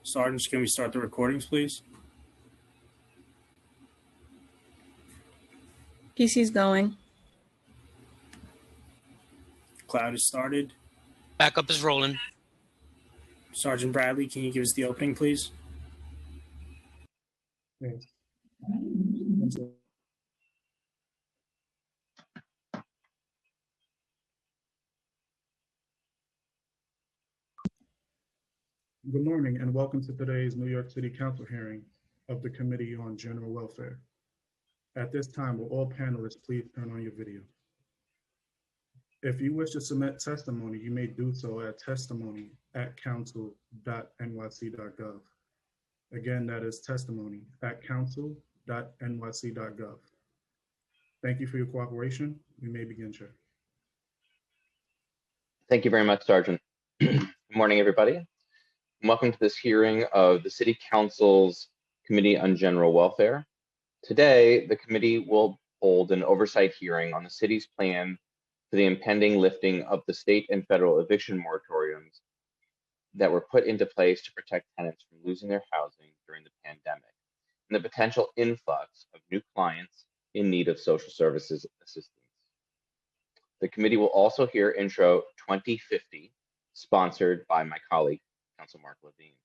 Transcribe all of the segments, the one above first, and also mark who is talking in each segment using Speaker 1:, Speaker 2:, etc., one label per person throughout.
Speaker 1: Sergeants, can we start the recordings, please?
Speaker 2: PC's going.
Speaker 1: Cloud is started.
Speaker 3: Backup is rolling.
Speaker 1: Sergeant Bradley, can you give us the opening, please?
Speaker 4: Yes. Good morning and welcome to today's New York City Council hearing of the Committee on General Welfare. At this time, will all panelists please turn on your video? If you wish to submit testimony, you may do so at testimony@council.nyc.gov. Again, that is testimony@council.nyc.gov. Thank you for your cooperation. You may begin, Chair.
Speaker 5: Thank you very much, Sergeant. Good morning, everybody. Welcome to this hearing of the City Council's Committee on General Welfare. Today, the committee will hold an oversight hearing on the city's plan for the impending lifting of the state and federal eviction moratoriums that were put into place to protect tenants from losing their housing during the pandemic, and the potential influx of new clients in need of social services assistance. The committee will also hear Intro 2050, sponsored by my colleague, Council Mark Levine.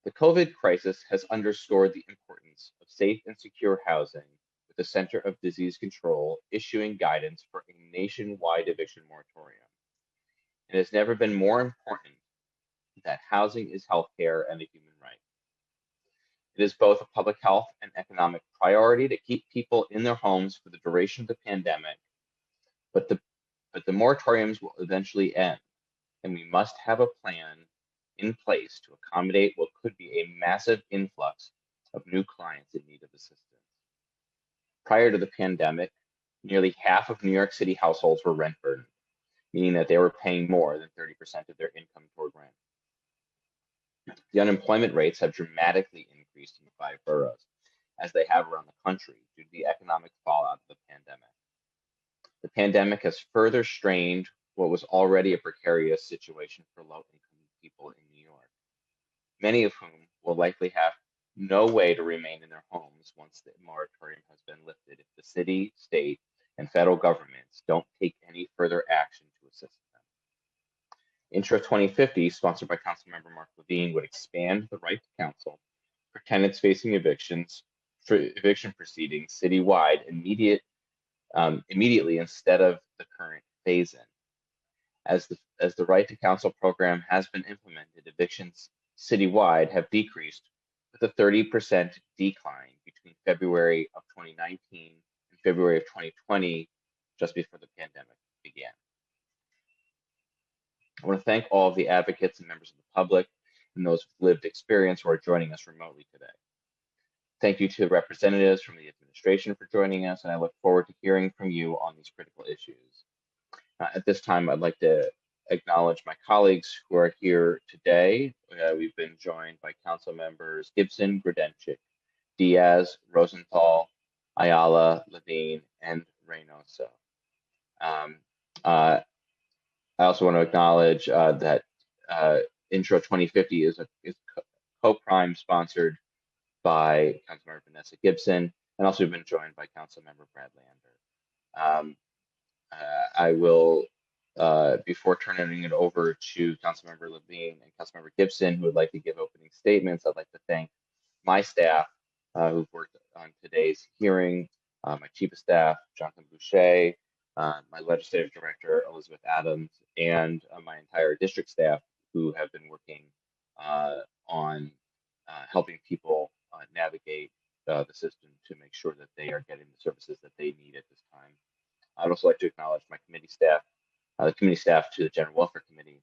Speaker 5: The COVID crisis has underscored the importance of safe and secure housing, with the Center of Disease Control issuing guidance for a nationwide eviction moratorium. It has never been more important that housing is healthcare and a human right. It is both a public health and economic priority to keep people in their homes for the duration of the pandemic, but the moratoriums will eventually end, and we must have a plan in place to accommodate what could be a massive influx of new clients in need of assistance. Prior to the pandemic, nearly half of New York City households were rent burdened, meaning that they were paying more than 30% of their income toward rent. The unemployment rates have dramatically increased in the 5 boroughs, as they have around the country due to the economic fallout of the pandemic. The pandemic has further strained what was already a precarious situation for low-income people in New York, many of whom will likely have no way to remain in their homes once the moratorium has been lifted if the city, state, and federal governments don't take any further action to assist them. Intro 2050, sponsored by Councilmember Mark Levine, would expand the right to counsel for tenants facing eviction proceedings citywide immediately instead of the current phase-in. As the right to counsel program has been implemented, evictions citywide have decreased with a 30% decline between February of 2019 and February of 2020, just before the pandemic began. I want to thank all of the advocates and members of the public and those with lived experience who are joining us remotely today. Thank you to representatives from the administration for joining us, and I look forward to hearing from you on these critical issues. At this time, I'd like to acknowledge my colleagues who are here today. We've been joined by Council members Gibson, Grudenchik, Diaz, Rosenthal, Ayala, Levine, and Reynoso. I also want to acknowledge that Intro 2050 is co-prime sponsored by Councilmember Vanessa Gibson, and also been joined by Councilmember Brad Lander. I will, before turning it over to Councilmember Levine and Councilmember Gibson, who would like to give opening statements, I'd like to thank my staff who've worked on today's hearing, my chief of staff, Jonathan Boucher, my legislative director, Elizabeth Adams, and my entire district staff who have been working on helping people navigate the system to make sure that they are getting the services that they need at this time. I'd also like to acknowledge my committee staff, the committee staff to the General Welfare Committee,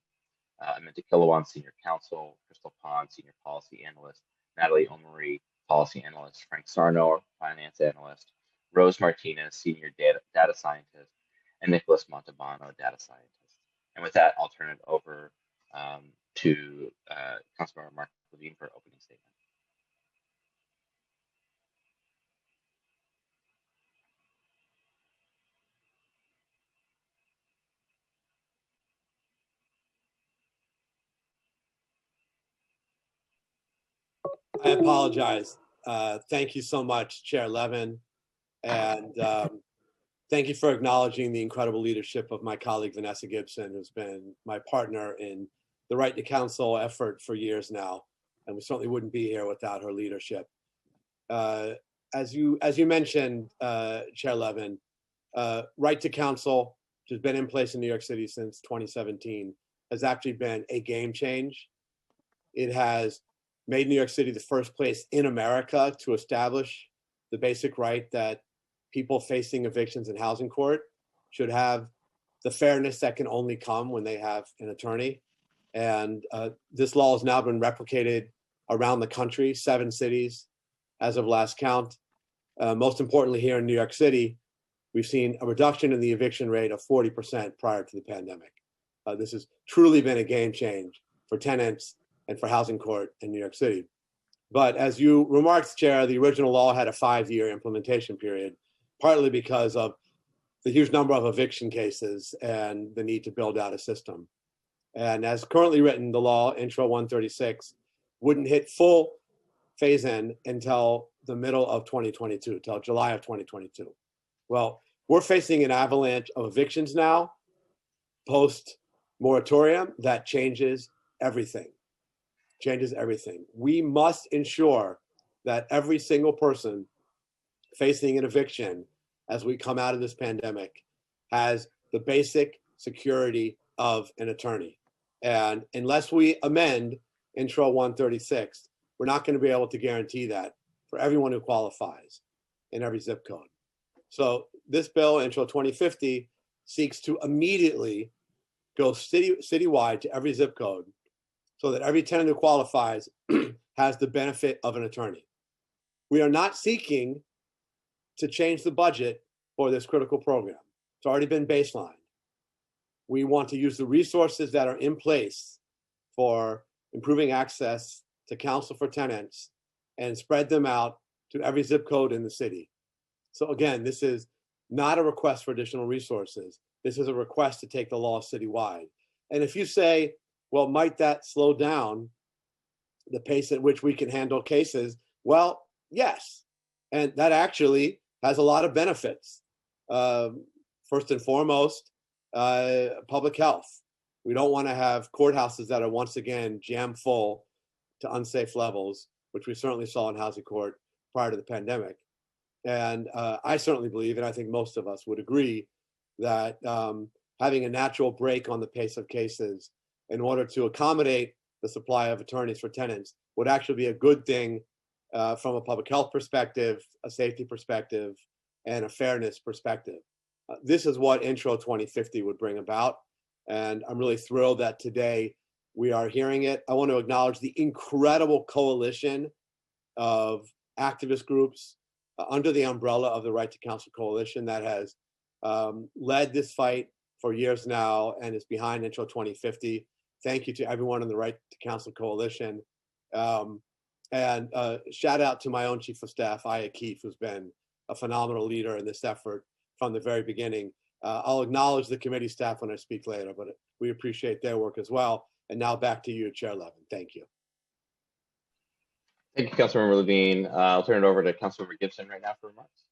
Speaker 5: Amanda Kilowan, Senior Counsel, Crystal Pond, Senior Policy Analyst, Natalie Omari, Policy Analyst, Frank Sarno, Finance Analyst, Rose Martinez, Senior Data Scientist, and Nicholas Montalbano, Data Scientist. And with that, I'll turn it over to Councilmember Mark Levine for opening statement.
Speaker 2: I apologize. Thank you so much, Chair Levin. And thank you for acknowledging the incredible leadership of my colleague, Vanessa Gibson, who's been my partner in the Right to Counsel effort for years now. And we certainly wouldn't be here without her leadership. As you mentioned, Chair Levin, Right to Counsel, which has been in place in New York City since 2017, has actually been a game change. It has made New York City the first place in America to establish the basic right that people facing evictions in housing court should have the fairness that can only come when they have an attorney. And this law has now been replicated around the country, 7 cities as of last count. Most importantly, here in New York City, we've seen a reduction in the eviction rate of 40% prior to the pandemic. This has truly been a game change for tenants and for housing court in New York City. But as you remarked, Chair, the original law had a 5-year implementation period, partly because of the huge number of eviction cases and the need to build out a system. And as currently written, the law, Intro 136, wouldn't hit full phase-in until the middle of 2022, till July of 2022. Well, we're facing an avalanche of evictions now, post-moratorium, that changes everything. Changes everything. We must ensure that every single person facing an eviction as we come out of this pandemic has the basic security of an attorney. And unless we amend Intro 136, we're not going to be able to guarantee that for everyone who qualifies in every zip code. So this bill, Intro 2050, seeks to immediately go citywide to every zip code so that every tenant who qualifies has the benefit of an attorney. We are not seeking to change the budget for this critical program. It's already been baselined. We want to use the resources that are in place for improving access to counsel for tenants and spread them out to every zip code in the city. So again, this is not a request for additional resources. This is a request to take the law citywide. And if you say, well, might that slow down the pace at which we can handle cases? Well, yes. And that actually has a lot of benefits. First and foremost, public health. We don't want to have courthouses that are once again jam full to unsafe levels, which we certainly saw in housing court prior to the pandemic. And I certainly believe, and I think most of us would agree, that having a natural break on the pace of cases in order to accommodate the supply of attorneys for tenants would actually be a good thing from a public health perspective, a safety perspective, and a fairness perspective. This is what Intro 2050 would bring about. And I'm really thrilled that today we are hearing it. I want to acknowledge the incredible coalition of activist groups under the umbrella of the Right to Counsel Coalition that has led this fight for years now and is behind Intro 2050. Thank you to everyone in the Right to Counsel Coalition. And shout out to my own Chief of Staff, Aya Keefe, who's been a phenomenal leader in this effort from the very beginning. I'll acknowledge the committee staff when I speak later, but we appreciate their work as well. And now back to you, Chair Levin. Thank you.
Speaker 5: Thank you, Councilmember Levine. I'll turn it over to Councilmember Gibson right now for remarks.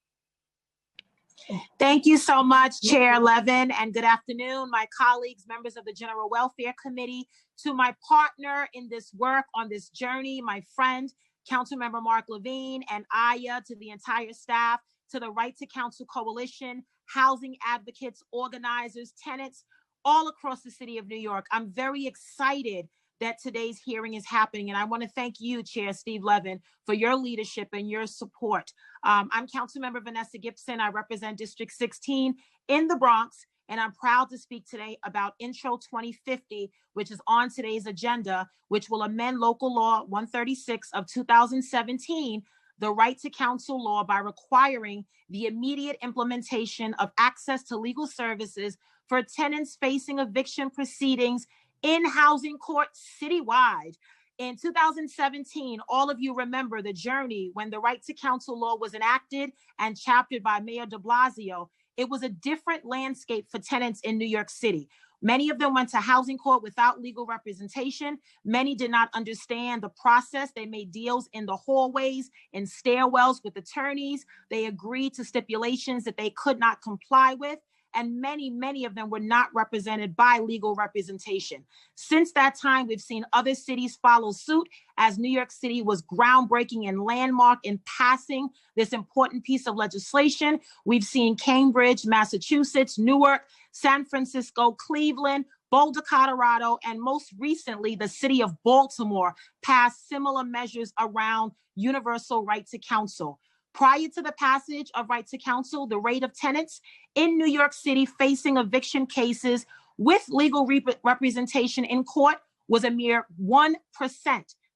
Speaker 6: Thank you so much, Chair Levin, and good afternoon, my colleagues, members of the General Welfare Committee, to my partner in this work on this journey, my friend, Councilmember Mark Levine, and Aya, to the entire staff, to the Right to Counsel Coalition, housing advocates, organizers, tenants, all across the city of New York. I'm very excited that today's hearing is happening. And I want to thank you, Chair Steve Levin, for your leadership and your support. I'm Councilmember Vanessa Gibson. I represent District 16 in the Bronx, and I'm proud to speak today about Intro 2050, which is on today's agenda, which will amend Local Law 136 of 2017, the Right to Counsel law, by requiring the immediate implementation of access to legal services for tenants facing eviction proceedings in housing court citywide. In 2017, all of you remember the journey when the Right to Counsel law was enacted and chaptered by Mayor de Blasio. It was a different landscape for tenants in New York City. Many of them went to housing court without legal representation. Many did not understand the process. They made deals in the hallways, in stairwells with attorneys. They agreed to stipulations that they could not comply with. And many of them were not represented by legal representation. Since that time, we've seen other cities follow suit, as New York City was groundbreaking and landmark in passing this important piece of legislation. We've seen Cambridge, Massachusetts, Newark, San Francisco, Cleveland, Boulder, Colorado, and most recently, the city of Baltimore pass similar measures around universal right to counsel. Prior to the passage of right to counsel, the rate of tenants in New York City facing eviction cases with legal representation in court was a mere 1%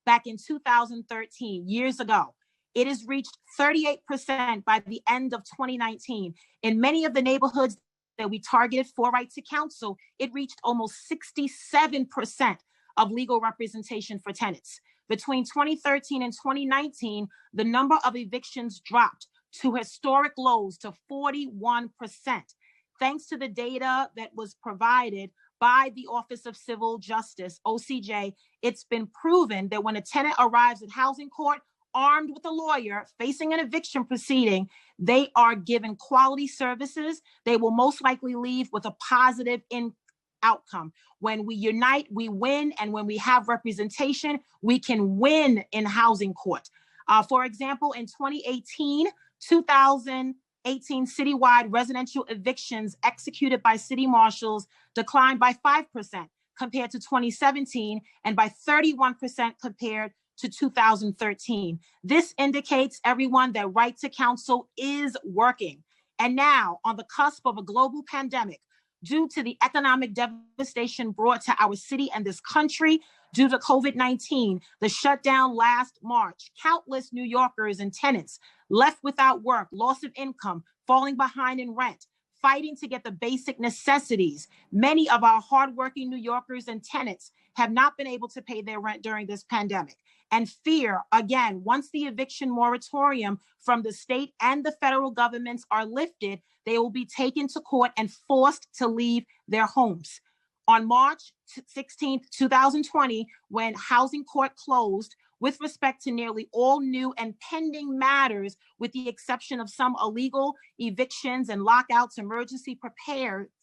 Speaker 6: back in 2013, years ago. It has reached 38% by the end of 2019. In many of the neighborhoods that we targeted for right to counsel, it reached almost 67% of legal representation for tenants. Between 2013 and 2019, the number of evictions dropped to historic lows to 41%. Thanks to the data that was provided by the Office of Civil Justice, OCJ, it's been proven that when a tenant arrives at housing court armed with a lawyer facing an eviction proceeding, they are given quality services. They will most likely leave with a positive outcome. When we unite, we win. And when we have representation, we can win in housing court. For example, in 2018 citywide residential evictions executed by city marshals declined by 5% compared to 2017 and by 31% compared to 2013. This indicates, everyone, that right to counsel is working. And now, on the cusp of a global pandemic, due to the economic devastation brought to our city and this country due to COVID-19, the shutdown last March, countless New Yorkers and tenants left without work, loss of income, falling behind in rent, fighting to get the basic necessities. Many of our hardworking New Yorkers and tenants have not been able to pay their rent during this pandemic. And fear, again, once the eviction moratorium from the state and the federal governments are lifted, they will be taken to court and forced to leave their homes. On March 16th, 2020, when housing court closed, with respect to nearly all new and pending matters, with the exception of some illegal evictions and lockouts, emergency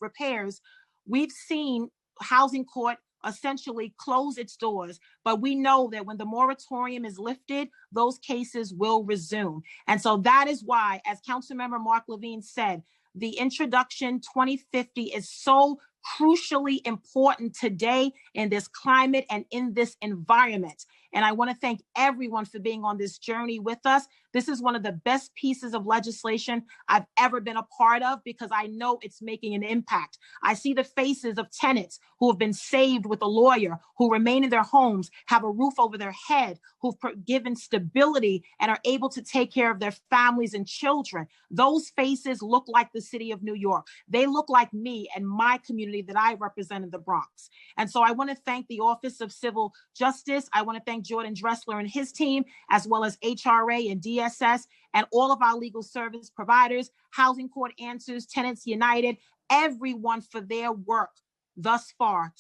Speaker 6: repairs, we've seen housing court essentially close its doors. But we know that when the moratorium is lifted, those cases will resume. And so that is why, as Councilmember Mark Levine said, the introduction 2050 is so crucially important today in this climate and in this environment. And I want to thank everyone for being on this journey with us. This is one of the best pieces of legislation I've ever been a part of, because I know it's making an impact. I see the faces of tenants who have been saved with a lawyer, who remain in their homes, have a roof over their head, who've given stability and are able to take care of their families and children. Those faces look like the city of New York. They look like me and my community that I represent in the Bronx. And so I want to thank the Office of Civil Justice. I want to thank Jordan Dressler and his team, as well as HRA and DSS and all of our legal service providers, Housing Court Answers, Tenants United, everyone for their work thus far,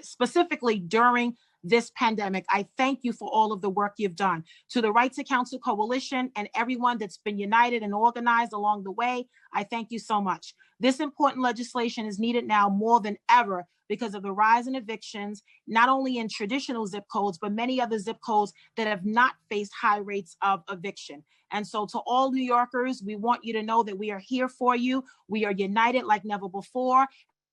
Speaker 6: specifically during this pandemic. I thank you for all of the work you've done. To the Right to Counsel Coalition and everyone that's been united and organized along the way, I thank you so much. This important legislation is needed now more than ever because of the rise in evictions, not only in traditional zip codes, but many other zip codes that have not faced high rates of eviction. And so to all New Yorkers, we want you to know that we are here for you. We are united like never before.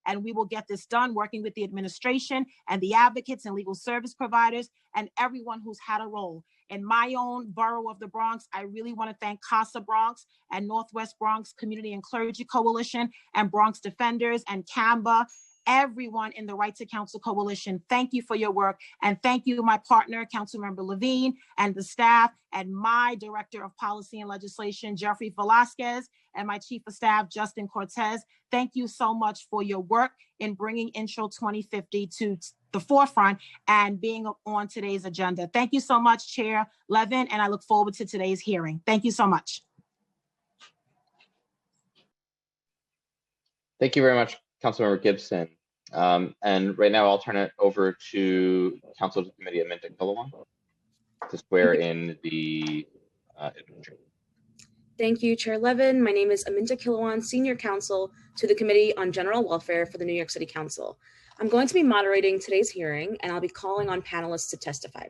Speaker 6: And we will get this done working with the administration and the advocates and legal service providers and everyone who's had a role. In my own borough of the Bronx, I really want to thank CASA Bronx and Northwest Bronx Community and Clergy Coalition and Bronx Defenders and CAMBA, everyone in the Right to Counsel Coalition. Thank you for your work. And thank you, my partner, Councilmember Levine, and the staff, and my Director of Policy and Legislation, Jeffrey Velasquez, and my Chief of Staff, Justin Cortez. Thank you so much for your work in bringing Intro 2050 to the forefront and being on today's agenda. Thank you so much, Chair Levin, and I look forward to today's hearing. Thank you so much.
Speaker 5: Thank you very much, Councilmember Gibson. And right now I'll turn it over to Council to Committee Aminta Kilawan to swear in the administrator.
Speaker 7: Thank you, Chair Levin. My name is Aminta Kilawan, Senior Counsel to the Committee on General Welfare for the New York City Council. I'm going to be moderating today's hearing, and I'll be calling on panelists to testify.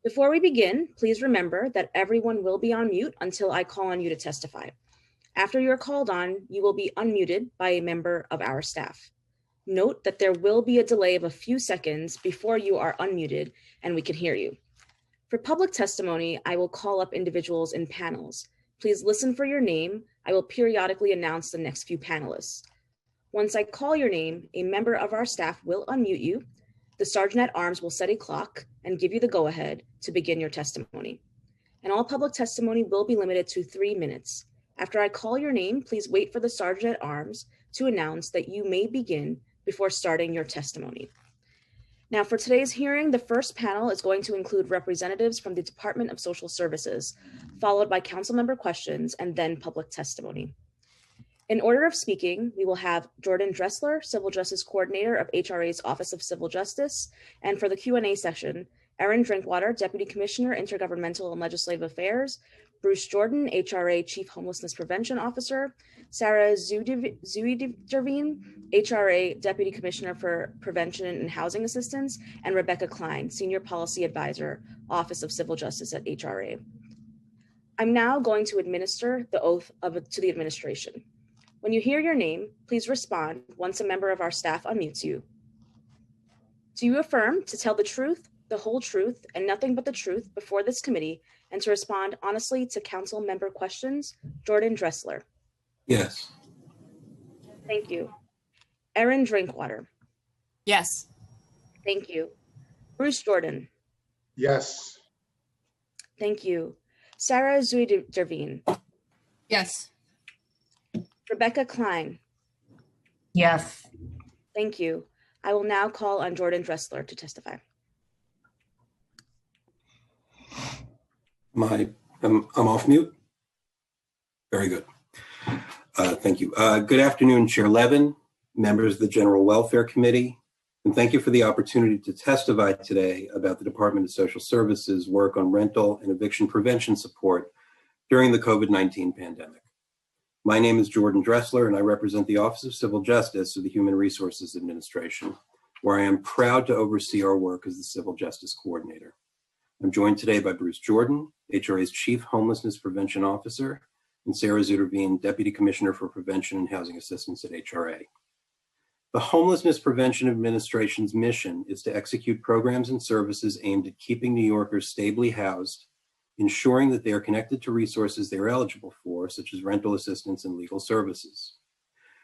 Speaker 7: Before we begin, please remember that everyone will be on mute until I call on you to testify. After you're called on, you will be unmuted by a member of our staff. Note that there will be a delay of a few seconds before you are unmuted and we can hear you. For public testimony, I will call up individuals in panels. Please listen for your name. I will periodically announce the next few panelists. Once I call your name, a member of our staff will unmute you. The Sergeant at Arms will set a clock and give you the go-ahead to begin your testimony. And all public testimony will be limited to 3 minutes. After I call your name, please wait for the Sergeant at Arms to announce that you may begin before starting your testimony. Now, for today's hearing, the first panel is going to include representatives from the Department of Social Services, followed by council member questions and then public testimony. In order of speaking, we will have Jordan Dressler, Civil Justice Coordinator of HRA's Office of Civil Justice, and for the Q&A session, Erin Drinkwater, Deputy Commissioner, Intergovernmental and Legislative Affairs, Bruce Jordan, HRA Chief Homelessness Prevention Officer, Sarah Zuiderveen, HRA Deputy Commissioner for Prevention and Housing Assistance, and Rebecca Klein, Senior Policy Advisor, Office of Civil Justice at HRA. I'm now going to administer the oath to the administration. When you hear your name, please respond once a member of our staff unmutes you. Do you affirm to tell the truth, the whole truth, and nothing but the truth before this committee, and to respond honestly to council member questions? Jordan Dressler.
Speaker 8: Yes.
Speaker 7: Thank you. Erin Drinkwater.
Speaker 9: Yes.
Speaker 7: Thank you. Bruce Jordan.
Speaker 10: Yes.
Speaker 7: Thank you. Sarah Zuiderveen.
Speaker 9: Yes.
Speaker 7: Rebecca Klein.
Speaker 9: Yes.
Speaker 7: Thank you. I will now call on Jordan Dressler to testify.
Speaker 8: I'm off mute. Very good. Thank you. Good afternoon, Chair Levin, members of the General Welfare Committee, and thank you for the opportunity to testify today about the Department of Social Services work on rental and eviction prevention support during the COVID-19 pandemic. My name is Jordan Dressler, and I represent the Office of Civil Justice of the Human Resources Administration, where I am proud to oversee our work as the Civil Justice Coordinator. I'm joined today by Bruce Jordan, HRA's Chief Homelessness Prevention Officer, and Sarah Zuiderveen, Deputy Commissioner for Prevention and Housing Assistance at HRA. The Homelessness Prevention Administration's mission is to execute programs and services aimed at keeping New Yorkers stably housed, ensuring that they are connected to resources they are eligible for, such as rental assistance and legal services.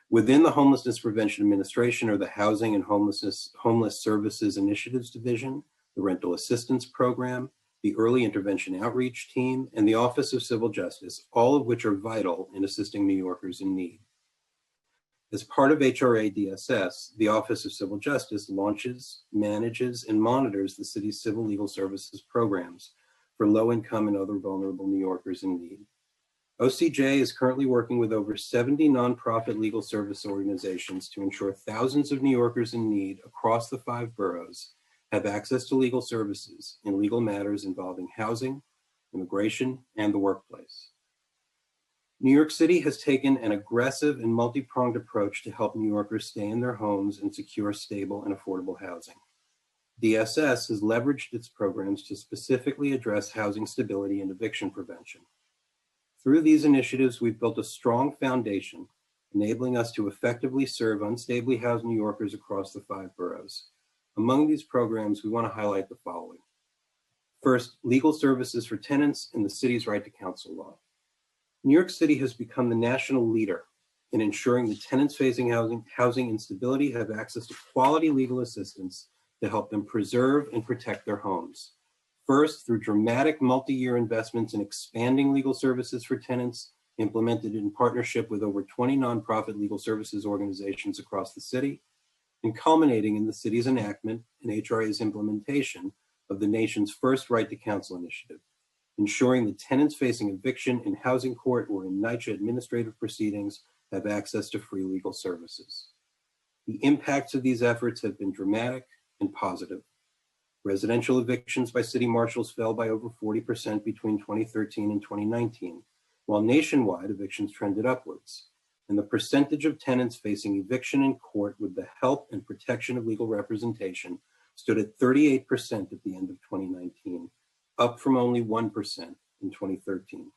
Speaker 8: Within the Homelessness Prevention Administration are the Housing and Homeless Services Initiatives Division, the Rental Assistance Program, the Early Intervention Outreach Team, and the Office of Civil Justice, all of which are vital in assisting New Yorkers in need. As part of HRA DSS, the Office of Civil Justice launches, manages, and monitors the city's civil legal services programs for low-income and other vulnerable New Yorkers in need. OCJ is currently working with over 70 nonprofit legal service organizations to ensure thousands of New Yorkers in need across the 5 boroughs have access to legal services in legal matters involving housing, immigration, and the workplace. New York City has taken an aggressive and multi-pronged approach to help New Yorkers stay in their homes and secure stable and affordable housing. DSS has leveraged its programs to specifically address housing stability and eviction prevention. Through these initiatives, we've built a strong foundation, enabling us to effectively serve unstably housed New Yorkers across the 5 boroughs. Among these programs, we want to highlight the following. First, legal services for tenants and the city's right to counsel law. New York City has become the national leader in ensuring that tenants facing housing instability have access to quality legal assistance to help them preserve and protect their homes. First, through dramatic multi-year investments in expanding legal services for tenants, implemented in partnership with over 20 nonprofit legal services organizations across the city, and culminating in the city's enactment and HRA's implementation of the nation's first right to counsel initiative, ensuring that tenants facing eviction in housing court or in NYCHA administrative proceedings have access to free legal services. The impacts of these efforts have been dramatic and positive. Residential evictions by city marshals fell by over 40% between 2013 and 2019, while nationwide evictions trended upwards. And the percentage of tenants facing eviction in court with the help and protection of legal representation stood at 38% at the end of 2019, up from only 1% in 2013.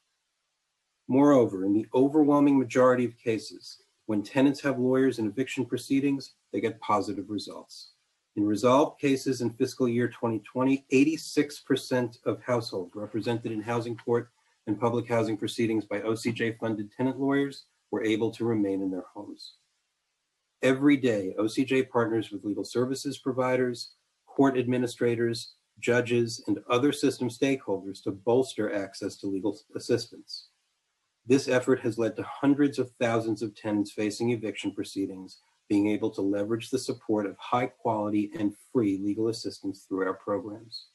Speaker 8: Moreover, in the overwhelming majority of cases, when tenants have lawyers in eviction proceedings, they get positive results. In resolved cases in fiscal year 2020, 86% of households represented in housing court and public housing proceedings by OCJ-funded tenant lawyers were able to remain in their homes. Every day, OCJ partners with legal services providers, court administrators, judges, and other system stakeholders to bolster access to legal assistance. This effort has led to hundreds of thousands of tenants facing eviction proceedings being able to leverage the support of high quality and free legal assistance through our programs.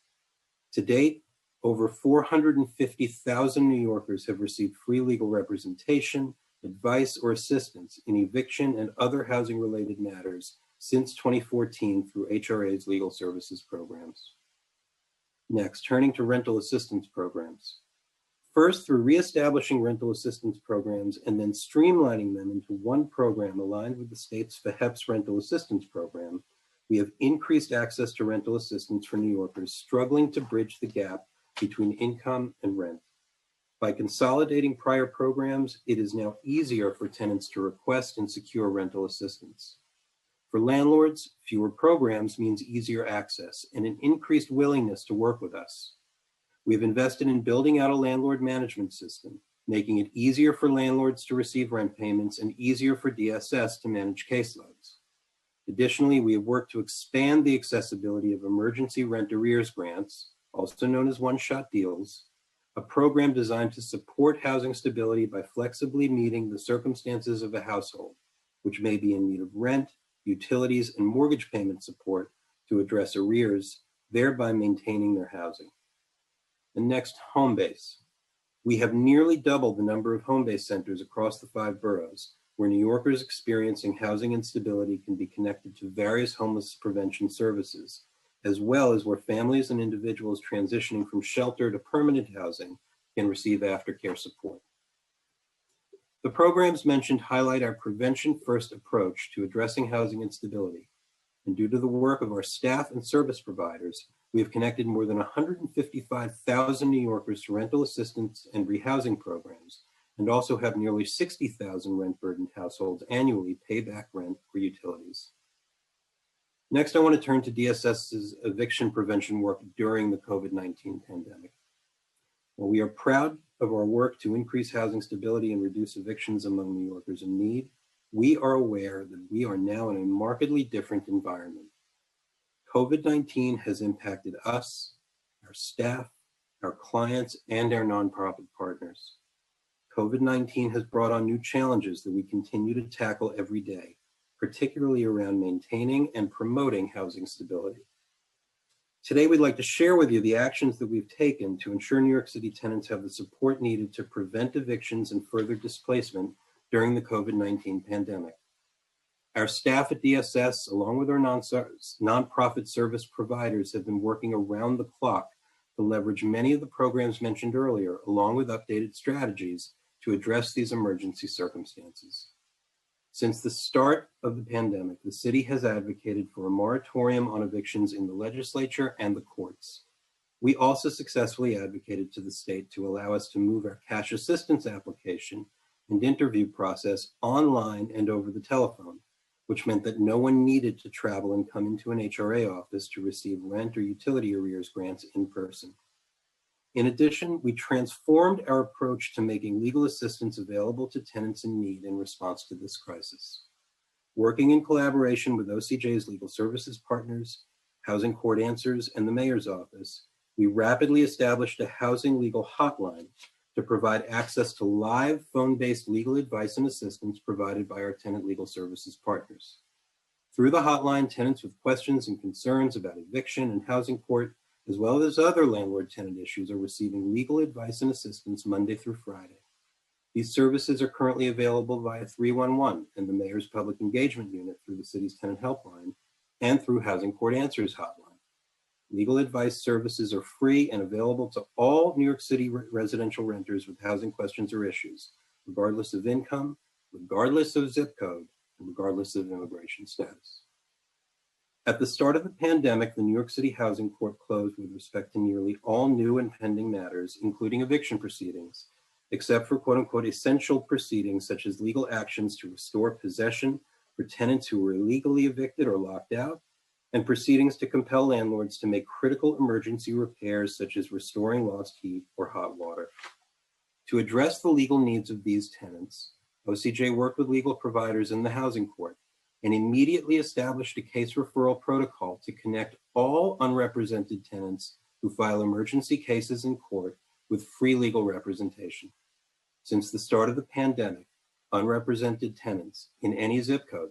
Speaker 8: To date, over 450,000 New Yorkers have received free legal representation, advice, or assistance in eviction and other housing-related matters since 2014 through HRA's legal services programs. Next, turning to rental assistance programs. First, through reestablishing rental assistance programs and then streamlining them into one program aligned with the state's FHEPS rental assistance program, we have increased access to rental assistance for New Yorkers struggling to bridge the gap between income and rent. By consolidating prior programs, it is now easier for tenants to request and secure rental assistance. For landlords, fewer programs means easier access and an increased willingness to work with us. We have invested in building out a landlord management system, making it easier for landlords to receive rent payments and easier for DSS to manage caseloads. Additionally, we have worked to expand the accessibility of emergency rent arrears grants, also known as one-shot deals, a program designed to support housing stability by flexibly meeting the circumstances of a household, which may be in need of rent, utilities, and mortgage payment support to address arrears, thereby maintaining their housing. And next, Homebase. We have nearly doubled the number of Homebase centers across the 5 boroughs, where New Yorkers experiencing housing instability can be connected to various homeless prevention services, as well as where families and individuals transitioning from shelter to permanent housing can receive aftercare support. The programs mentioned highlight our prevention-first approach to addressing housing instability, and due to the work of our staff and service providers, we have connected more than 155,000 New Yorkers to rental assistance and rehousing programs, and also have nearly 60,000 rent-burdened households annually pay back rent or utilities. Next, I want to turn to DSS's eviction prevention work during the COVID-19 pandemic. While we are proud of our work to increase housing stability and reduce evictions among New Yorkers in need, we are aware that we are now in a markedly different environment. COVID-19 has impacted us, our staff, our clients, and our nonprofit partners. COVID-19 has brought on new challenges that we continue to tackle every day, particularly around maintaining and promoting housing stability. Today, we'd like to share with you the actions that we've taken to ensure New York City tenants have the support needed to prevent evictions and further displacement during the COVID-19 pandemic. Our staff at DSS, along with our nonprofit service providers, have been working around the clock to leverage many of the programs mentioned earlier, along with updated strategies to address these emergency circumstances. Since the start of the pandemic, the city has advocated for a moratorium on evictions in the legislature and the courts. We also successfully advocated to the state to allow us to move our cash assistance application and interview process online and over the telephone, which meant that no one needed to travel and come into an HRA office to receive rent or utility arrears grants in person. In addition, we transformed our approach to making legal assistance available to tenants in need in response to this crisis. Working in collaboration with OCJ's legal services partners, Housing Court Answers, and the Mayor's Office, we rapidly established a housing legal hotline to provide access to live phone-based legal advice and assistance provided by our tenant legal services partners. Through the hotline, tenants with questions and concerns about eviction and housing court, as well as other landlord-tenant issues, are receiving legal advice and assistance Monday through Friday. These services are currently available via 311 and the Mayor's Public Engagement Unit through the city's tenant helpline and through Housing Court Answers hotline. Legal advice services are free and available to all New York City residential renters with housing questions or issues, regardless of income, regardless of zip code, and regardless of immigration status. At the start of the pandemic, the New York City Housing Court closed with respect to nearly all new and pending matters, including eviction proceedings, except for quote-unquote essential proceedings such as legal actions to restore possession for tenants who were illegally evicted or locked out, and proceedings to compel landlords to make critical emergency repairs such as restoring lost heat or hot water. To address the legal needs of these tenants, OCJ worked with legal providers in the Housing Court and immediately established a case referral protocol to connect all unrepresented tenants who file emergency cases in court with free legal representation. Since the start of the pandemic, unrepresented tenants in any zip code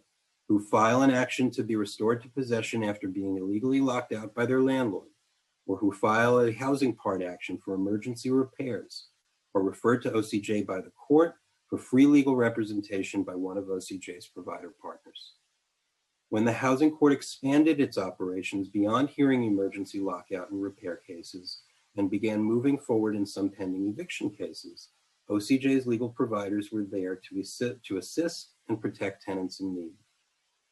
Speaker 8: who file an action to be restored to possession after being illegally locked out by their landlord, or who file a housing part action for emergency repairs, are referred to OCJ by the court for free legal representation by one of OCJ's provider partners. When the Housing Court expanded its operations beyond hearing emergency lockout and repair cases and began moving forward in some pending eviction cases, OCJ's legal providers were there to assist and protect tenants in need.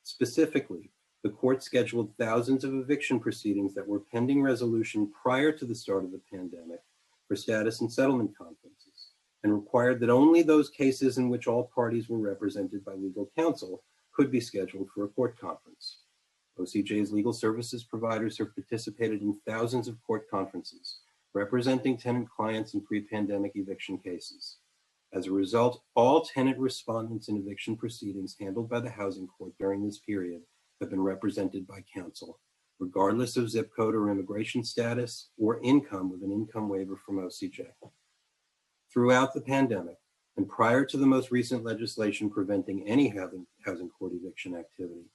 Speaker 8: Specifically, the court scheduled thousands of eviction proceedings that were pending resolution prior to the start of the pandemic for status and settlement conferences, and required that only those cases in which all parties were represented by legal counsel could be scheduled for a court conference. OCJ's legal services providers have participated in thousands of court conferences, representing tenant clients in pre-pandemic eviction cases. As a result, all tenant respondents in eviction proceedings handled by the Housing Court during this period have been represented by counsel, regardless of zip code or immigration status or income with an income waiver from OCJ. Throughout the pandemic, and prior to the most recent legislation preventing any housing court eviction activity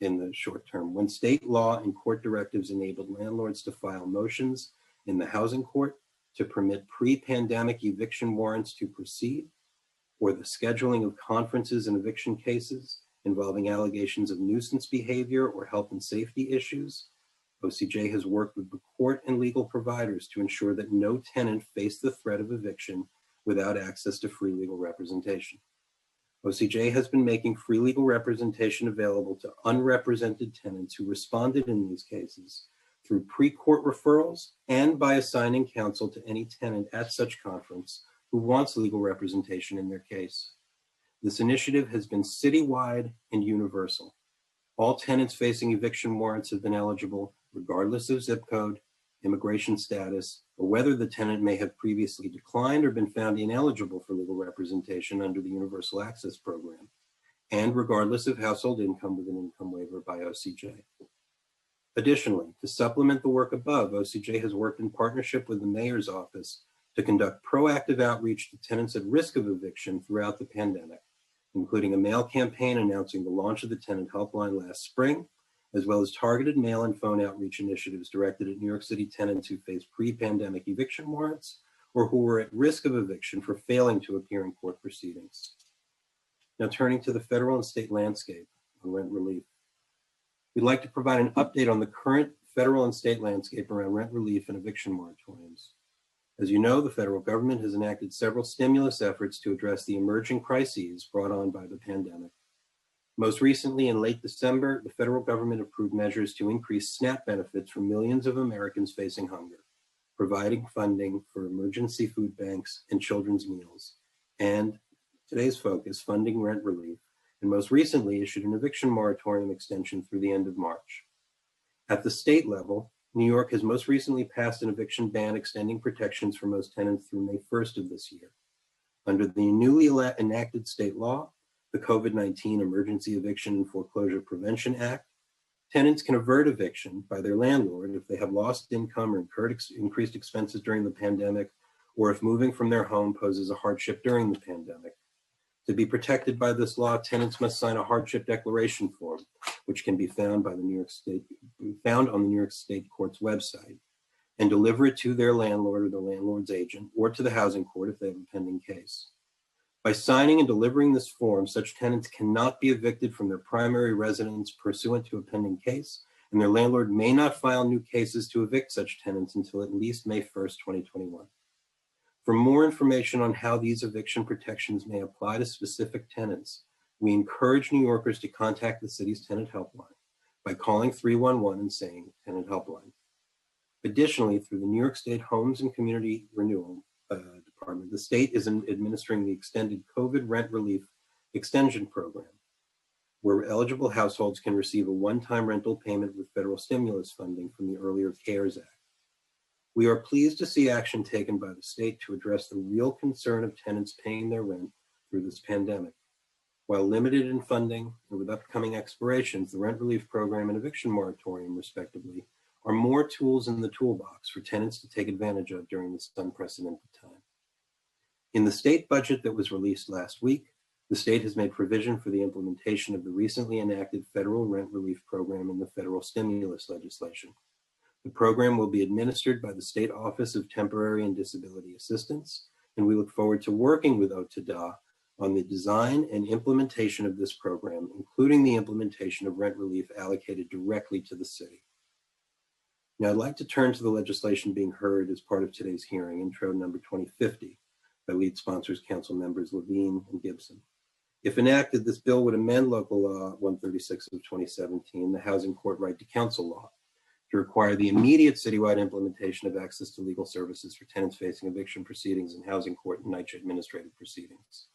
Speaker 8: in the short term, when state law and court directives enabled landlords to file motions in the Housing Court to permit pre-pandemic eviction warrants to proceed, or the scheduling of conferences in eviction cases involving allegations of nuisance behavior or health and safety issues, OCJ has worked with the court and legal providers to ensure that no tenant faced the threat of eviction without access to free legal representation. OCJ has been making free legal representation available to unrepresented tenants who responded in these cases through pre-court referrals and by assigning counsel to any tenant at such conference who wants legal representation in their case. This initiative has been citywide and universal. All tenants facing eviction warrants have been eligible, regardless of zip code, immigration status, or whether the tenant may have previously declined or been found ineligible for legal representation under the Universal Access Program, and regardless of household income with an income waiver by OCJ. Additionally, to supplement the work above, OCJ has worked in partnership with the Mayor's Office to conduct proactive outreach to tenants at risk of eviction throughout the pandemic, including a mail campaign announcing the launch of the tenant helpline last spring, as well as targeted mail and phone outreach initiatives directed at New York City tenants who face pre-pandemic eviction warrants or who were at risk of eviction for failing to appear in court proceedings. Now turning to the federal and state landscape on rent relief. We'd like to provide an update on the current federal and state landscape around rent relief and eviction moratoriums. As you know, the federal government has enacted several stimulus efforts to address the emerging crises brought on by the pandemic. Most recently, in late December, the federal government approved measures to increase SNAP benefits for millions of Americans facing hunger, providing funding for emergency food banks and children's meals, and today's focus, funding rent relief, and most recently issued an eviction moratorium extension through the end of March. At the state level, New York has most recently passed an eviction ban extending protections for most tenants through May 1st of this year. Under the newly enacted state law, the COVID-19 Emergency Eviction and Foreclosure Prevention Act, tenants can avert eviction by their landlord if they have lost income or incurred increased expenses during the pandemic, or if moving from their home poses a hardship during the pandemic. To be protected by this law, tenants must sign a hardship declaration form, which can be found on the New York State Court's website, and deliver it to their landlord or the landlord's agent, or to the Housing Court if they have a pending case. By signing and delivering this form, such tenants cannot be evicted from their primary residence pursuant to a pending case, and their landlord may not file new cases to evict such tenants until at least May 1st, 2021. For more information on how these eviction protections may apply to specific tenants, we encourage New Yorkers to contact the city's tenant helpline by calling 311 and saying tenant helpline. Additionally, through the New York State Homes and Community Renewal Department, the state is administering the extended COVID rent relief extension program, where eligible households can receive a one-time rental payment with federal stimulus funding from the earlier CARES Act. We are pleased to see action taken by the state to address the real concern of tenants paying their rent through this pandemic. While limited in funding and with upcoming expirations, the rent relief program and eviction moratorium, respectively, are more tools in the toolbox for tenants to take advantage of during this unprecedented time. In the state budget that was released last week, the state has made provision for the implementation of the recently enacted federal rent relief program in the federal stimulus legislation. The program will be administered by the State Office of Temporary and Disability Assistance, and we look forward to working with OTDA on the design and implementation of this program, including the implementation of rent relief allocated directly to the city. Now, I'd like to turn to the legislation being heard as part of today's hearing, intro number 2050, by lead sponsors, council members Levine and Gibson. If enacted, this bill would amend Local Law 136 of 2017, the Housing Court Right to Counsel Law, to require the immediate citywide implementation of access to legal services for tenants facing eviction proceedings in housing court and NYCHA administrative proceedings.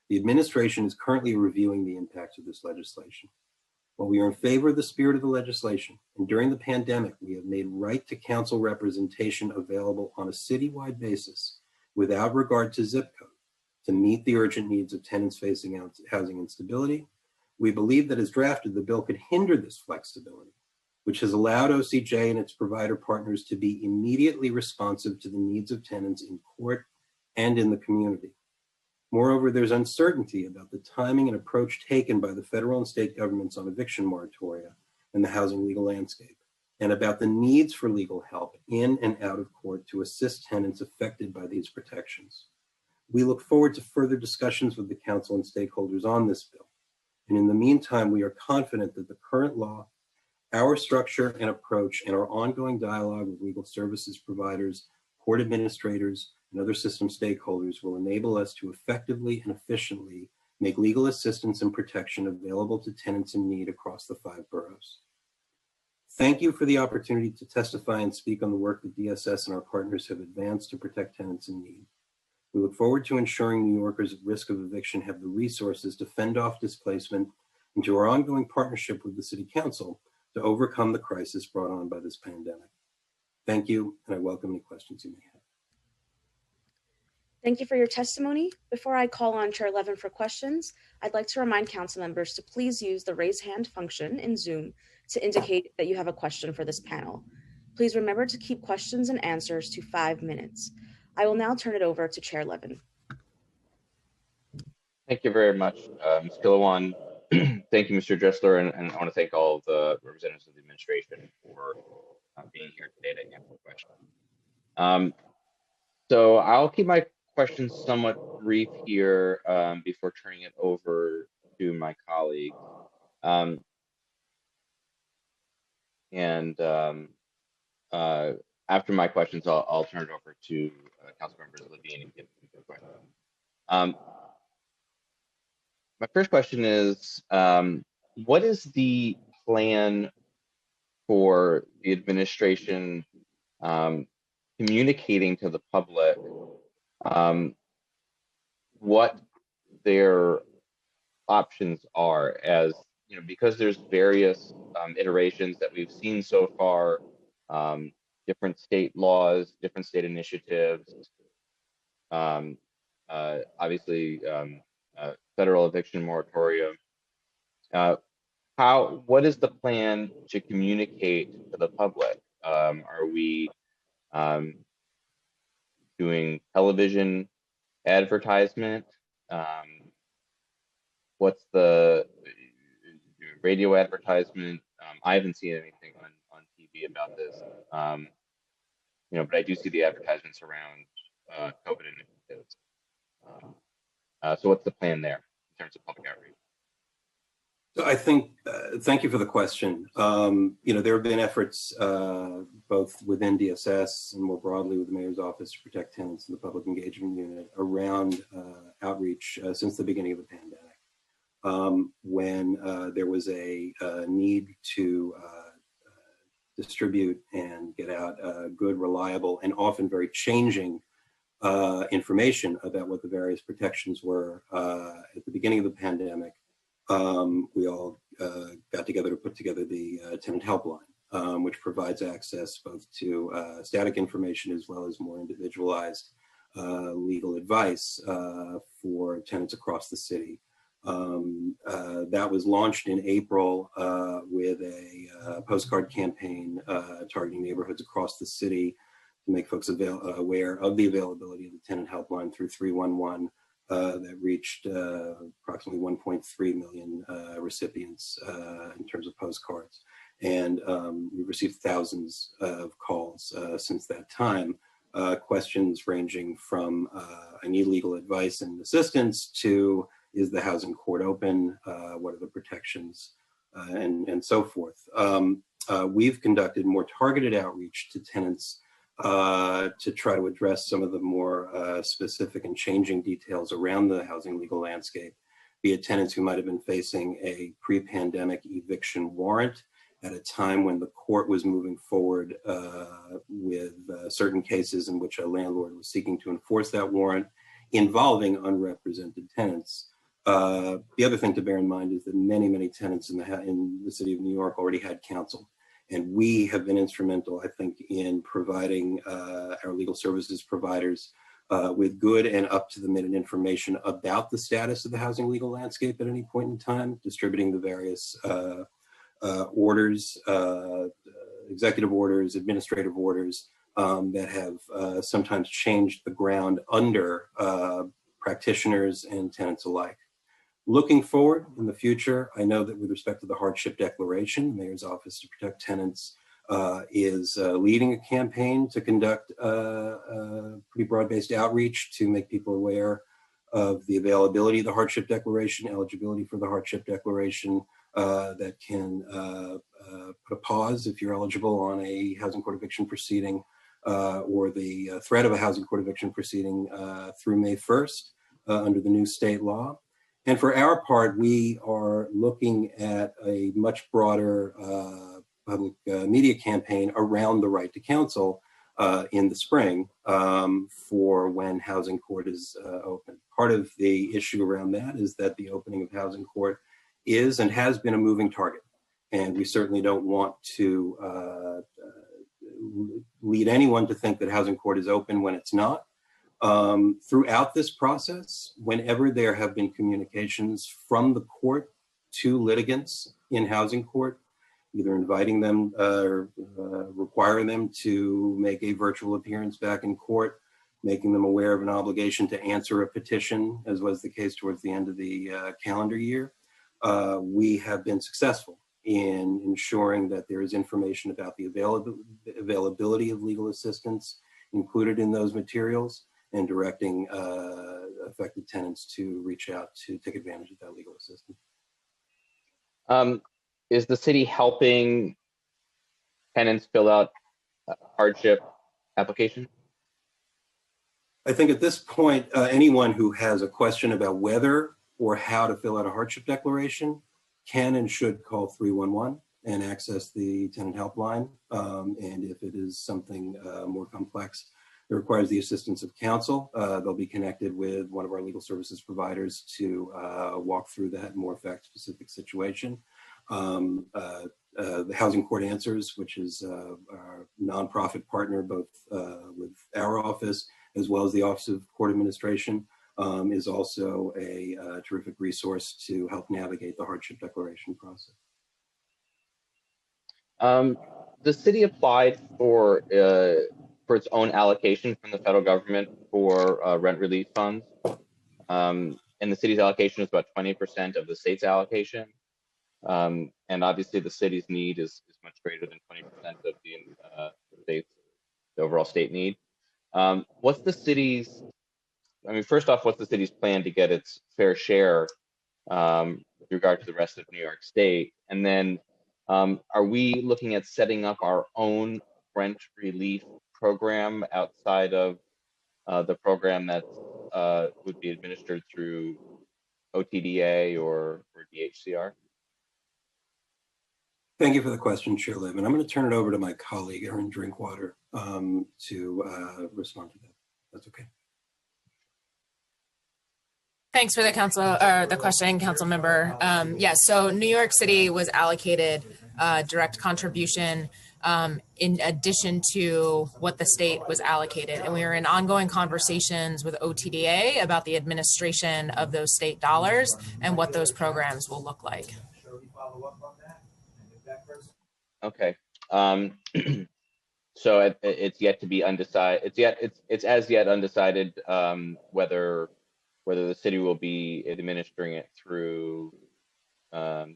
Speaker 8: The administration is currently reviewing the impacts of this legislation. While we are in favor of the spirit of the legislation, and during the pandemic, we have made right to counsel representation available on a citywide basis without regard to zip code to meet the urgent needs of tenants facing housing instability, we believe that as drafted, the bill could hinder this flexibility, which has allowed OCJ and its provider partners to be immediately responsive to the needs of tenants in court and in the community. Moreover, there's uncertainty about the timing and approach taken by the federal and state governments on eviction moratoria and the housing legal landscape, and about the needs for legal help in and out of court to assist tenants affected by these protections. We look forward to further discussions with the council and stakeholders on this bill. And in the meantime, we are confident that the current law, our structure and approach, and our ongoing dialogue with legal services providers, court administrators, and other system stakeholders will enable us to effectively and efficiently make legal assistance and protection available to tenants in need across the 5 boroughs. Thank you for the opportunity to testify and speak on the work that DSS and our partners have advanced to protect tenants in need. We look forward to ensuring New Yorkers at risk of eviction have the resources to fend off displacement and to our ongoing partnership with the City Council to overcome the crisis brought on by this pandemic. Thank you, and I welcome any questions you may have.
Speaker 7: Thank you for your testimony. Before I call on Chair Levin for questions, I'd like to remind council members to please use the raise hand function in Zoom to indicate that you have a question for this panel. Please remember to keep questions and answers to 5 minutes. I will now turn it over to Chair Levin.
Speaker 5: Thank you very much, Ms. Kilowan. Thank you, Mr. Dressler, and I want to thank all of the representatives of the administration for being here today to answer the question. So I'll keep my questions somewhat brief here before turning it over to my colleague. After my questions, I'll turn it over to Council Members Levine and Gibson for questions. My first question is, what is the plan for the administration communicating to the public what their options are, as you know, because there's various iterations that we've seen so far, different state laws, different state initiatives, obviously federal eviction moratorium. What is the plan to communicate to the public? Are we doing television advertisement? What's the radio advertisement? I haven't seen anything on TV about this, you know, but I do see the advertisements around COVID initiatives. So what's the plan there in terms of public outreach?
Speaker 8: So I think, thank you for the question. There have been efforts both within DSS and more broadly with the Mayor's Office to protect tenants in the public engagement unit around outreach since the beginning of the pandemic. When there was a need to distribute and get out good, reliable, and often very changing information about what the various protections were at the beginning of the pandemic, we all got together to put together the tenant helpline, which provides access both to static information as well as more individualized legal advice for tenants across the city. That was launched in April with a postcard campaign targeting neighborhoods across the city to make folks aware of the availability of the tenant helpline through 311. That reached approximately 1.3 million recipients in terms of postcards. And we've received thousands of calls since that time, questions ranging from I need legal advice and assistance to is the housing court open, what are the protections, and so forth. We've conducted more targeted outreach to tenants to try to address some of the more specific and changing details around the housing legal landscape, be it tenants who might have been facing a pre-pandemic eviction warrant at a time when the court was moving forward with certain cases in which a landlord was seeking to enforce that warrant involving unrepresented tenants. The other thing to bear in mind is that many tenants in the city of New York already had counsel. And we have been instrumental, I think, in providing our legal services providers with good and up-to-the-minute information about the status of the housing legal landscape at any point in time, distributing the various orders, executive orders, administrative orders that have sometimes changed the ground under practitioners and tenants alike. Looking forward in the future, I know that with respect to the hardship declaration, the Mayor's Office to Protect Tenants is leading a campaign to conduct pretty broad-based outreach to make people aware of the availability of the hardship declaration, eligibility for the hardship declaration that can put a pause if you're eligible on a housing court eviction proceeding or the threat of a housing court eviction proceeding through May 1st under the new state law. And for our part, we are looking at a much broader public media campaign around the right to counsel in the spring for when housing court is open. Part of the issue around that is that the opening of housing court is and has been a moving target. And we certainly don't want to lead anyone to think that housing court is open when it's not. Throughout this process, whenever there have been communications from the court to litigants in housing court, either inviting them or requiring them to make a virtual appearance back in court, making them aware of an obligation to answer a petition, as was the case towards the end of the calendar year, we have been successful in ensuring that there is information about the availability of legal assistance included in those materials, and directing affected tenants to reach out to take advantage of that legal assistance.
Speaker 5: Is the city helping tenants fill out a hardship application?
Speaker 8: I think at this point, anyone who has a question about whether or how to fill out a hardship declaration can and should call 311 and access the tenant helpline. And if it is something more complex, it requires the assistance of counsel. They'll be connected with one of our legal services providers to walk through that more fact-specific situation. The Housing Court Answers, which is our nonprofit partner, both with our office as well as the Office of Court Administration, is also a terrific resource to help navigate the hardship declaration process.
Speaker 5: The city applied for its own allocation from the federal government for rent relief funds. And the city's allocation is about 20% of the state's allocation. And obviously the city's need is much greater than 20% of the overall state need. What's the city's I mean, first off, what's the city's plan to get its fair share with regard to the rest of New York State? And then are we looking at setting up our own rent relief program outside of the program that would be administered through OTDA or DHCR?
Speaker 8: Thank you for the question, Chair Levin. I'm going to turn it over to my colleague, Erin Drinkwater, to respond to that. That's okay.
Speaker 9: Thanks for the question, council member. Yes, so New York City was allocated direct contribution in addition to what the state was allocated. And we are in ongoing conversations with OTDA about the administration of those state dollars and what those programs will look like.
Speaker 5: Okay. So it's yet to be undecided. It's as yet undecided whether the city will be administering it through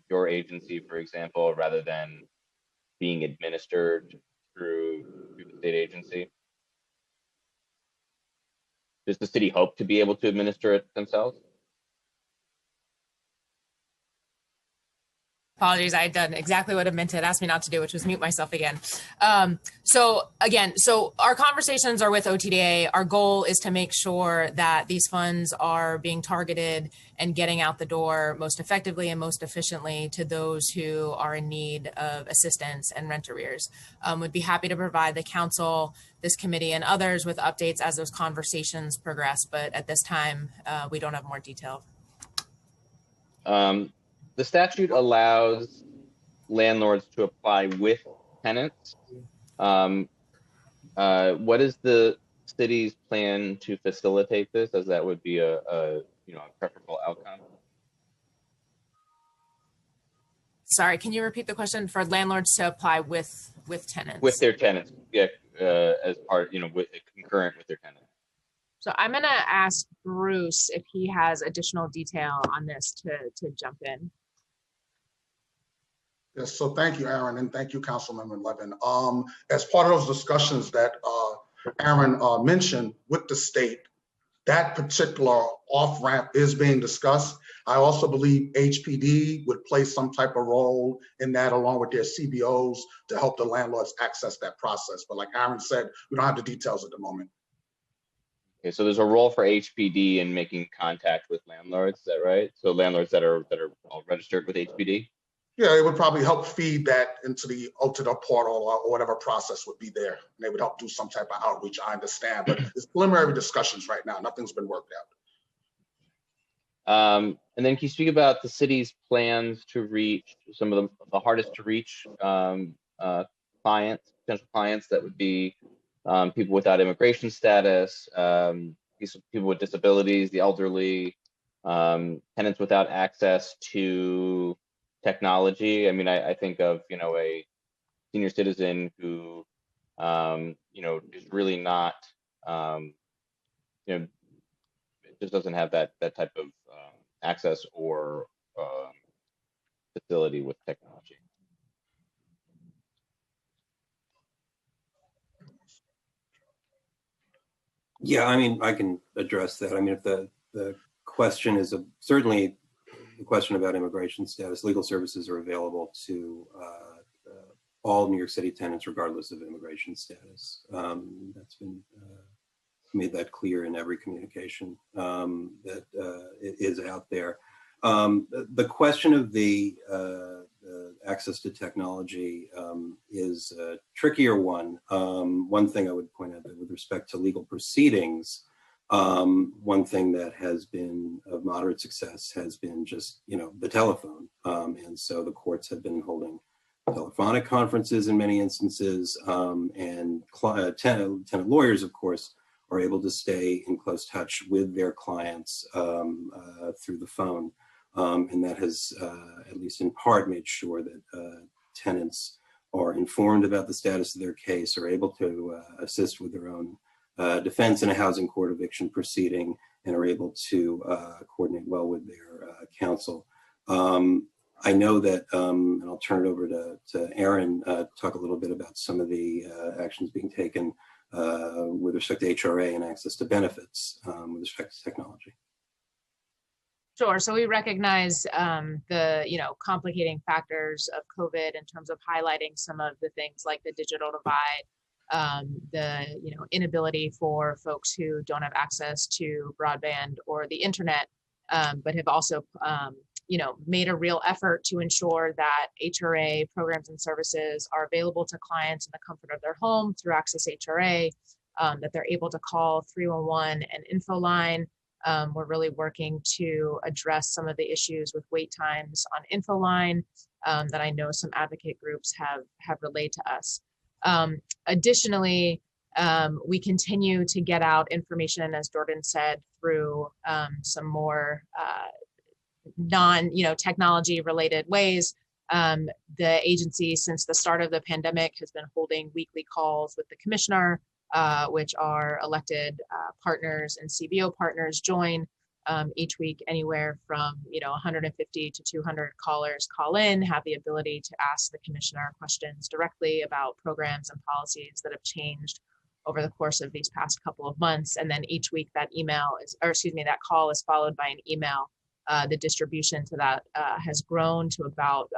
Speaker 5: your agency, for example, rather than being administered through the state agency. Does the city hope to be able to administer it themselves?
Speaker 9: Apologies, I had done exactly what Aminta had asked me not to do, which was mute myself again. So our conversations are with OTDA. Our goal is to make sure that these funds are being targeted and getting out the door most effectively and most efficiently to those who are in need of assistance and rent arrears. Would be happy to provide the council, this committee, and others with updates as those conversations progress, but at this time, we don't have more detail.
Speaker 5: The statute allows landlords to apply with tenants. What is the city's plan to facilitate this, as that would be a preferable outcome?
Speaker 9: Sorry, can you repeat the question? For landlords to apply with tenants?
Speaker 5: With their tenants, yeah, as part, concurrent with their tenants.
Speaker 6: So I'm going to ask Bruce if he has additional detail on this to jump in.
Speaker 10: Yes, so thank you, Aaron, and thank you, Councilmember Levin. As part of those discussions that Aaron mentioned with the state, that particular off-ramp is being discussed. I also believe HPD would play some type of role in that, along with their CBOs, to help the landlords access that process. But like Aaron said, we don't have the details at the moment.
Speaker 5: Okay, so there's a role for HPD in making contact with landlords, is that right? So landlords that are all registered with HPD?
Speaker 10: Yeah, it would probably help feed that into the portal or whatever process would be there. And they would help do some type of outreach, I understand, but it's preliminary discussions right now. Nothing's been worked
Speaker 5: out. And then can you speak about the city's plans to reach some of the hardest to reach potential clients that would be people without immigration status, people with disabilities, the elderly, tenants without access to technology? I mean, I think of, a senior citizen who, is really not, just doesn't have that type of access or facility with technology.
Speaker 8: Yeah, I mean, I can address that. I mean, if the question is certainly the question about immigration status, legal services are available to all New York City tenants, regardless of immigration status. That's been made that clear in every communication that is out there. The question of the access to technology is a trickier one. One thing I would point out that with respect to legal proceedings, one thing that has been of moderate success has been just, the telephone. And so the courts have been holding telephonic conferences in many instances, and tenant lawyers, of course, are able to stay in close touch with their clients through the phone. And that has, at least in part, made sure that tenants are informed about the status of their case, are able to assist with their own defense in a housing court eviction proceeding, and are able to coordinate well with their counsel. I know that, and I'll turn it over to Aaron to talk a little bit about some of the actions being taken with respect to HRA and access to benefits with respect to technology.
Speaker 9: Sure. So we recognize the complicating factors of COVID in terms of highlighting some of the things like the digital divide, the inability for folks who don't have access to broadband or the internet, but have also made a real effort to ensure that HRA programs and services are available to clients in the comfort of their home through Access HRA, that they're able to call 311 and info line. We're really working to address some of the issues with wait times on info line that I know some advocate groups have relayed to us. Additionally, we continue to get out information, as Jordan said, through some more non-technology related ways. The agency, since the start of the pandemic, has been holding weekly calls with the commissioner, which are elected partners and CBO partners join each week. Anywhere from 150 to 200 callers call in, have the ability to ask the commissioner questions directly about programs and policies that have changed over the course of these past couple of months. And then each week that that call is followed by an email. The distribution to that has grown to about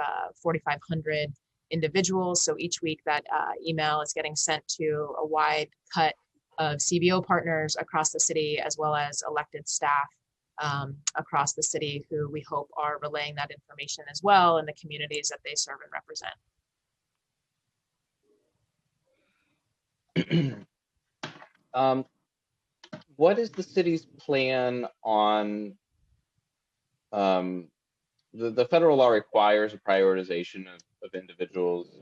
Speaker 9: 4,500 individuals. So each week that email is getting sent to a wide cut of CBO partners across the city, as well as elected staff across the city, who we hope are relaying that information as well in the communities that they serve and represent.
Speaker 5: What is the city's plan on the federal law requires a prioritization of individuals,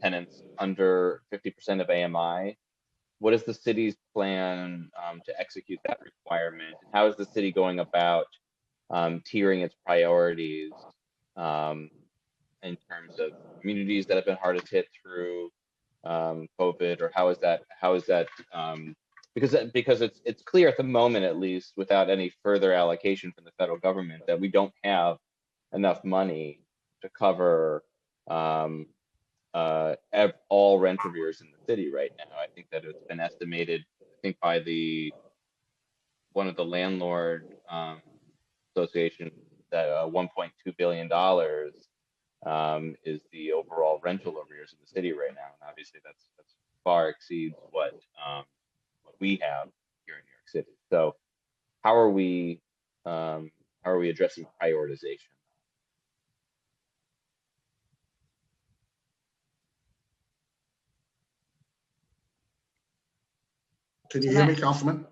Speaker 5: tenants under 50% of AMI. What is the city's plan to execute that requirement? How is the city going about tiering its priorities in terms of communities that have been hardest hit through COVID, or how is that because it's clear at the moment, at least without any further allocation from the federal government, that we don't have enough money to cover all rent arrears in the city right now. I think that it's been estimated, I think by one of the landlord associations, that $1.2 billion is the overall rental arrears in the city right now, and obviously that's far exceeds what we have here in New York City. So how are we addressing prioritization?
Speaker 10: Can you hear me, Councilman?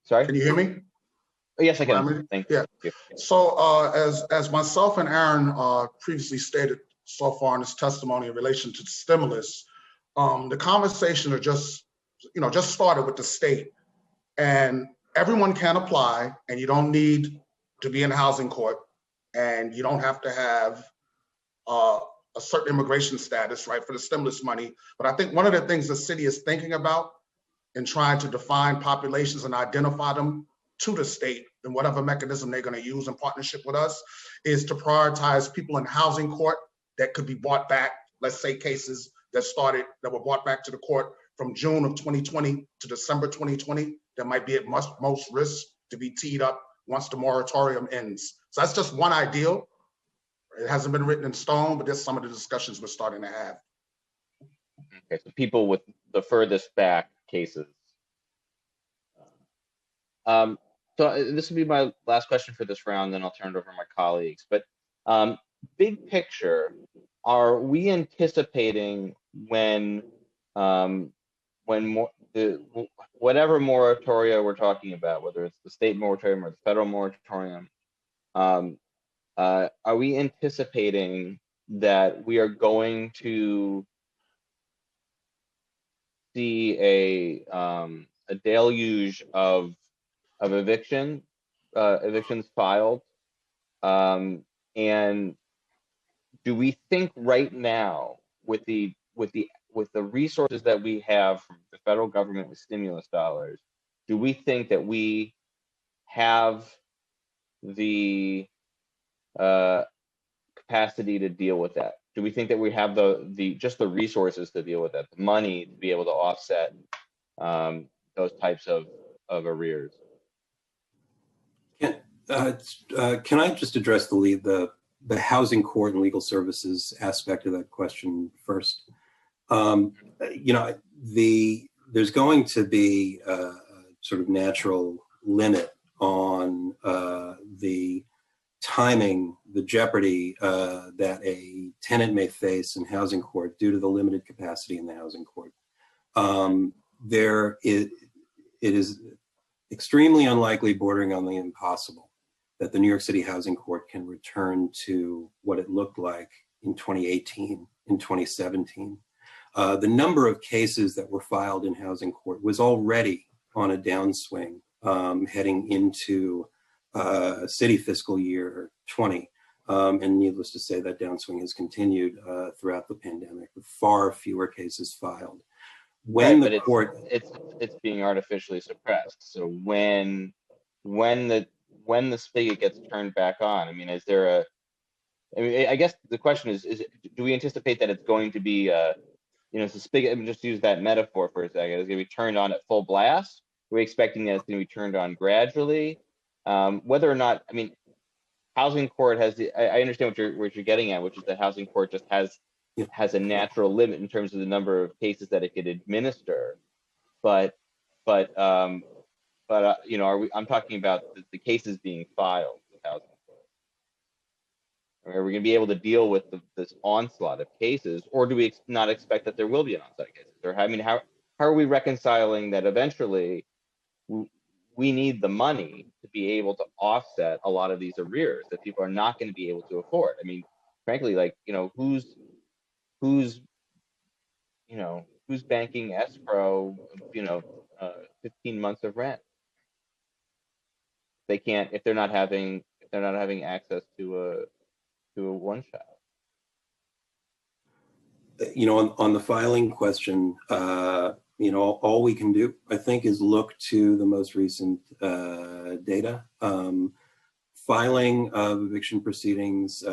Speaker 5: Sorry?
Speaker 10: Can you hear me?
Speaker 5: Oh, yes, I can. Thank you.
Speaker 10: Yeah. So as myself and Aaron previously stated so far in this testimony in relation to the stimulus, the conversation just started with the state, and everyone can apply, and you don't need to be in housing court, and you don't have to have a certain immigration status, right, for the stimulus money. But I think one of the things the city is thinking about in trying to define populations and identify them to the state and whatever mechanism they're going to use in partnership with us is to prioritize people in housing court that could be brought back. Let's say cases that were brought back to the court from June of 2020 to December 2020 that might be at most risk to be teed up once the moratorium ends. So that's just one ideal. It hasn't been written in stone, but there's some of the discussions we're starting to have.
Speaker 5: Okay, so people with the furthest back cases. So this will be my last question for this round, then I'll turn it over to my colleagues. But big picture, are we anticipating when whatever moratoria we're talking about, whether it's the state moratorium or the federal moratorium, are we anticipating that we are going to see a deluge of evictions filed, and do we think right now, with the resources that we have from the federal government with stimulus dollars, do we think that we have the capacity to deal with that? Do we think that we have just the resources to deal with that, the money to be able to offset those types of arrears?
Speaker 8: Can I just address the housing court and legal services aspect of that question first? There's going to be a sort of natural limit on the timing, the jeopardy that a tenant may face in housing court due to the limited capacity in the housing court. It is extremely unlikely, bordering on the impossible, that the New York City Housing Court can return to what it looked like in 2018, in 2017. The number of cases that were filed in housing court was already on a downswing heading into city fiscal year 20. And needless to say, that downswing has continued throughout the pandemic with far fewer cases filed. When
Speaker 5: right,
Speaker 8: the court,
Speaker 5: it's being artificially suppressed. So when the spigot gets turned back on, I mean, I guess the question is do we anticipate that it's going to be it's a spigot? I mean, just use that metaphor for a second. It's going to be turned on at full blast. Are we expecting that it's going to be turned on gradually? Whether or not, I mean, housing court has I understand what you're getting at, which is that housing court just has a natural limit in terms of the number of cases that it could administer. But I'm talking about the cases being filed with housing court. Are we going to be able to deal with this onslaught of cases, or do we not expect that there will be an onslaught of cases? Or I mean, how are we reconciling that eventually we need the money to be able to offset a lot of these arrears that people are not going to be able to afford? I mean, frankly, who's banking escrow, 15 months of rent? They can't, if they're not having access to a one shot.
Speaker 8: On the filing question, all we can do, I think, is look to the most recent data. Filing of eviction proceedings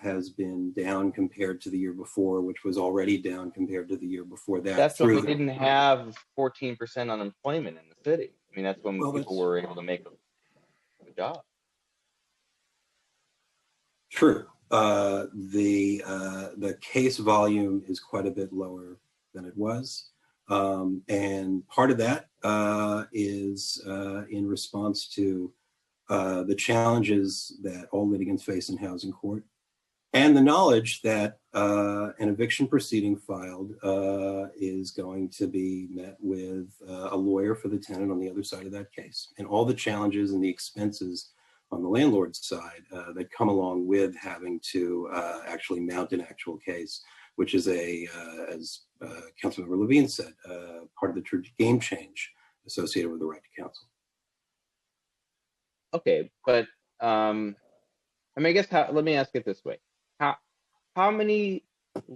Speaker 8: has been down compared to the year before, which was already down compared to the year before that.
Speaker 5: That's when we didn't have 14% unemployment in the city. I mean, that's when people were able to make a job.
Speaker 8: True. The case volume is quite a bit lower than it was. And part of that is in response to the challenges that all litigants face in housing court, and the knowledge that an eviction proceeding filed is going to be met with a lawyer for the tenant on the other side of that case, and all the challenges and the expenses on the landlord's side that come along with having to actually mount an actual case, which is as Councilmember Levine said, part of the true game change associated with the right to counsel.
Speaker 5: Okay, but I mean, I guess let me ask it this way: how many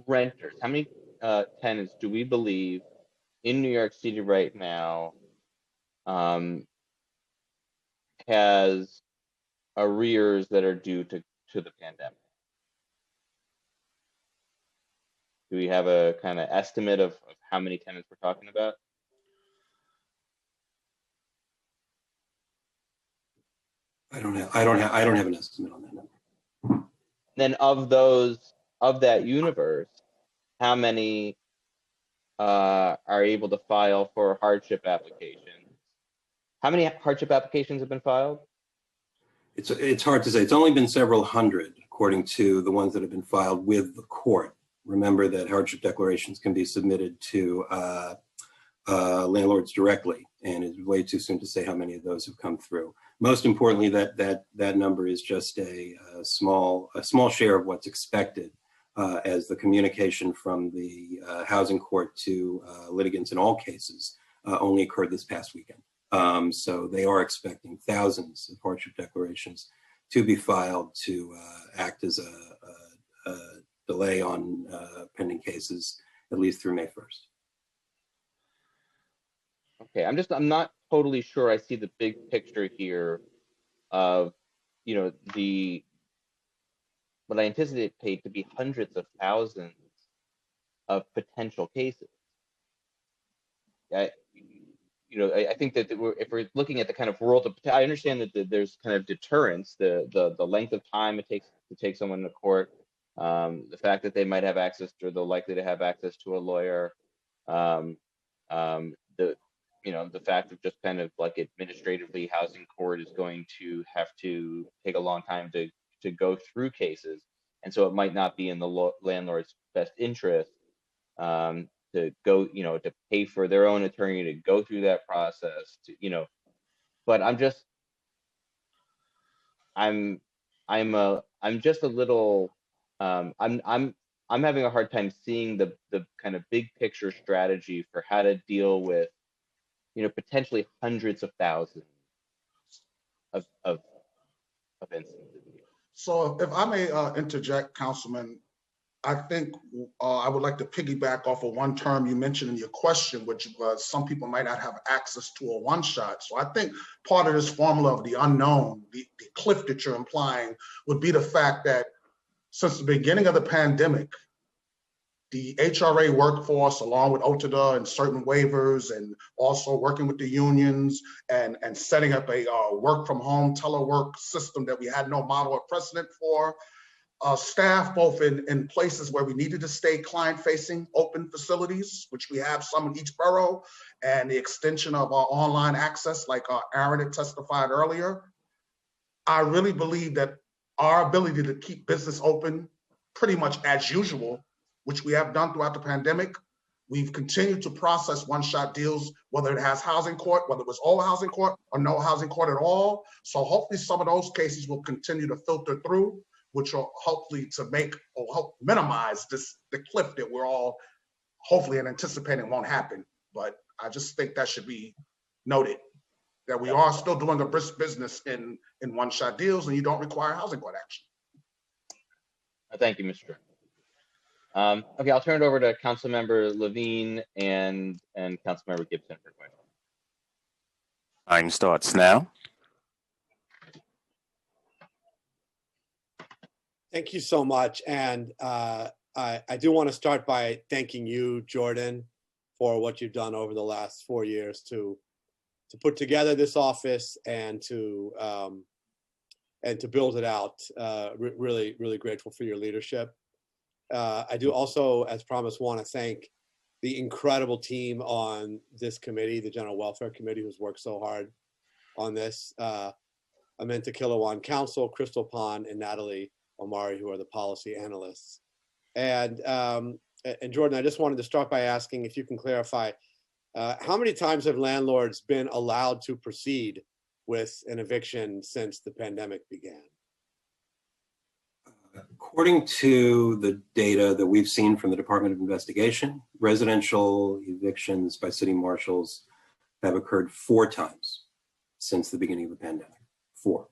Speaker 5: renters, how many tenants do we believe in New York City right now has arrears that are due to the pandemic? Do we have a kind of estimate of how many tenants we're talking about?
Speaker 8: I don't have an estimate on that number.
Speaker 5: Then of that universe, how many are able to file for hardship applications? How many hardship applications have been filed?
Speaker 8: It's hard to say. It's only been several hundred, according to the ones that have been filed with the court. Remember that hardship declarations can be submitted to landlords directly, and it's way too soon to say how many of those have come through. Most importantly, that number is just a small share of what's expected, as the communication from the housing court to litigants in all cases only occurred this past weekend. So they are expecting thousands of hardship declarations to be filed to act as a delay on pending cases, at least through May 1st.
Speaker 5: Okay, I'm not totally sure I see the big picture here of, the what I anticipate to be hundreds of thousands of potential cases. I think that if we're looking at the kind of world of, I understand that there's kind of deterrence, the length of time it takes to take someone to court, the fact that they might have access or they're likely to have access to a lawyer, the fact of just kind of like administratively housing court is going to have to take a long time to go through cases, and so it might not be in the landlord's best interest to go, to pay for their own attorney to go through that process, but I'm just a little, I'm having a hard time seeing the kind of big picture strategy for how to deal with, potentially hundreds of thousands of instances.
Speaker 10: So if I may interject, Councilman, I think I would like to piggyback off of one term you mentioned in your question, which was some people might not have access to a one-shot. So I think part of this formula of the unknown, the cliff that you're implying, would be the fact that since the beginning of the pandemic, the HRA workforce, along with OTDA and certain waivers, and also working with the unions and setting up a work from home telework system that we had no model or precedent for, staff both in places where we needed to stay client-facing open facilities, which we have some in each borough, and the extension of our online access, like Aaron had testified earlier. I really believe that our ability to keep business open pretty much as usual, which we have done throughout the pandemic, we've continued to process one-shot deals, whether it has housing court, whether it was all housing court or no housing court at all. So hopefully some of those cases will continue to filter through, which will hopefully to make or help minimize the cliff that we're all hopefully anticipating won't happen. But I just think that should be noted, that we are still doing a brisk business in one-shot deals, and you don't require housing court action.
Speaker 5: Thank you, Mr. Okay, I'll turn it over to Councilmember Levine and Councilmember Gibson for questions.
Speaker 11: Time starts now.
Speaker 2: Thank you so much. And I do want to start by thanking you, Jordan, for what you've done over the last 4 years to put together this office and to build it out. Really, really grateful for your leadership. I do also, as promised, want to thank the incredible team on this committee, the General Welfare Committee, who's worked so hard on this. Aminta Kilawan Council, Crystal Pond, and Natalie Omari, who are the policy analysts. And Jordan, I just wanted to start by asking if you can clarify, how many times have landlords been allowed to proceed with an eviction since the pandemic began?
Speaker 8: According to the data that we've seen from the Department of Investigation, residential evictions by city marshals have occurred 4 times since the beginning of the pandemic. 4.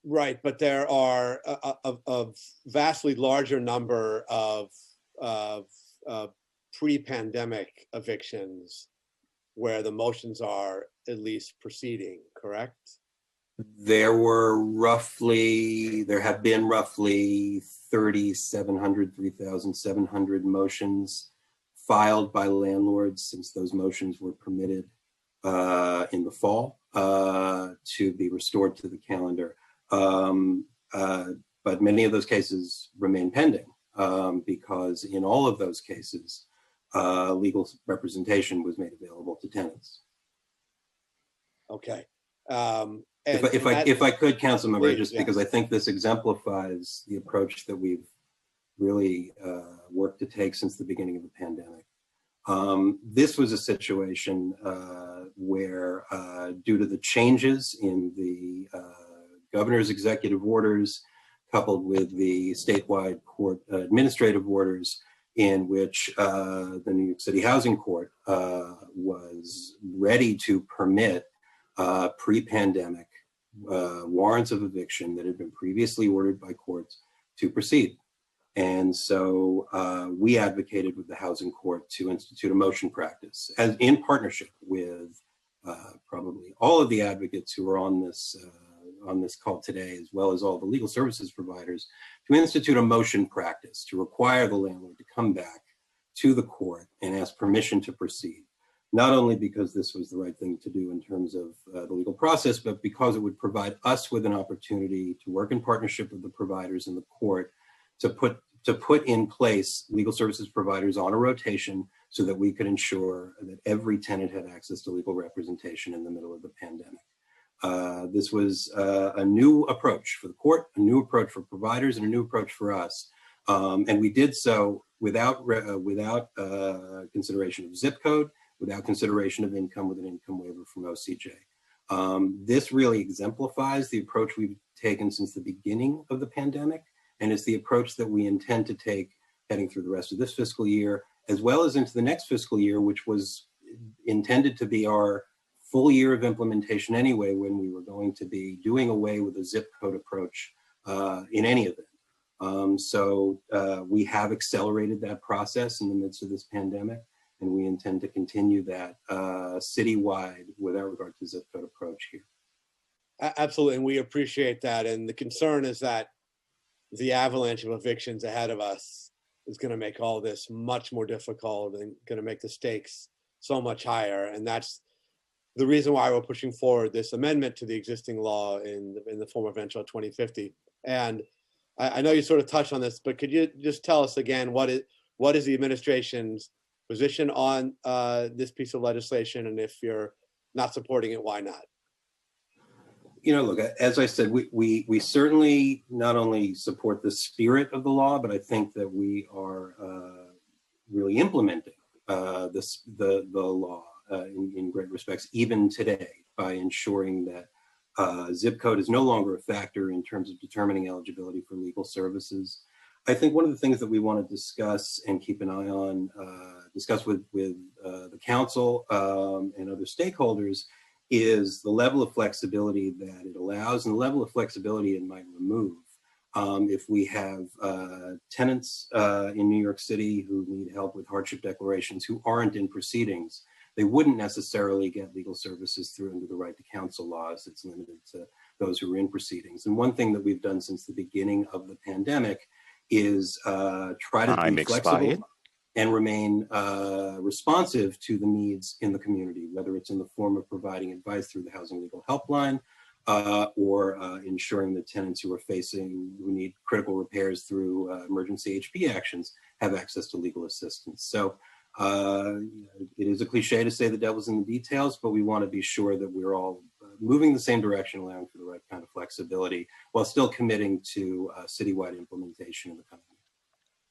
Speaker 2: Right, but there are a vastly larger number of pre-pandemic evictions where the motions are at least proceeding, correct?
Speaker 8: There have been roughly 3,700 motions filed by landlords since those motions were permitted in the fall to be restored to the calendar. But many of those cases remain pending because in all of those cases, legal representation was made available to tenants.
Speaker 2: Okay.
Speaker 8: If I could, Councilmember, just
Speaker 2: yes.
Speaker 8: because I think this exemplifies the approach that we've really worked to take since the beginning of the pandemic. This was a situation where, due to the changes in the governor's executive orders, coupled with the statewide court administrative orders, in which the New York City Housing Court was ready to permit pre-pandemic warrants of eviction that had been previously ordered by courts to proceed. And so we advocated with the Housing Court to institute a motion practice, as in partnership with probably all of the advocates who are on this on this call today, as well as all the legal services providers, to institute a motion practice to require the landlord to come back to the court and ask permission to proceed, not only because this was the right thing to do in terms of the legal process, but because it would provide us with an opportunity to work in partnership with the providers in the court to put in place legal services providers on a rotation so that we could ensure that every tenant had access to legal representation in the middle of the pandemic. This was a new approach for the court, a new approach for providers, and a new approach for us. And we did so without consideration of zip code, without consideration of income, with an income waiver from OCJ. This really exemplifies the approach we've taken since the beginning of the pandemic, and is the approach that we intend to take heading through the rest of this fiscal year, as well as into the next fiscal year, which was intended to be our full year of implementation anyway, when we were going to be doing away with a zip code approach in any event. So we have accelerated that process in the midst of this pandemic, and we intend to continue that citywide without regard to zip code approach here.
Speaker 2: Absolutely, and we appreciate that. And the concern is that the avalanche of evictions ahead of us is going to make all this much more difficult and going to make the stakes so much higher. And that's the reason why we're pushing forward this amendment to the existing law in the form of Venture 2050. And I know you sort of touched on this, but could you just tell us again, what is the administration's position on this piece of legislation? And if you're not supporting it, why not?
Speaker 8: You know, look, as I said, we certainly not only support the spirit of the law, but I think that we are really implementing the law in great respects, even today, by ensuring that zip code is no longer a factor in terms of determining eligibility for legal services. I think one of the things that we want to discuss and keep an eye on, discuss with the council and other stakeholders, is the level of flexibility that it allows and the level of flexibility it might remove. If we have tenants in New York City who need help with hardship declarations who aren't in proceedings, they wouldn't necessarily get legal services through under the right to counsel laws. It's limited to those who are in proceedings. And one thing that we've done since the beginning of the pandemic is try to be flexible and remain responsive to the needs in the community, whether it's in the form of providing advice through the Housing Legal Helpline or ensuring that tenants who need critical repairs through emergency HP actions have access to legal assistance. So it is a cliche to say the devil's in the details, but we want to be sure that we're all moving the same direction, allowing for the right kind of flexibility, while still committing to citywide implementation in the coming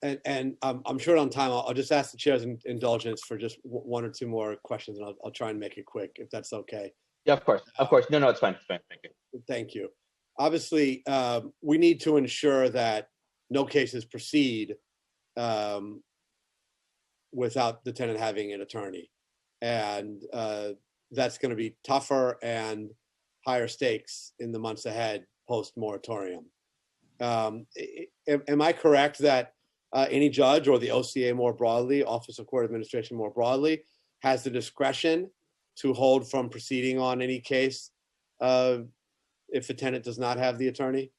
Speaker 8: year.
Speaker 2: And I'm short on time. I'll just ask the chair's indulgence for just one or two more questions, and I'll try and make it quick, if that's okay.
Speaker 5: Yeah, of course. Of course. No, it's fine. It's fine. Thank you.
Speaker 2: Thank you. Obviously, we need to ensure that no cases proceed without the tenant having an attorney. And that's going to be tougher and higher stakes in the months ahead post-moratorium. Am I correct that any judge or the OCA more broadly, Office of Court Administration more broadly, has the discretion to hold from proceeding on any case if the tenant does not have the attorney?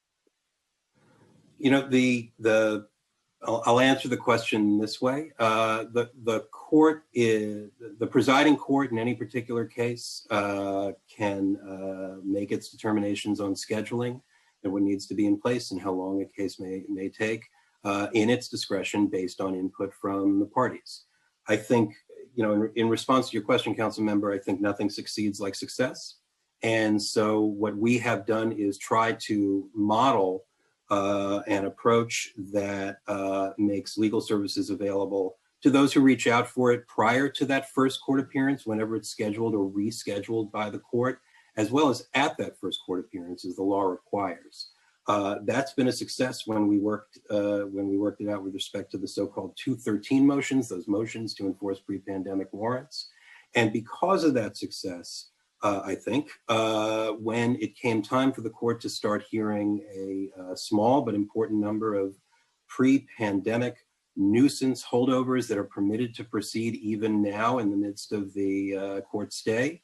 Speaker 8: You know, I'll answer the question this way. The court is, the presiding court in any particular case can make its determinations on scheduling and what needs to be in place and how long a case may take in its discretion based on input from the parties. I think, you know, in response to your question, council member, I think nothing succeeds like success. And so what we have done is try to model an approach that makes legal services available to those who reach out for it prior to that first court appearance, whenever it's scheduled or rescheduled by the court, as well as at that first court appearance as the law requires. That's been a success when we worked it out with respect to the so-called 213 motions, those motions to enforce pre-pandemic warrants. And because of that success, I think, when it came time for the court to start hearing a small but important number of pre-pandemic nuisance holdovers that are permitted to proceed even now in the midst of the court stay,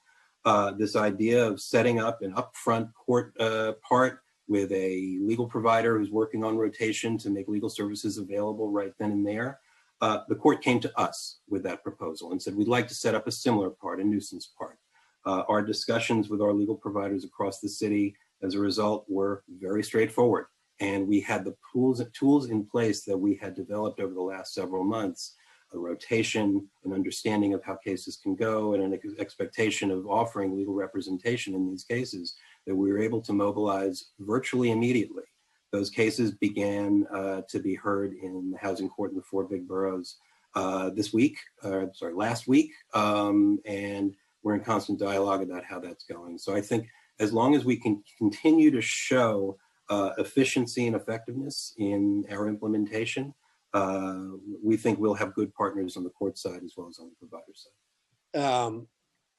Speaker 8: This idea of setting up an upfront court part with a legal provider who's working on rotation to make legal services available right then and there. The court came to us with that proposal and said, we'd like to set up a similar part, a nuisance part. Our discussions with our legal providers across the city as a result were very straightforward. And we had the tools in place that we had developed over the last several months, a rotation, an understanding of how cases can go, and an expectation of offering legal representation in these cases that we were able to mobilize virtually immediately. Those cases began to be heard in the housing court in the 4 big boroughs last week, and we're in constant dialogue about how that's going. So I think as long as we can continue to show efficiency and effectiveness in our implementation, we think we'll have good partners on the court side as well as on the provider side.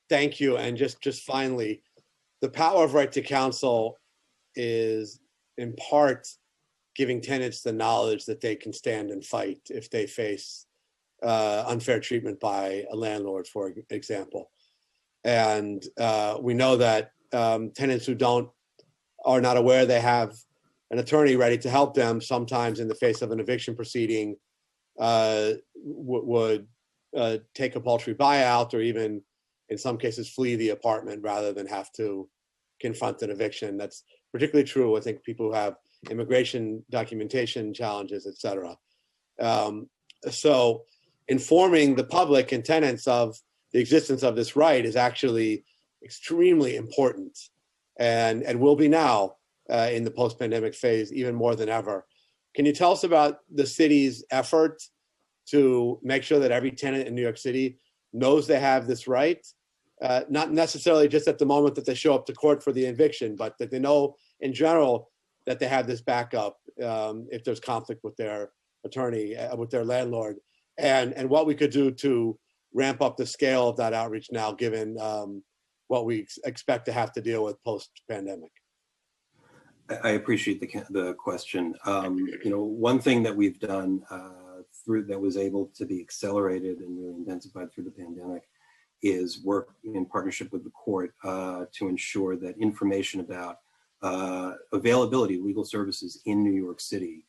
Speaker 2: Thank you. And just finally, the power of right to counsel is in part giving tenants the knowledge that they can stand and fight if they face unfair treatment by a landlord, for example. And we know that tenants who are not aware they have an attorney ready to help them, sometimes in the face of an eviction proceeding, would take a paltry buyout, or even in some cases flee the apartment rather than have to confront an eviction. That's particularly true, I think, people who have immigration documentation challenges, et cetera. So informing the public and tenants of the existence of this right is actually extremely important, and will be now in the post-pandemic phase even more than ever. Can you tell us about the city's effort to make sure that every tenant in New York City knows they have this right? Not necessarily just at the moment that they show up to court for the eviction, but that they know in general that they have this backup if there's conflict with their attorney, with their landlord, and what we could do to ramp up the scale of that outreach now, given what we expect to have to deal with post-pandemic.
Speaker 8: I appreciate the question. One thing that we've done that was able to be accelerated and really intensified through the pandemic is work in partnership with the court to ensure that information about availability of legal services in New York City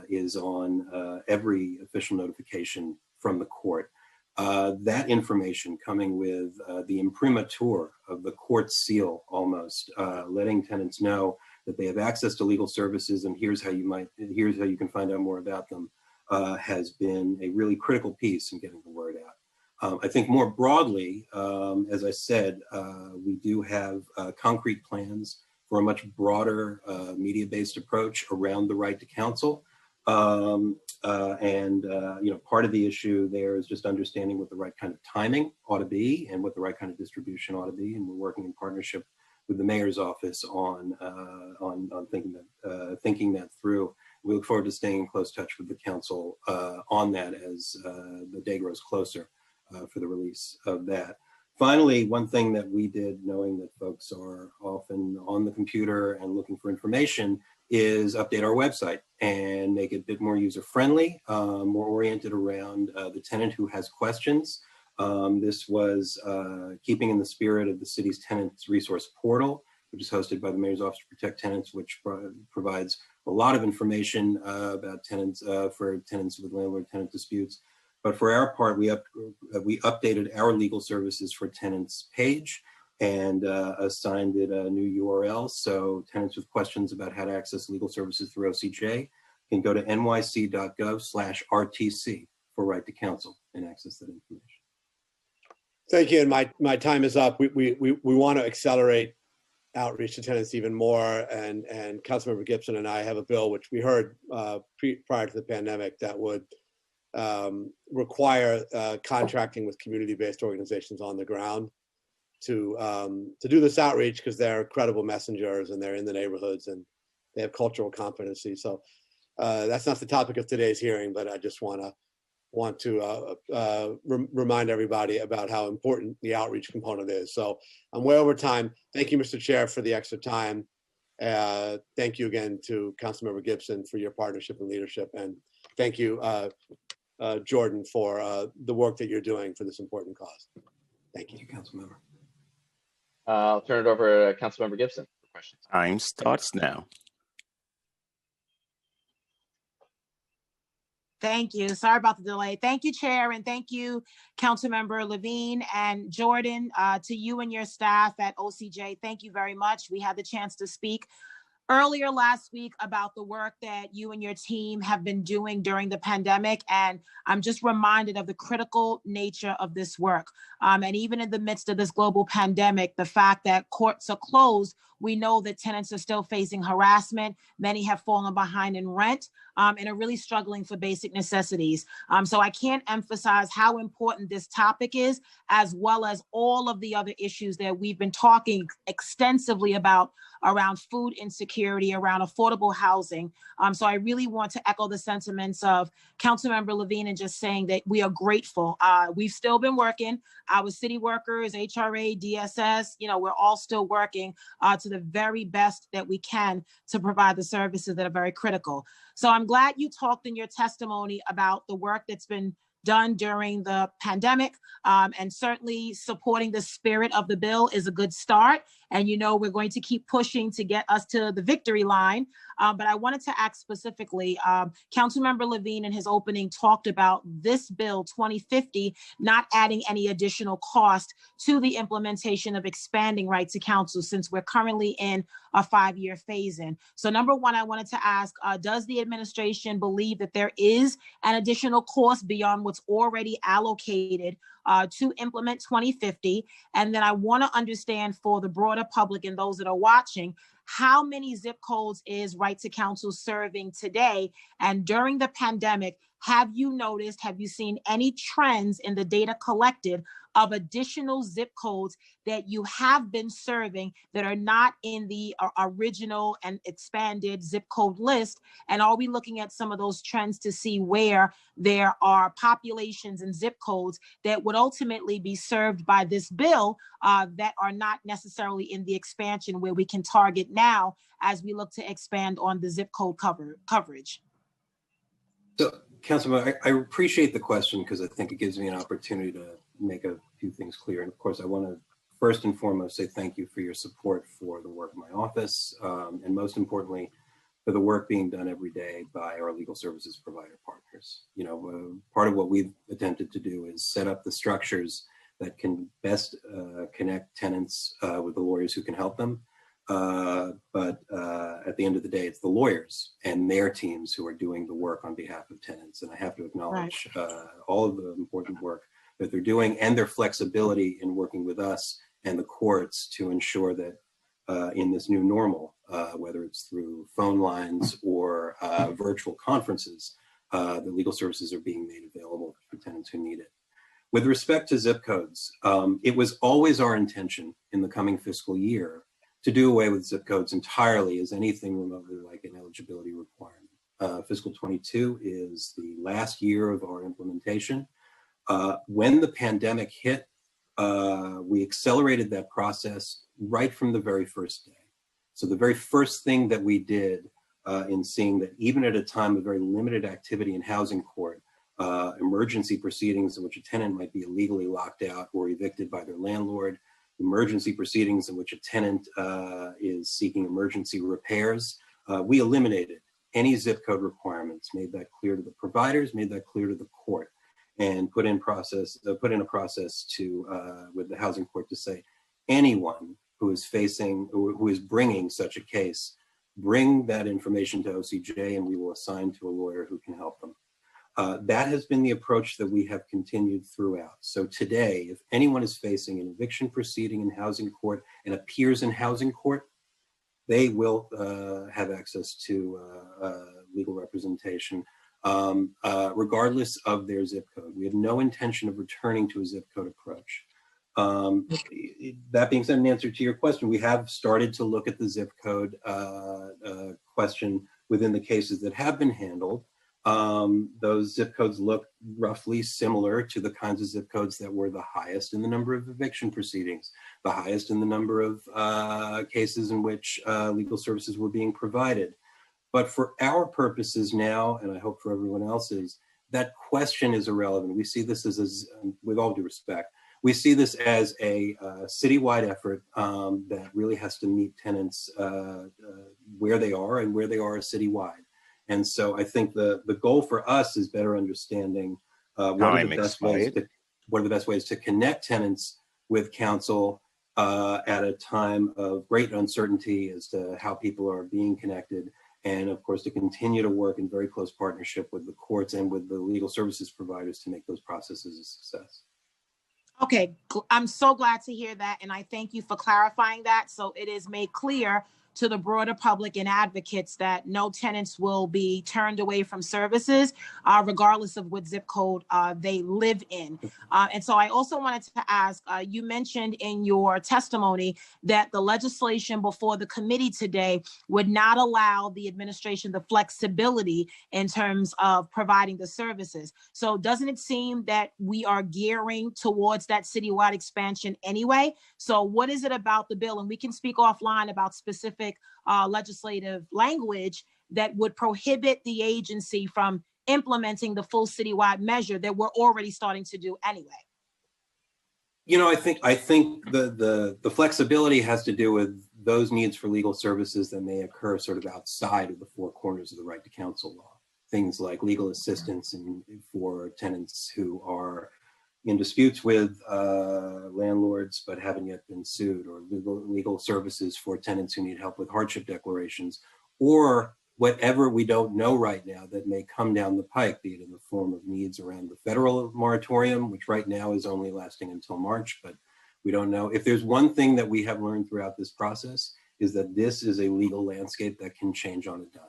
Speaker 8: is on every official notification from the court. That information coming with the imprimatur of the court seal, almost letting tenants know that they have access to legal services, and here's how you can find out more about them, has been a really critical piece in getting the word out. I think more broadly, as I said, we do have concrete plans for a much broader media-based approach around the right to counsel. Part of the issue there is just understanding what the right kind of timing ought to be and what the right kind of distribution ought to be. And we're working in partnership with the mayor's office on thinking that through. We look forward to staying in close touch with the council on that as the day grows closer for the release of that. Finally, one thing that we did, knowing that folks are often on the computer and looking for information, is update our website and make it a bit more user-friendly, more oriented around the tenant who has questions. This was keeping in the spirit of the city's tenants resource portal, which is hosted by the Mayor's Office to Protect Tenants, which provides a lot of information about tenants for tenants with landlord-tenant disputes. But for our part, we updated our legal services for tenants page and assigned it a new URL. So tenants with questions about how to access legal services through OCJ can go to nyc.gov/RTC for right to counsel and access that information.
Speaker 2: Thank you. And my time is up. We want to accelerate outreach to tenants even more. And Councilmember Gibson and I have a bill, which we heard prior to the pandemic, that would require contracting with community-based organizations on the ground to do this outreach, because they're credible messengers and they're in the neighborhoods and they have cultural competency. So that's not the topic of today's hearing, but I just want to remind everybody about how important the outreach component is. So I'm way over time. Thank you, Mr. Chair, for the extra time. Thank you again to Councilmember Gibson for your partnership and leadership. And thank you, Jordan, for the work that you're doing for this important cause. Thank you.
Speaker 8: Thank you, Councilmember.
Speaker 5: I'll turn it over to Councilmember Gibson for questions.
Speaker 11: Time starts now.
Speaker 6: Thank you. Sorry about the delay. Thank you, Chair, and thank you, Councilmember Levine and Jordan, to you and your staff at OCJ. Thank you very much. We had the chance to speak earlier last week about the work that you and your team have been doing during the pandemic. And I'm just reminded of the critical nature of this work. And even in the midst of this global pandemic, the fact that courts are closed, we know that tenants are still facing harassment. Many have fallen behind in rent and are really struggling for basic necessities. So I can't emphasize how important this topic is, as well as all of the other issues that we've been talking extensively about around food insecurity, around affordable housing. So I really want to echo the sentiments of Councilmember Levine and just saying that we are grateful. We've still been working. Our city workers, HRA, DSS, we're all still working to the very best that we can to provide the services that are very critical. So I'm glad you talked in your testimony about the work that's been done during the pandemic, and certainly supporting the spirit of the bill is a good start. And we're going to keep pushing to get us to the victory line. But I wanted to ask specifically, Councilmember Levine in his opening talked about this bill 2050 not adding any additional cost to the implementation of expanding right to counsel, since we're currently in a 5-year phase in. So number one, I wanted to ask, does the administration believe that there is an additional cost beyond what's already allocated to implement 2050? And then I want to understand for the broader public and those that are watching, how many zip codes is Right to Counsel serving today? And during the pandemic, have you seen any trends in the data collected of additional zip codes that you have been serving that are not in the original and expanded zip code list? And are we looking at some of those trends to see where there are populations and zip codes that would ultimately be served by this bill that are not necessarily in the expansion where we can target now as we look to expand on the zip code coverage?
Speaker 8: So, Councilman, I appreciate the question because I think it gives me an opportunity to make a few things clear. And of course, I want to first and foremost say thank you for your support for the work of my office, and most importantly, for the work being done every day by our legal services provider partners. Part of what we've attempted to do is set up the structures that can best connect tenants with the lawyers who can help them. But at the end of the day, it's the lawyers and their teams who are doing the work on behalf of tenants. And I have to acknowledge all of the important work that they're doing and their flexibility in working with us and the courts to ensure that in this new normal, whether it's through phone lines or virtual conferences, the legal services are being made available for tenants who need it. With respect to zip codes, it was always our intention in the coming fiscal year to do away with zip codes entirely as anything remotely like an eligibility requirement. Fiscal 22 is the last year of our implementation. When the pandemic hit, we accelerated that process right from the very first day. So the very first thing that we did in seeing that even at a time of very limited activity in housing court, emergency proceedings in which a tenant might be illegally locked out or evicted by their landlord, emergency proceedings in which a tenant is seeking emergency repairs, we eliminated any zip code requirements, made that clear to the providers, made that clear to the court, and put in a process to with the housing court to say anyone who is facing or who is bringing such a case, bring that information to OCJ and we will assign to a lawyer who can help them. That has been the approach that we have continued throughout. So today, if anyone is facing an eviction proceeding in housing court and appears in housing court, they will have access to legal representation, regardless of their zip code. We have no intention of returning to a zip code approach. That being said, in answer to your question, we have started to look at the zip code question within the cases that have been handled. Those zip codes look roughly similar to the kinds of zip codes that were the highest in the number of eviction proceedings, the highest in the number of cases in which legal services were being provided. But for our purposes now, and I hope for everyone else's, that question is irrelevant. We see this as with all due respect, we see this as a citywide effort that really has to meet tenants where they are and where they are citywide. And so I think the goal for us is better understanding what are the best ways to connect tenants with council at a time of great uncertainty as to how people are being connected. And of course, to continue to work in very close partnership with the courts and with the legal services providers to make those processes a success.
Speaker 6: Okay, I'm so glad to hear that. And I thank you for clarifying that. So it is made clear to the broader public and advocates that no tenants will be turned away from services, regardless of what zip code they live in. And so I also wanted to ask, you mentioned in your testimony that the legislation before the committee today would not allow the administration the flexibility in terms of providing the services. So doesn't it seem that we are gearing towards that citywide expansion anyway? So what is it about the bill? And we can speak offline about specific legislative language that would prohibit the agency from implementing the full citywide measure that we're already starting to do anyway.
Speaker 8: You know, I think the flexibility has to do with those needs for legal services that may occur sort of outside of the four corners of the right to counsel law. Things like legal assistance for tenants who are in disputes with landlords but haven't yet been sued, or legal services for tenants who need help with hardship declarations, or whatever we don't know right now that may come down the pike, be it in the form of needs around the federal moratorium, which right now is only lasting until March, but we don't know. If there's one thing that we have learned throughout this process is that this is a legal landscape that can change on a dime.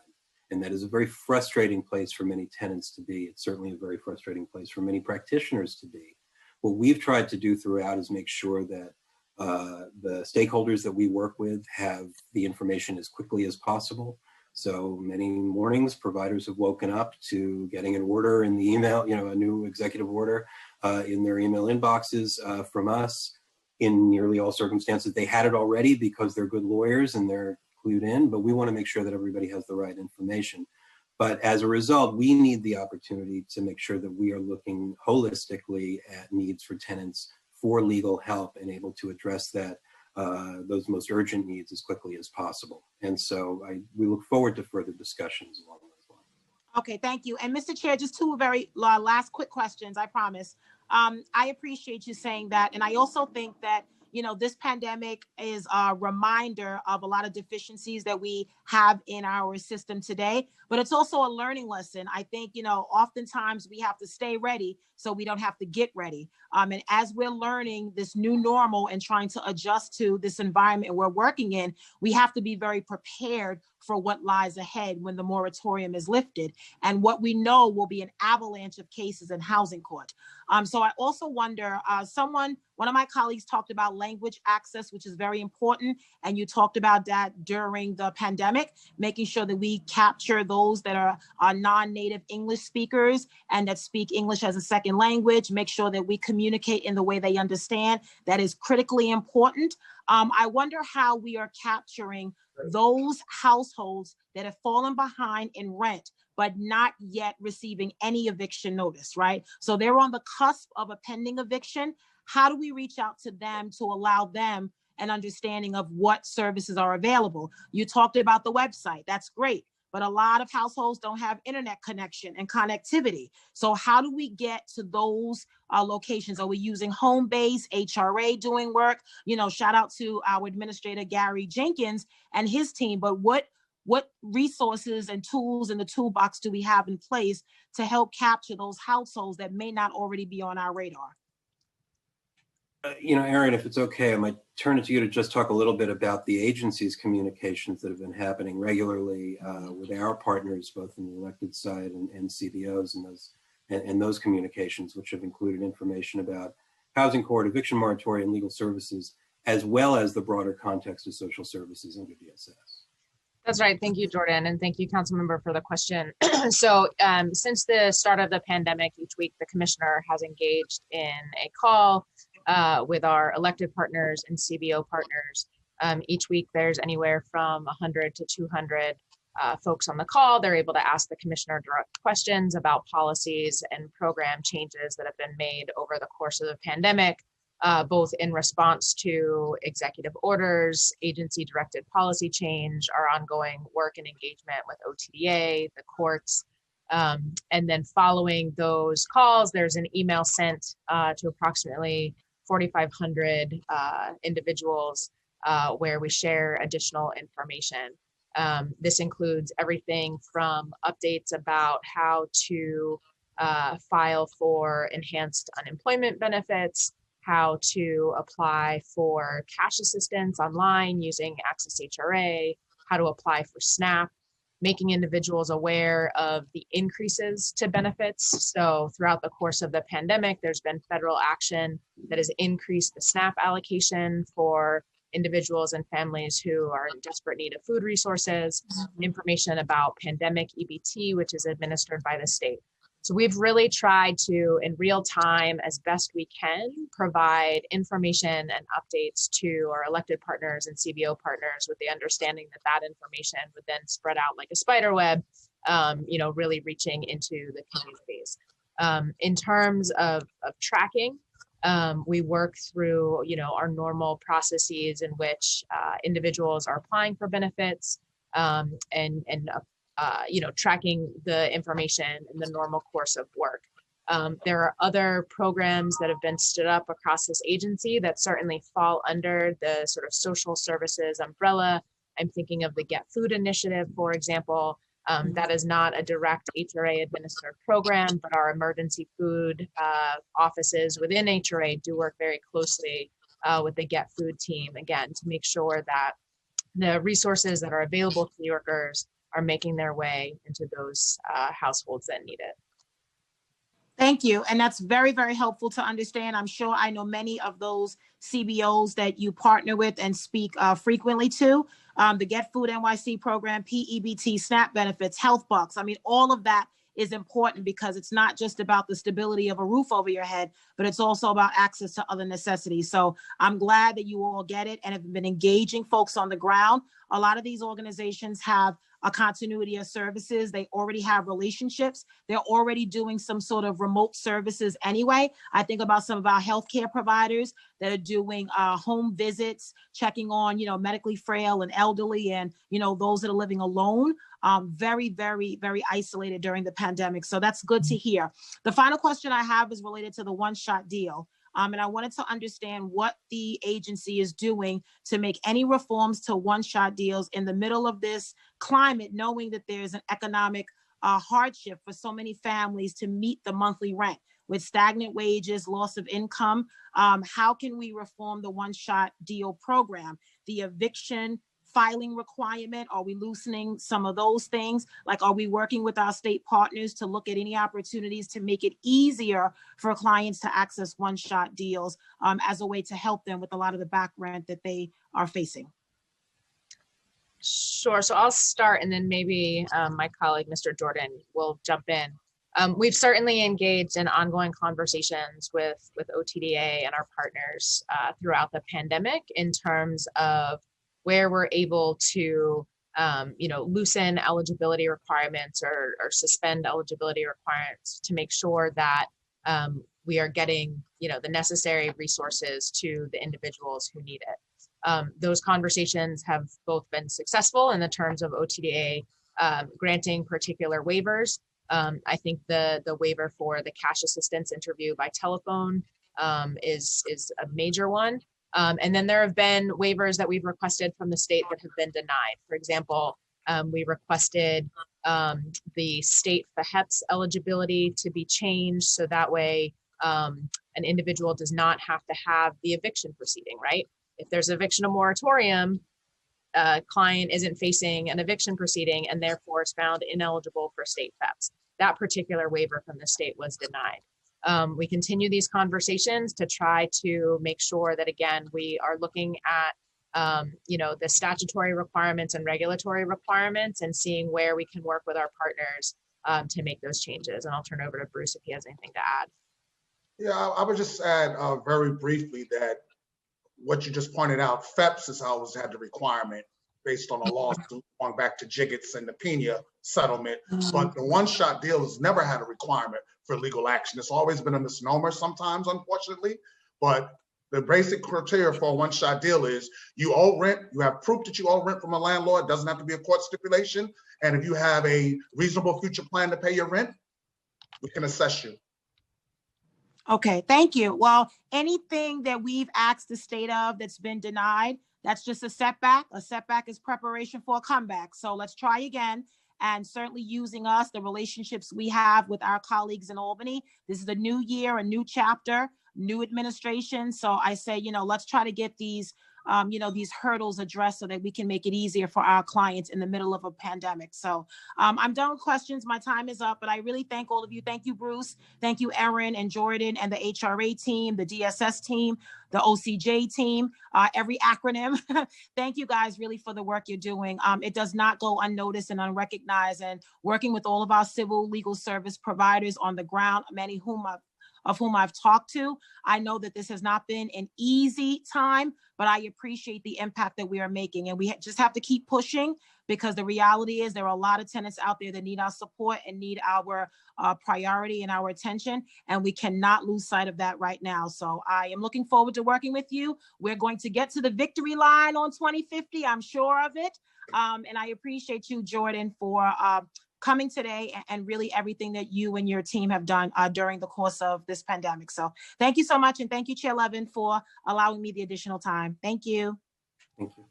Speaker 8: And that is a very frustrating place for many tenants to be. It's certainly a very frustrating place for many practitioners to be. What we've tried to do throughout is make sure that the stakeholders that we work with have the information as quickly as possible. So many mornings, providers have woken up to getting an order in the email, you know, a new executive order in their email inboxes from us. In nearly all circumstances, they had it already because they're good lawyers and they're clued in, but we want to make sure that everybody has the right information. But as a result, we need the opportunity to make sure that we are looking holistically at needs for tenants for legal help and able to address that, those most urgent needs as quickly as possible. And so we look forward to further discussions along those lines.
Speaker 6: Okay, thank you. And Mr. Chair, just two very last quick questions, I promise. I appreciate you saying that. And I also think that, you know, this pandemic is a reminder of a lot of deficiencies that we have in our system today, but it's also a learning lesson. I think, you know, oftentimes we have to stay ready so we don't have to get ready. And as we're learning this new normal and trying to adjust to this environment we're working in, we have to be very prepared for what lies ahead when the moratorium is lifted and what we know will be an avalanche of cases in housing court. So I also wonder, one of my colleagues talked about language access, which is very important. And you talked about that during the pandemic, making sure that we capture those that are non-native English speakers and that speak English as a second language, make sure that we communicate in the way they understand. That is critically important. I wonder how we are capturing those households that have fallen behind in rent, but not yet receiving any eviction notice, right? So they're on the cusp of a pending eviction. How do we reach out to them to allow them an understanding of what services are available? You talked about the website. That's great. But a lot of households don't have internet connection and connectivity. So how do we get to those locations? Are we using home-based, HRA doing work? You know, shout out to our administrator, Gary Jenkins, and his team. But what resources and tools in the toolbox do we have in place to help capture those households that may not already be on our radar?
Speaker 8: You know, Aaron, if it's okay, I might turn it to you to just talk a little bit about the agency's communications that have been happening regularly with our partners, both in the elected side and CBOs, and those communications, which have included information about housing court, eviction moratorium, legal services, as well as the broader context of social services under DSS.
Speaker 9: That's right. Thank you, Jordan. And thank you, Councilmember, for the question. So since the start of the pandemic, each week, the commissioner has engaged in a call with our elected partners and CBO partners. Each week, there's anywhere from 100 to 200 folks on the call. They're able to ask the commissioner direct questions about policies and program changes that have been made over the course of the pandemic, both in response to executive orders, agency-directed policy change, our ongoing work and engagement with OTDA, the courts. And then following those calls, there's an email sent to approximately 4,500 individuals where we share additional information. This includes everything from updates about how to file for enhanced unemployment benefits, how to apply for cash assistance online using Access HRA, how to apply for SNAP, making individuals aware of the increases to benefits. So throughout the course of the pandemic, there's been federal action that has increased the SNAP allocation for individuals and families who are in desperate need of food resources, information about pandemic EBT, which is administered by the state. So we've really tried to, in real time, as best we can, provide information and updates to our elected partners and CBO partners with the understanding that that information would then spread out like a spider web, really reaching into the communities. In terms of tracking, we work through, our normal processes in which individuals are applying for benefits and tracking the information in the normal course of work. There are other programs that have been stood up across this agency that certainly fall under the sort of social services umbrella. I'm thinking of the Get Food Initiative, for example. That is not a direct HRA administered program, but our emergency food offices within HRA do work very closely with the Get Food team, again, to make sure that the resources that are available to New Yorkers are making their way into those households that need it.
Speaker 6: Thank you. And that's very, very helpful to understand. I'm sure I know many of those CBOs that you partner with and speak frequently to. The Get Food NYC program, PEBT, SNAP benefits, Health Bucks. I mean, all of that is important because it's not just about the stability of a roof over your head, but it's also about access to other necessities. So I'm glad that you all get it and have been engaging folks on the ground. A lot of these organizations have a continuity of services. They already have relationships. They're already doing some sort of remote services anyway. I think about some of our healthcare providers that are doing home visits, checking on, medically frail and elderly and, those that are living alone, very, very, very isolated during the pandemic. So that's good to hear. The final question I have is related to the one-shot deal. And I wanted to understand what the agency is doing to make any reforms to one-shot deals in the middle of this climate, knowing that there's an economic hardship for so many families to meet the monthly rent with stagnant wages, loss of income. How can we reform the one-shot deal program? The eviction filing requirement, are we loosening some of those things? Like, are we working with our state partners to look at any opportunities to make it easier for clients to access one-shot deals as a way to help them with a lot of the back rent that they are facing?
Speaker 9: Sure. So I'll start, and then maybe my colleague, Mr. Jordan, will jump in. We've certainly engaged in ongoing conversations with OTDA and our partners throughout the pandemic in terms of where we're able to, loosen eligibility requirements or suspend eligibility requirements to make sure that we are getting, the necessary resources to the individuals who need it. Those conversations have both been successful in the terms of OTDA granting particular waivers. I think the waiver for the cash assistance interview by telephone is a major one. And then there have been waivers that we've requested from the state that have been denied. For example, we requested the state FHEPS eligibility to be changed so that way an individual does not have to have the eviction proceeding, right? If there's eviction or moratorium, a client isn't facing an eviction proceeding and therefore is found ineligible for state FHEPS. That particular waiver from the state was denied. We continue these conversations to try to make sure that, again, we are looking at, the statutory requirements and regulatory requirements and seeing where we can work with our partners to make those changes. And I'll turn over to Bruce if he has anything to add.
Speaker 10: Yeah, I would just add very briefly that what you just pointed out, FHEPS has always had the requirement based on a lawsuit going back to Jiggets and the Pena settlement. But the one-shot deal has never had a requirement for legal action. It's always been a misnomer sometimes, unfortunately. But The basic criteria for a one-shot deal is you owe rent, you have proof that you owe rent from a landlord, it doesn't have to be a court stipulation. And if you have a reasonable future plan to pay your rent, we can assess you.
Speaker 6: Okay, thank you. Well, anything that we've asked the state of that's been denied, that's just a setback. A setback is preparation for a comeback. So let's try again. And certainly using us, the relationships we have with our colleagues in Albany. This is a new year, a new chapter, new administration. So I say, let's try to get these, these hurdles addressed so that we can make it easier for our clients in the middle of a pandemic. So I'm done with questions. My time is up, but I really thank all of you. Thank you, Bruce. Thank you, Erin and Jordan and the HRA team, the DSS team, the OCJ team, every acronym. Thank you guys really for the work you're doing. It does not go unnoticed and unrecognized, and working with all of our civil legal service providers on the ground, many of whom I've talked to. I know that this has not been an easy time, but I appreciate the impact that we are making. And we just have to keep pushing, because the reality is there are a lot of tenants out there that need our support and need our priority and our attention. And we cannot lose sight of that right now. So I am looking forward to working with you. We're going to get to the victory line on 2050. I'm sure of it. And I appreciate you, Jordan, for coming today and really everything that you and your team have done during the course of this pandemic. So thank you so much. And thank you, Chair Levin, for allowing me the additional time. Thank you.
Speaker 8: Thank you.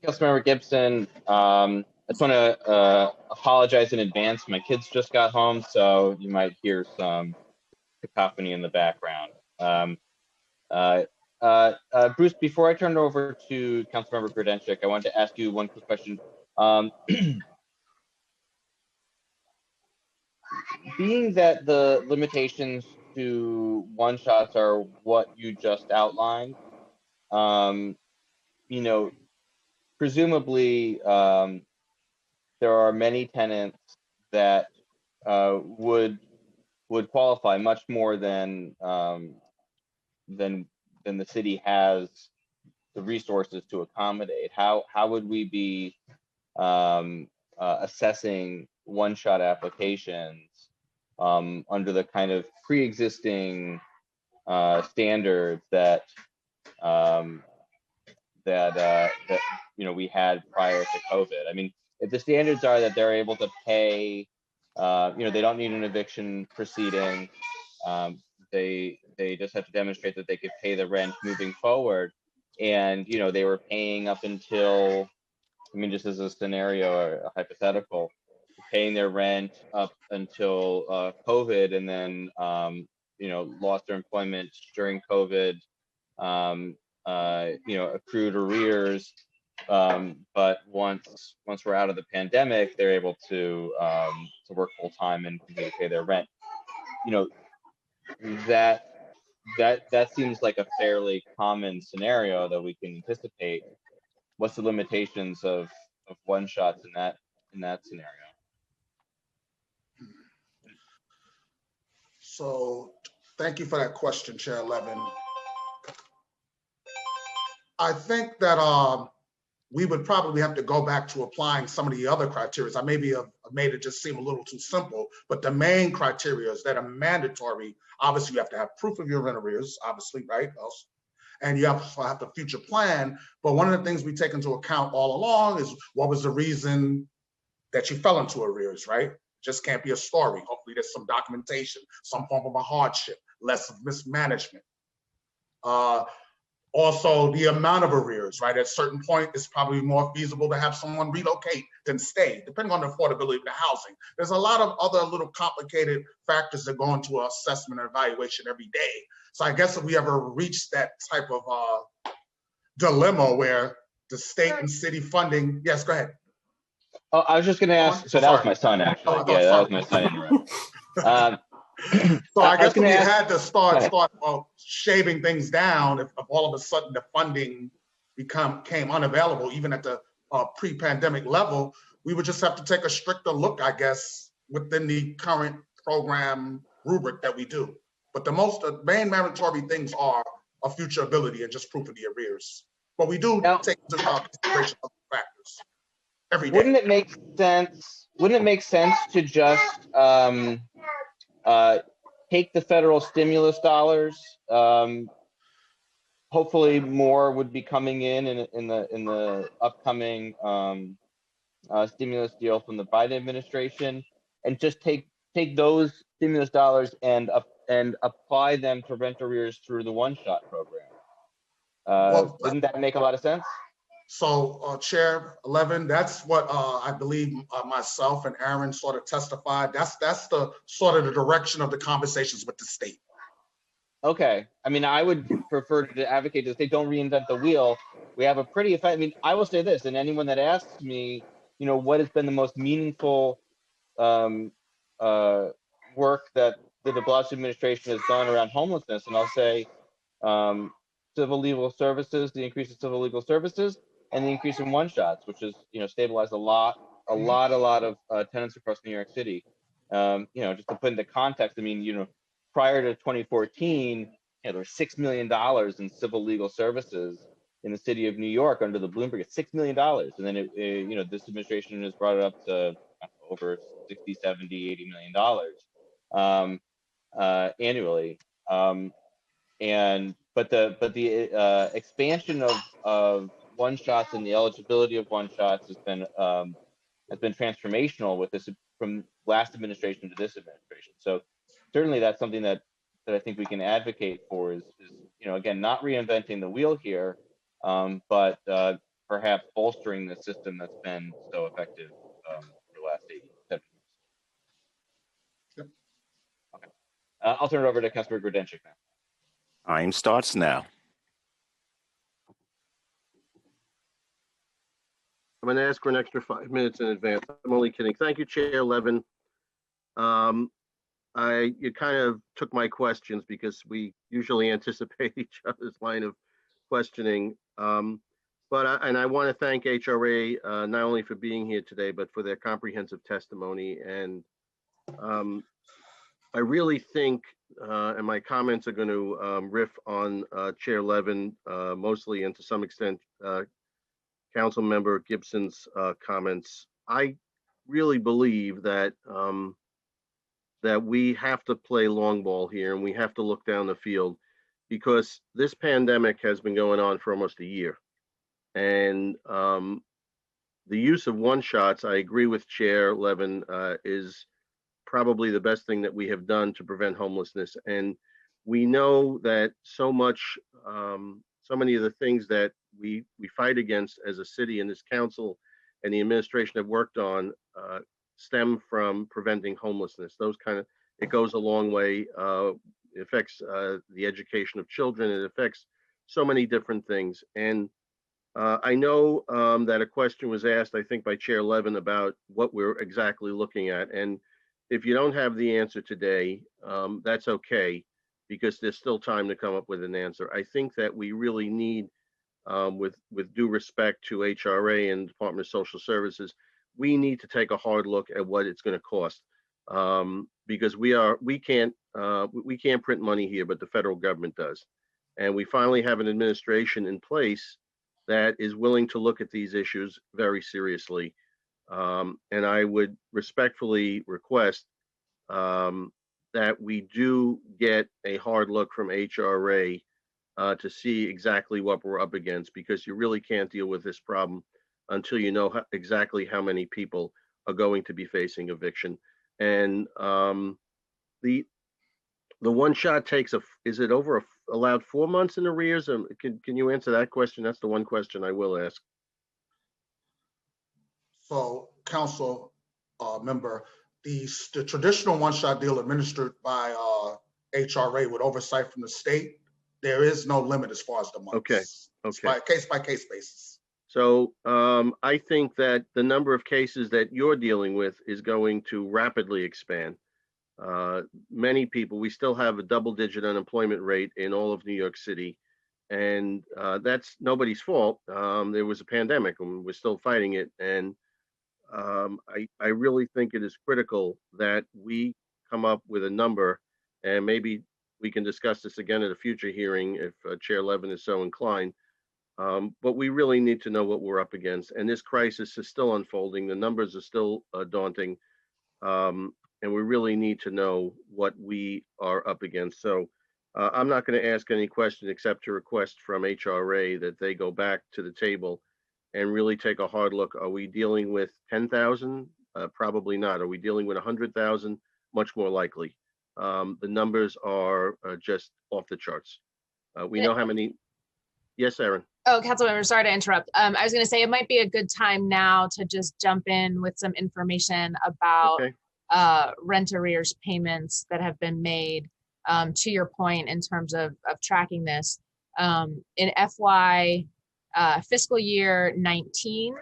Speaker 5: Councilmember Gibson, I just want to apologize in advance. My kids just got home, so you might hear some cacophony in the background. Bruce, before I turn it over to Councilmember Grodenchik, I wanted to ask you one quick question. Being that the limitations to one-shots are what you just outlined, presumably there are many tenants that would qualify much more than the city has the resources to accommodate. How would we be assessing one-shot applications under the kind of pre-existing standards that we had prior to COVID? I mean, if the standards are that they're able to pay, they don't need an eviction proceeding, they just have to demonstrate that they could pay the rent moving forward, and they were paying up until, just as a scenario or a hypothetical, paying their rent up until COVID, and then lost their employment during COVID, accrued arrears, but once we're out of the pandemic, they're able to work full time and continue to pay their rent. That seems like a fairly common scenario that we can anticipate. What's the limitations of one shots in that scenario?
Speaker 10: So thank you for that question, Chair Levin. I think that we would probably have to go back to applying some of the other criteria. I maybe have made it just seem a little too simple, but the main criteria that are mandatory, obviously you have to have proof of your rent arrears, obviously, right? And you have to have the future plan. But one of the things we take into account all along is what was the reason that you fell into arrears, right? Just can't be a story. Hopefully there's some documentation, some form of a hardship, less of mismanagement. Also, the amount of arrears, right? At a certain point, it's probably more feasible to have someone relocate than stay, depending on the affordability of the housing. There's a lot of other little complicated factors that go into our assessment and evaluation every day. So I guess if we ever reach that type of dilemma where the state and city funding, yes, go ahead.
Speaker 5: Oh, I was just going to ask. So that was my son, actually. Yeah, that was my son.
Speaker 10: So I guess we had to start shaving things down if all of a sudden the funding became unavailable, even at the pre-pandemic level. We would just have to take a stricter look, I guess, within the current program rubric that we do. But the main mandatory things are a future ability and just proof of the arrears. But we do take into consideration other factors every day.
Speaker 5: Wouldn't it make sense to just take the federal stimulus dollars, hold hopefully more would be coming in the upcoming stimulus deal from the Biden administration, and just take those stimulus dollars and apply them to rent arrears through the one-shot program. Wouldn't that make a lot of sense?
Speaker 10: So, Chair 11, that's what I believe myself and Aaron sort of testified. That's the sort of the direction of the conversations with the state.
Speaker 5: Okay. I mean, I would prefer to advocate that they don't reinvent the wheel. We have a pretty effective, I mean, I will say this, and anyone that asks me, what has been the most meaningful work that the de Blasio administration has done around homelessness, and I'll say civil legal services, the increase in civil legal services, and the increase in one-shots, which has stabilized a lot of tenants across New York City. Just to put into context, I mean, prior to 2014, there were $6 million in civil legal services in the city of New York under the Bloomberg. It's $6 million, and then this administration has brought it up to over 60, 70, 80 million dollars annually. But the expansion of one shots and the eligibility of one shots has been transformational with this from last administration to this administration. So certainly that's something that I think we can advocate for is again, not reinventing the wheel here, but perhaps bolstering the system that's been so effective for the last 7 years.
Speaker 10: Yep.
Speaker 5: Okay. I'll turn it over to Councilor Grodenchik now.
Speaker 11: Time starts now.
Speaker 12: I'm going to ask for an extra 5 minutes in advance. I'm only kidding. Thank you, Chair Levin. You kind of took my questions because we usually anticipate each other's line of questioning. But I want to thank HRA not only for being here today, but for their comprehensive testimony. And I really think, and my comments are going to riff on Chair Levin mostly, and to some extent, Council Member Gibson's comments. I really believe that that we have to play long ball here, and we have to look down the field, because this pandemic has been going on for almost a year. And the use of one shots, I agree with Chair Levin, is probably the best thing that we have done to prevent homelessness. And we know that so many of the things that we fight against as a city and this council and the administration have worked on stem from preventing homelessness. It goes a long way. It affects the education of children. It affects so many different things. And I know that a question was asked, I think, by Chair Levin about what we're exactly looking at. And if you don't have the answer today, that's okay, because there's still time to come up with an answer. I think that we really need, with due respect to HRA and Department of Social Services, we need to take a hard look at what it's going to cost, because we can't print money here, but the federal government does. And we finally have an administration in place that is willing to look at these issues very seriously. And I would respectfully request that we do get a hard look from HRA to see exactly what we're up against, because you really can't deal with this problem until you know exactly how many people are going to be facing eviction. And the one shot takes is it allowed 4 months in arrears? Can you answer that question? That's the one question I will ask.
Speaker 10: So, Council Member, the traditional one-shot deal administered by HRA with oversight from the state, there is no limit as far as the months.
Speaker 12: Okay.
Speaker 10: It's by case basis.
Speaker 12: So I think that the number of cases that you're dealing with is going to rapidly expand. Many people, we still have a double-digit unemployment rate in all of New York City, and that's nobody's fault. There was a pandemic and we're still fighting it. And I really think it is critical that we come up with a number, and maybe we can discuss this again at a future hearing if Chair Levin is so inclined. But we really need to know what we're up against. And this crisis is still unfolding. The numbers are still daunting. And we really need to know what we are up against. So I'm not going to ask any question except to request from HRA that they go back to the table and really take a hard look. Are we dealing with 10,000? Probably not. Are we dealing with 100,000? Much more likely. The numbers are just off the charts. We know how many. Yes, Aaron.
Speaker 9: Oh, Councilmember, sorry to interrupt. I was going to say it might be a good time now to just jump in with some information about rent arrears payments that have been made. To your point in terms of tracking this, in FY fiscal year 19,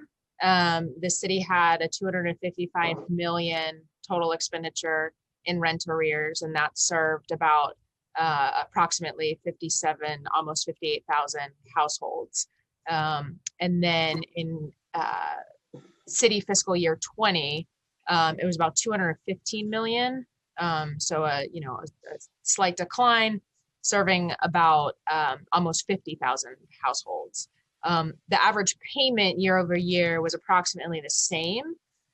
Speaker 9: the city had a 255 million total expenditure in rent arrears, and that served about approximately 57, almost 58,000 households. And then in city fiscal year 20, it was about 215 million. So a slight decline, serving about almost 50,000 households. The average payment year over year was approximately the same.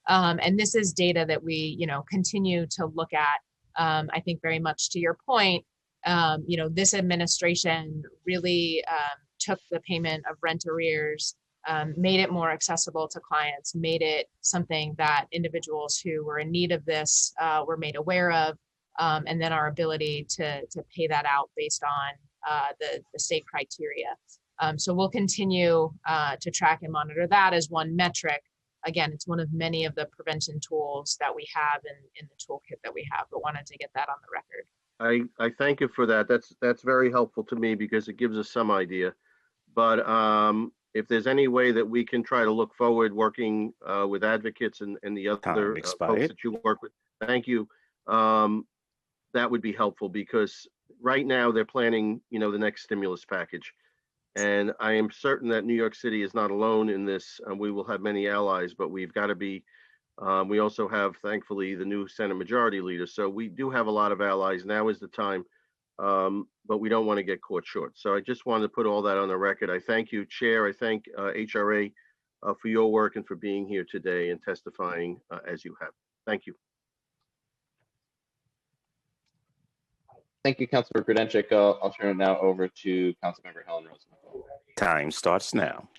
Speaker 9: And this is data that we, continue to look at. I think very much to your point, this administration really took the payment of rent arrears, made it more accessible to clients, made it something that individuals who were in need of this were made aware of, and then our ability to pay that out based on the state criteria. So we'll continue to track and monitor that as one metric. Again, it's one of many of the prevention tools that we have in the toolkit that we have, but wanted to get that on the record.
Speaker 12: I thank you for that. That's very helpful to me because it gives us some idea. But if there's any way that we can try to look forward, working with advocates and the other folks that you work with, thank you. That would be helpful because right now they're planning, the next stimulus package. And I am certain that New York City is not alone in this. We will have many allies, but we've got to be. We also have, thankfully, the new Senate Majority Leader. So we do have a lot of allies. Now is the time, but we don't want to get caught short. So I just wanted to put all that on the record. I thank you, Chair. I thank HRA for your work and for being here today and testifying as you have. Thank you.
Speaker 5: Thank you, Councilmember Grodenchik. I'll turn it now over to Councilmember Helen Rosenthal.
Speaker 11: Time starts now.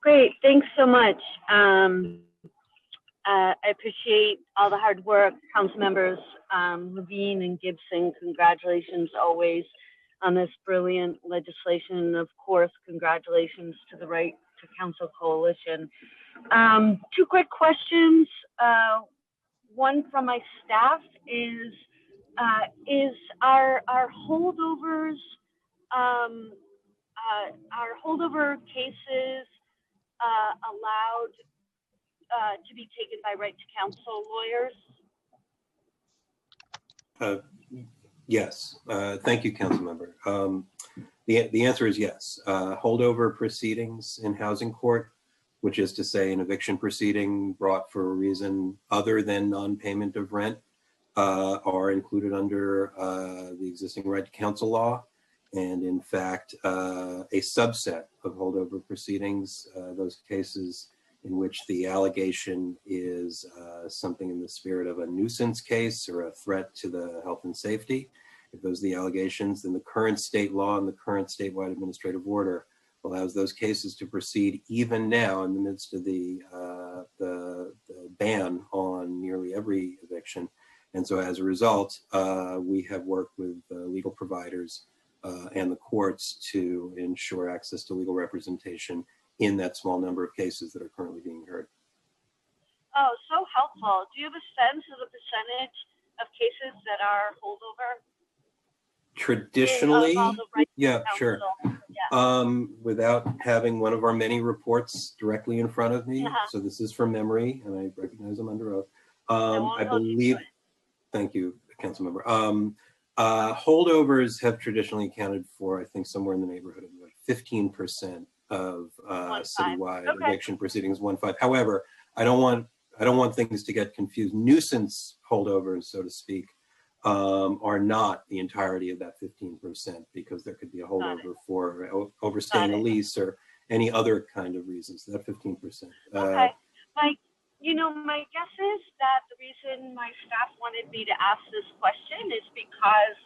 Speaker 13: Great, thanks so much. I appreciate all the hard work, council members Levine and Gibson. Congratulations always on this brilliant legislation. And of course, congratulations to the Right to Counsel Coalition. Two quick questions. One from my staff is our holdovers, our holdover cases allowed to be taken by Right to Counsel lawyers?
Speaker 8: Yes. Thank you, Councilmember. The answer is yes. Holdover proceedings in housing court, which is to say an eviction proceeding brought for a reason other than non-payment of rent, are included under the existing Right to Counsel law. And in fact, a subset of holdover proceedings, those cases in which the allegation is something in the spirit of a nuisance case or a threat to the health and safety. If those are the allegations, then the current state law and the current statewide administrative order allows those cases to proceed even now in the midst of the ban on nearly every eviction. And so as a result, we have worked with legal providers and the courts to ensure access to legal representation in that small number of cases that are currently being heard.
Speaker 13: Oh, so helpful. Do you have a sense of the percentage of cases that are holdover?
Speaker 8: Traditionally, yeah, sure.
Speaker 13: Yeah.
Speaker 8: Without having one of our many reports directly in front of me, so this is from memory, and I recognize I'm under oath. I believe, thank you, Councilmember. Holdovers have traditionally accounted for, I think, somewhere in the neighborhood of about 15% of
Speaker 13: 1-5.
Speaker 8: citywide
Speaker 13: Okay.
Speaker 8: eviction proceedings 1-5. However, I don't want things to get confused. Nuisance holdovers, so to speak, are not the entirety of that 15% because there could be a holdover for overstaying a lease or any other kind of reasons. That 15%.
Speaker 13: Okay. My guess is that the reason my staff wanted me to ask this question is because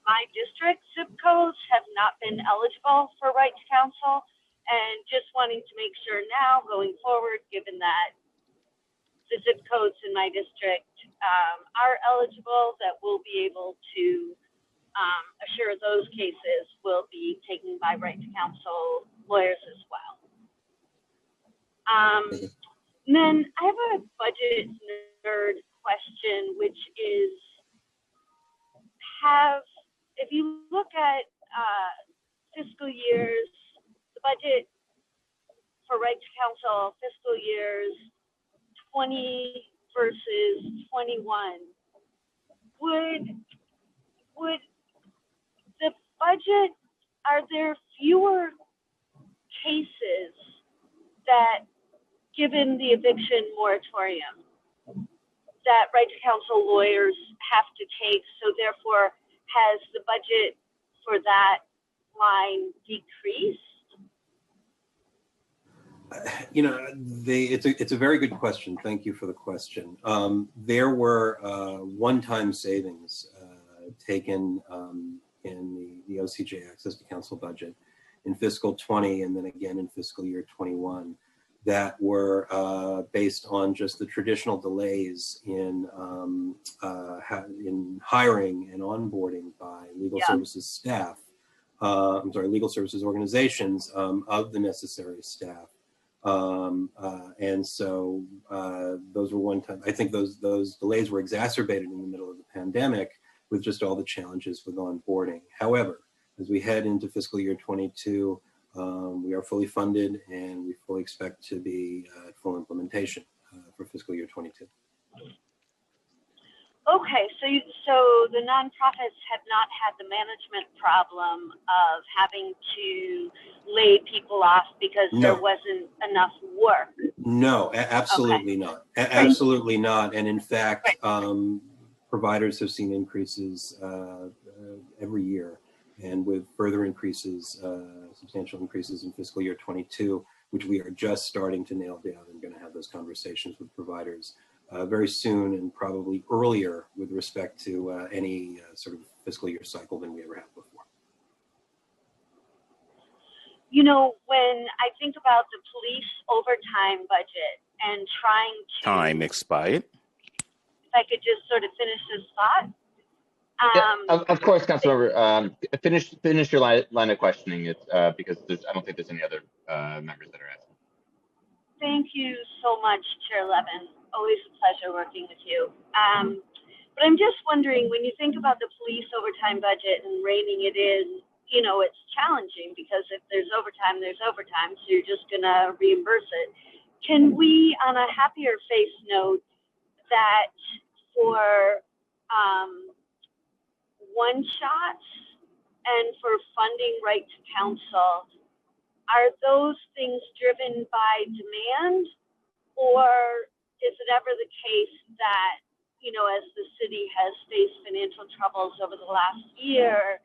Speaker 13: my district zip codes have not been eligible for right to counsel, and just wanting to make sure now going forward, given that the zip codes in my district are eligible, that we'll be able to assure those cases will be taken by right to counsel lawyers as well. And then I have a budget nerd question, which is, if you look at fiscal years, the budget for right to counsel fiscal years 20 versus 21, would the budget, are there fewer cases that, given the eviction moratorium, that right to counsel lawyers have to take, so therefore has the budget for that line decreased?
Speaker 8: It's a very good question. Thank you for the question. There were one-time savings taken in the OCJ Access to Counsel budget in fiscal 20 and then again in fiscal year 21 that were based on just the traditional delays in hiring and onboarding by legal services staff. Legal services organizations of the necessary staff. And so those were one time. I think those delays were exacerbated in the middle of the pandemic with just all the challenges with onboarding. However, as we head into fiscal year 22, we are fully funded and we fully expect to be at full implementation for fiscal year 22.
Speaker 13: Okay, so the nonprofits have not had the management problem of having to lay people off because there wasn't enough work.
Speaker 8: No, absolutely not. Absolutely not. And in fact, providers have seen increases every year, and with further increases, substantial increases in fiscal year 22, which we are just starting to nail down and going to have those conversations with providers very soon, and probably earlier with respect to any sort of fiscal year cycle than we ever have before.
Speaker 13: You know, when I think about the police overtime budget and trying to—
Speaker 11: Time expired.
Speaker 13: If I could just sort of finish this thought.
Speaker 5: Of course, Councilmember. Finish your line of questioning. It's because I don't think there's any other members that are asking.
Speaker 13: Thank you so much, Chair Levin. Always a pleasure working with you. But I'm just wondering, when you think about the police overtime budget and reining it in, you know, it's challenging because if there's overtime, so you're just going to reimburse it. Can we, on a happier face note, that for one-shots and for funding right to counsel, are those things driven by demand, or is it ever the case that, you know, as the city has faced financial troubles over the last year,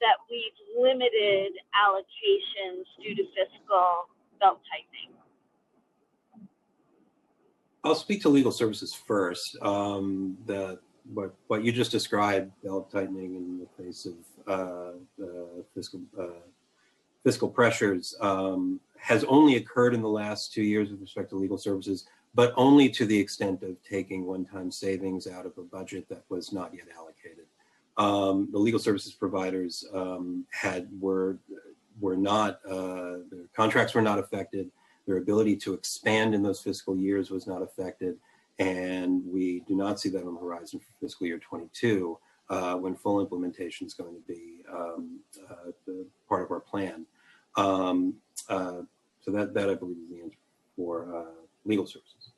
Speaker 13: that we've limited allocations due to fiscal belt tightening?
Speaker 8: I'll speak to legal services first. What you just described, belt tightening in the face of fiscal pressures, has only occurred in the last 2 years with respect to legal services, but only to the extent of taking one-time savings out of a budget that was not yet allocated. The legal services providers were not, their contracts were not affected. Their ability to expand in those fiscal years was not affected. And we do not see that on the horizon for fiscal year 22, when full implementation is going to be the part of our plan. So that I believe is the answer for legal services.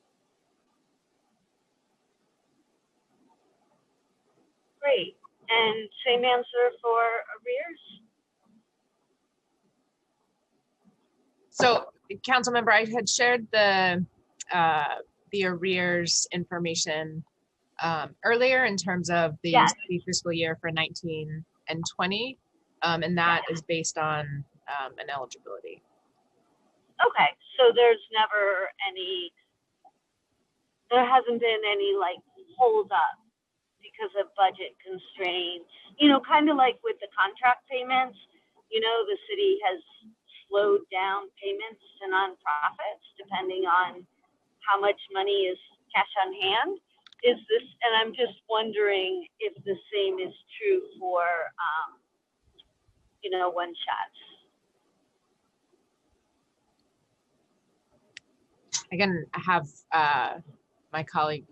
Speaker 13: Great. And same answer for arrears?
Speaker 9: So, council member, I had shared the arrears information earlier in terms of the
Speaker 13: Yes.
Speaker 9: city fiscal year for 19 and 20, and that is based on an eligibility.
Speaker 13: Okay, so there hasn't been any like hold up because of budget constraints, kind of like with the contract payments, the city has slowed down payments to nonprofits depending on how much money is cash on hand. And I'm just wondering if the same is true for, one shots.
Speaker 9: I can have my colleague,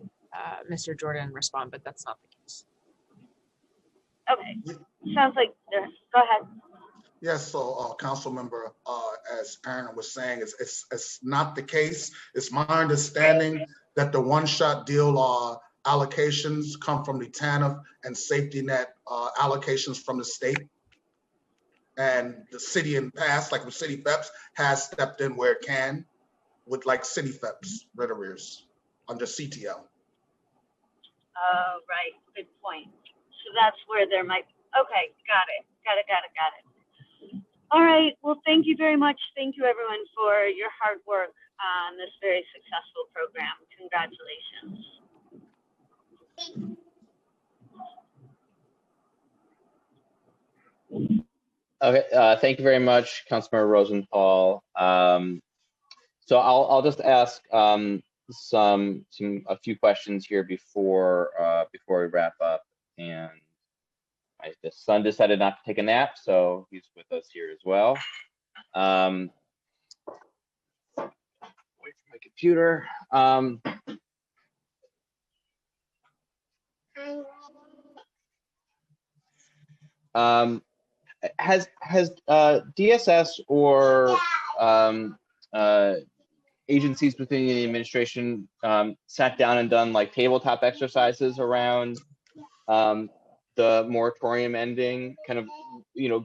Speaker 9: Mr. Jordan, respond, but that's not the case.
Speaker 13: Okay, sounds like, go ahead.
Speaker 10: Yes, so council member, as Aaron was saying, it's not the case. It's my understanding that the one-shot deal allocations come from the TANF and safety net allocations from the state. And the city in the past, like with City FEPS, has stepped in where it can with like City FEPS rent arrears under CTL.
Speaker 13: Oh, right, good point. So that's where there might, okay, got it. All right, well, thank you very much. Thank you everyone for your hard work on this very successful program. Congratulations.
Speaker 5: Okay, thank you very much, Councilmember Rosenthal. So I'll just ask a few questions here before we wrap up. And the son decided not to take a nap, so he's with us here as well. Wait for my computer. Has DSS or agencies within the administration sat down and done like tabletop exercises around the moratorium ending, kind of,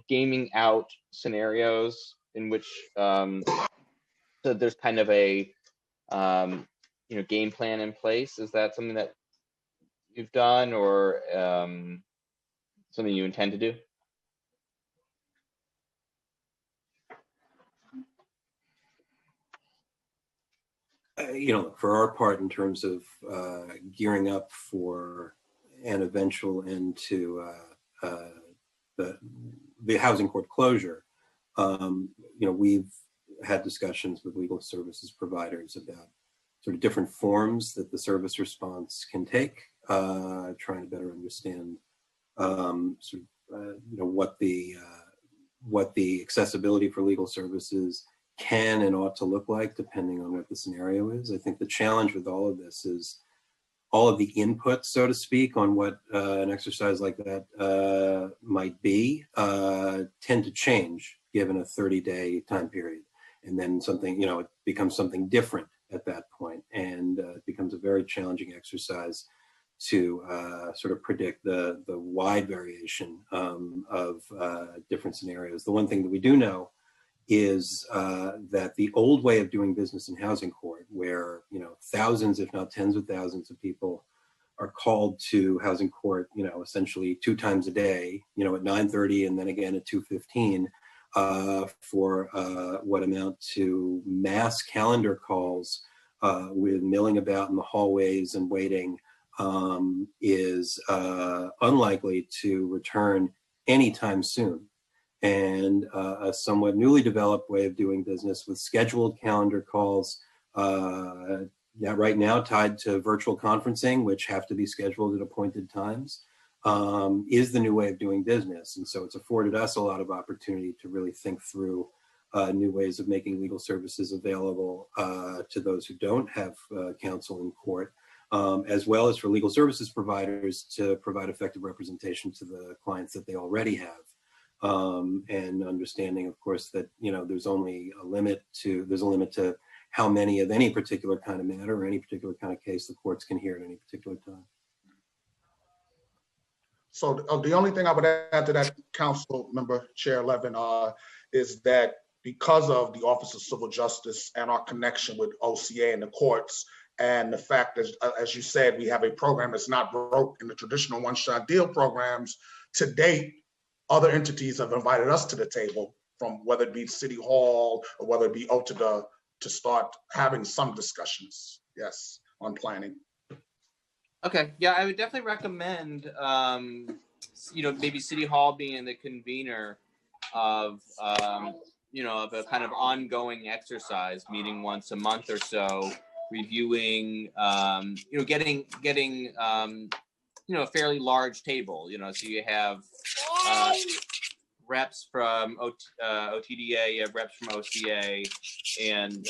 Speaker 5: gaming out scenarios in which so there's kind of a game plan in place? Is that something that you've done, or something you intend to do?
Speaker 8: For our part, in terms of gearing up for an eventual end to the housing court closure, we've had discussions with legal services providers about sort of different forms that the service response can take, trying to better understand what the accessibility for legal services can and ought to look like, depending on what the scenario is. I think the challenge with all of this is all of the inputs, so to speak, on what an exercise like that might be, tend to change given a 30-day time period. And then something, it becomes something different at that point, and it becomes a very challenging exercise to sort of predict the wide variation of different scenarios. The one thing that we do know is that the old way of doing business in housing court, where thousands, if not tens of thousands of people are called to housing court, essentially 2 times a day, at 9:30 and then again at 2:15, for what amount to mass calendar calls with milling about in the hallways and waiting, is unlikely to return anytime soon. And a somewhat newly developed way of doing business with scheduled calendar calls, right now tied to virtual conferencing, which have to be scheduled at appointed times, is the new way of doing business. And so it's afforded us a lot of opportunity to really think through new ways of making legal services available to those who don't have counsel in court, as well as for legal services providers to provide effective representation to the clients that they already have. And understanding, of course, that there's only a limit to how many of any particular kind of matter or any particular kind of case the courts can hear at any particular time.
Speaker 10: So the only thing I would add to that, Council Member Chair Levin, is that because of the Office of Civil Justice and our connection with OCA and the courts, and the fact that, as you said, we have a program that's not broke in the traditional one-shot deal programs. To date, other entities have invited us to the table, from whether it be City Hall or whether it be OTDA, to start having some discussions, yes, on planning.
Speaker 14: Okay, yeah, I would definitely recommend, maybe City Hall being the convener of, of a kind of ongoing exercise, meeting once a month or so, reviewing, getting a fairly large table, so you have reps from OTDA, you have reps from OCA, and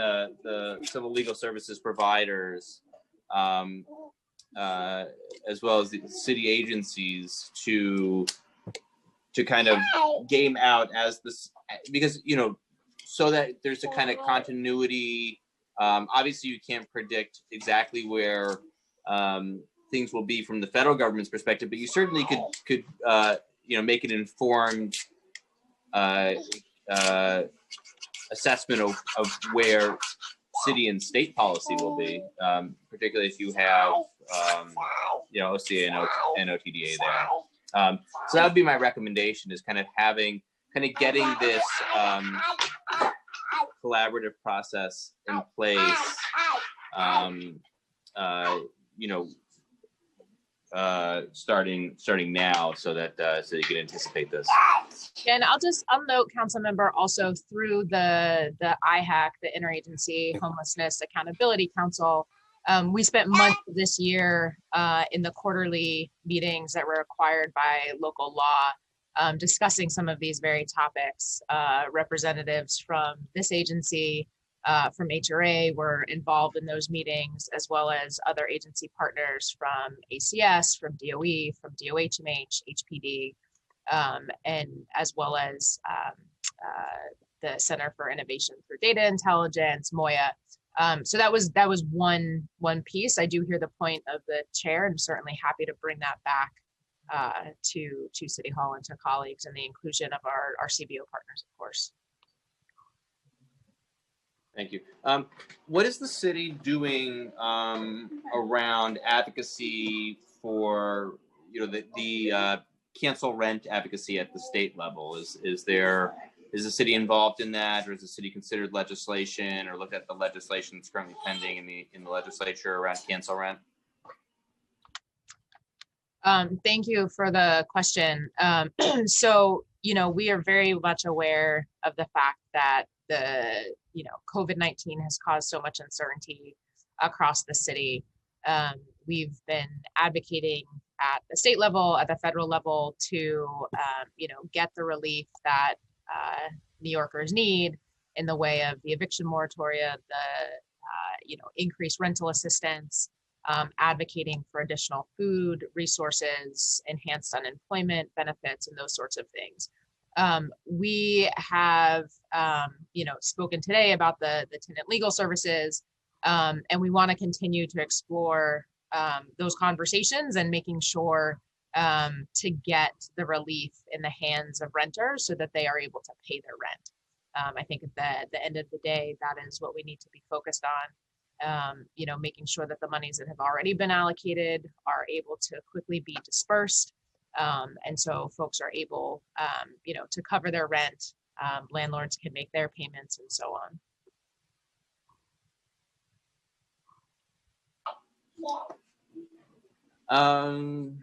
Speaker 14: the civil legal services providers, as well as the city agencies, to kind of game out as this, because so that there's a kind of continuity. Obviously, you can't predict exactly where things will be from the federal government's perspective, but you certainly could make an informed assessment of where city and state policy will be, particularly if you have OCA and OTDA there. So that would be my recommendation, is kind of getting this collaborative process in place, starting now, so that so you can anticipate this.
Speaker 9: And I'll note, council member, also through the IHAC, the Interagency Homelessness Accountability Council, we spent months this year in the quarterly meetings that were required by local law, discussing some of these very topics. Representatives from this agency, from HRA, were involved in those meetings, as well as other agency partners from ACS, from DOE, from DOHMH, HPD, and as well as the Center for Innovation through Data Intelligence, MOIA. So that was one piece. I do hear the point of the chair, and certainly happy to bring that back to City Hall and to colleagues, and the inclusion of our CBO partners, of course.
Speaker 14: Thank you. What is the city doing around advocacy for the cancel rent advocacy at the state level? Is the city involved in that, or has the city considered legislation or looked at the legislation that's currently pending in the legislature around cancel rent?
Speaker 9: Thank you for the question. So, we are very much aware of the fact that the COVID-19 has caused so much uncertainty across the city. We've been advocating at the state level, at the federal level, to get the relief that New Yorkers need in the way of the eviction moratoria, the increased rental assistance, advocating for additional food resources, enhanced unemployment benefits, and those sorts of things. We have spoken today about the tenant legal services, and we want to continue to explore those conversations and making sure to get the relief in the hands of renters so that they are able to pay their rent. I think at the end of the day, that is what we need to be focused on. Making sure that the monies that have already been allocated are able to quickly be dispersed. And so folks are able, to cover their rent, landlords can make their payments, and so on.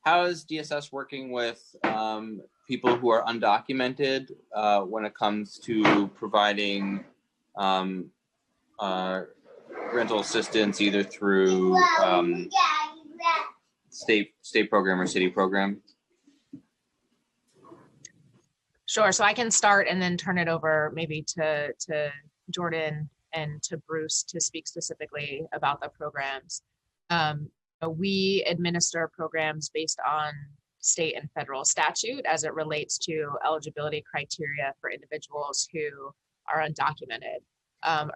Speaker 14: How is DSS working with people who are undocumented when it comes to providing rental assistance, either through state program or city program?
Speaker 9: Sure. So I can start and then turn it over maybe to Jordan and to Bruce to speak specifically about the programs. We administer programs based on state and federal statute as it relates to eligibility criteria for individuals who are undocumented.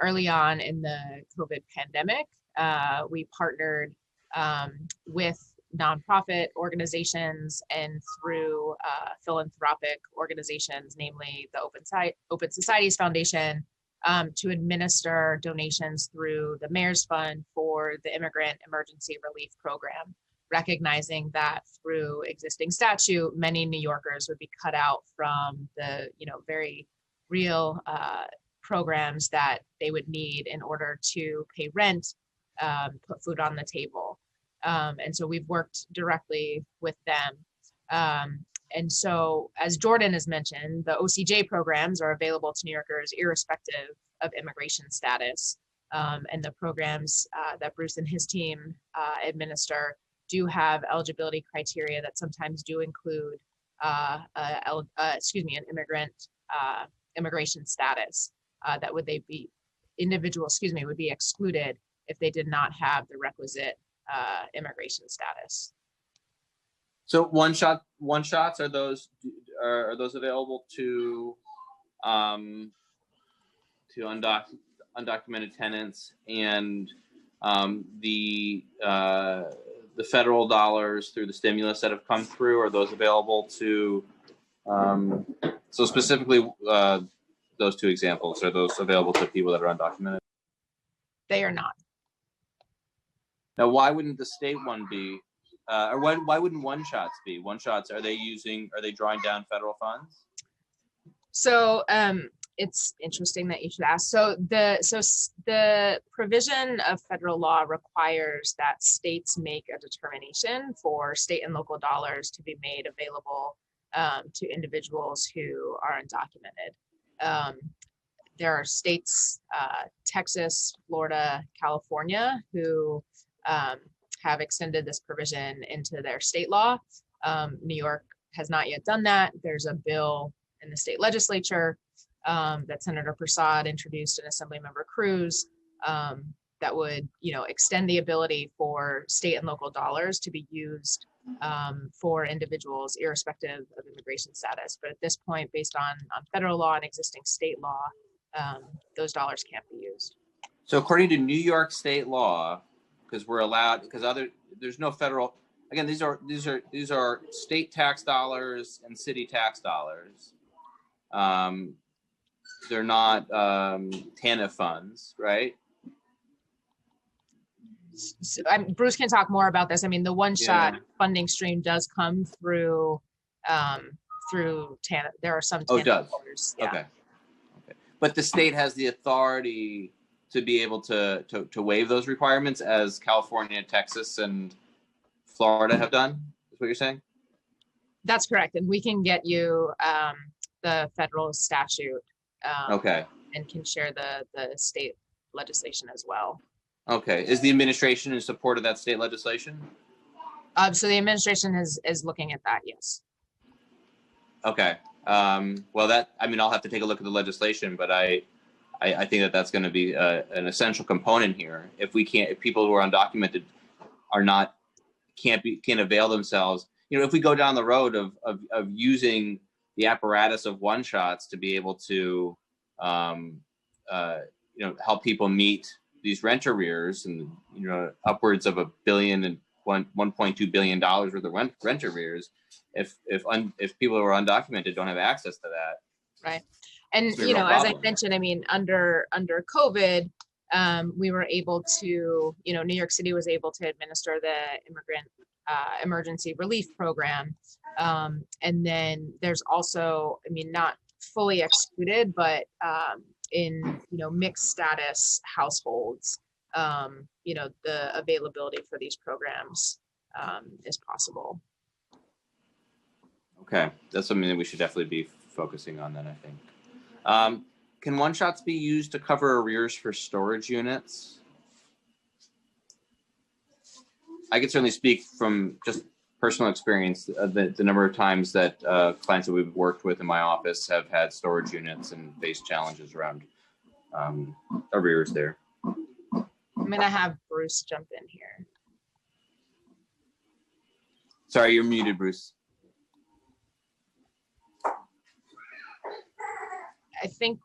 Speaker 9: Early on in the COVID pandemic, we partnered with nonprofit organizations and through philanthropic organizations, namely the Open Societies Foundation, to administer donations through the Mayor's Fund for the Immigrant Emergency Relief Program, recognizing that through existing statute, many New Yorkers would be cut out from the very real programs that they would need in order to pay rent, put food on the table. And so we've worked directly with them. And so, as Jordan has mentioned, the OCJ programs are available to New Yorkers irrespective of immigration status. And the programs that Bruce and his team administer do have eligibility criteria that sometimes do include, an immigration status. That would be excluded if they did not have the requisite immigration status.
Speaker 14: So one shots are those available to undocumented tenants, and the federal dollars through the stimulus that have come through, are those available to so specifically those two examples, are those available to people that are undocumented?
Speaker 9: They are not.
Speaker 14: Now, why wouldn't the state one be? Or why wouldn't one shots be? One shots, are they drawing down federal funds?
Speaker 9: So it's interesting that you should ask. So the provision of federal law requires that states make a determination for state and local dollars to be made available to individuals who are undocumented. There are states, Texas, Florida, California, who have extended this provision into their state law. New York has not yet done that. There's a bill in the state legislature that Senator Prasad introduced and Assemblymember Cruz that would, extend the ability for state and local dollars to be used for individuals irrespective of immigration status. But at this point, based on federal law and existing state law, those dollars can't be used.
Speaker 14: So according to New York state law, because we're allowed, there's no federal, again, these are state tax dollars and city tax dollars. They're not TANF funds, right?
Speaker 9: So, Bruce can talk more about this. I mean, the one-shot funding stream does come through TANF. There are some TANF dollars. Yeah.
Speaker 14: Okay. But the state has the authority to be able to waive those requirements, as California, Texas, and Florida have done. Is what you're saying?
Speaker 9: That's correct, and we can get you the federal statute.
Speaker 14: Okay.
Speaker 9: And can share the state legislation as well.
Speaker 14: Okay. Is the administration in support of that state legislation?
Speaker 9: So the administration is looking at that. Yes.
Speaker 14: Okay. Well, I'll have to take a look at the legislation, but I think that's going to be an essential component here. If people who are undocumented can't avail themselves, if we go down the road of using the apparatus of one shots to be able to, help people meet these rent arrears and, upwards of $1 billion and $1.2 billion worth of rent arrears, if people who are undocumented don't have access to that.
Speaker 9: Right. And, as I mentioned, I mean, under COVID, we were able to, New York City was able to administer the Immigrant Emergency Relief Program. And then there's also, not fully excluded, but in, mixed status households, the availability for these programs is possible.
Speaker 14: Okay. That's something that we should definitely be focusing on then, I think. Can one-shots be used to cover arrears for storage units? I can certainly speak from just personal experience. The number of times that clients that we've worked with in my office have had storage units and faced challenges around arrears there.
Speaker 9: I'm going to have Bruce jump in here.
Speaker 14: Sorry, you're muted, Bruce.
Speaker 9: I think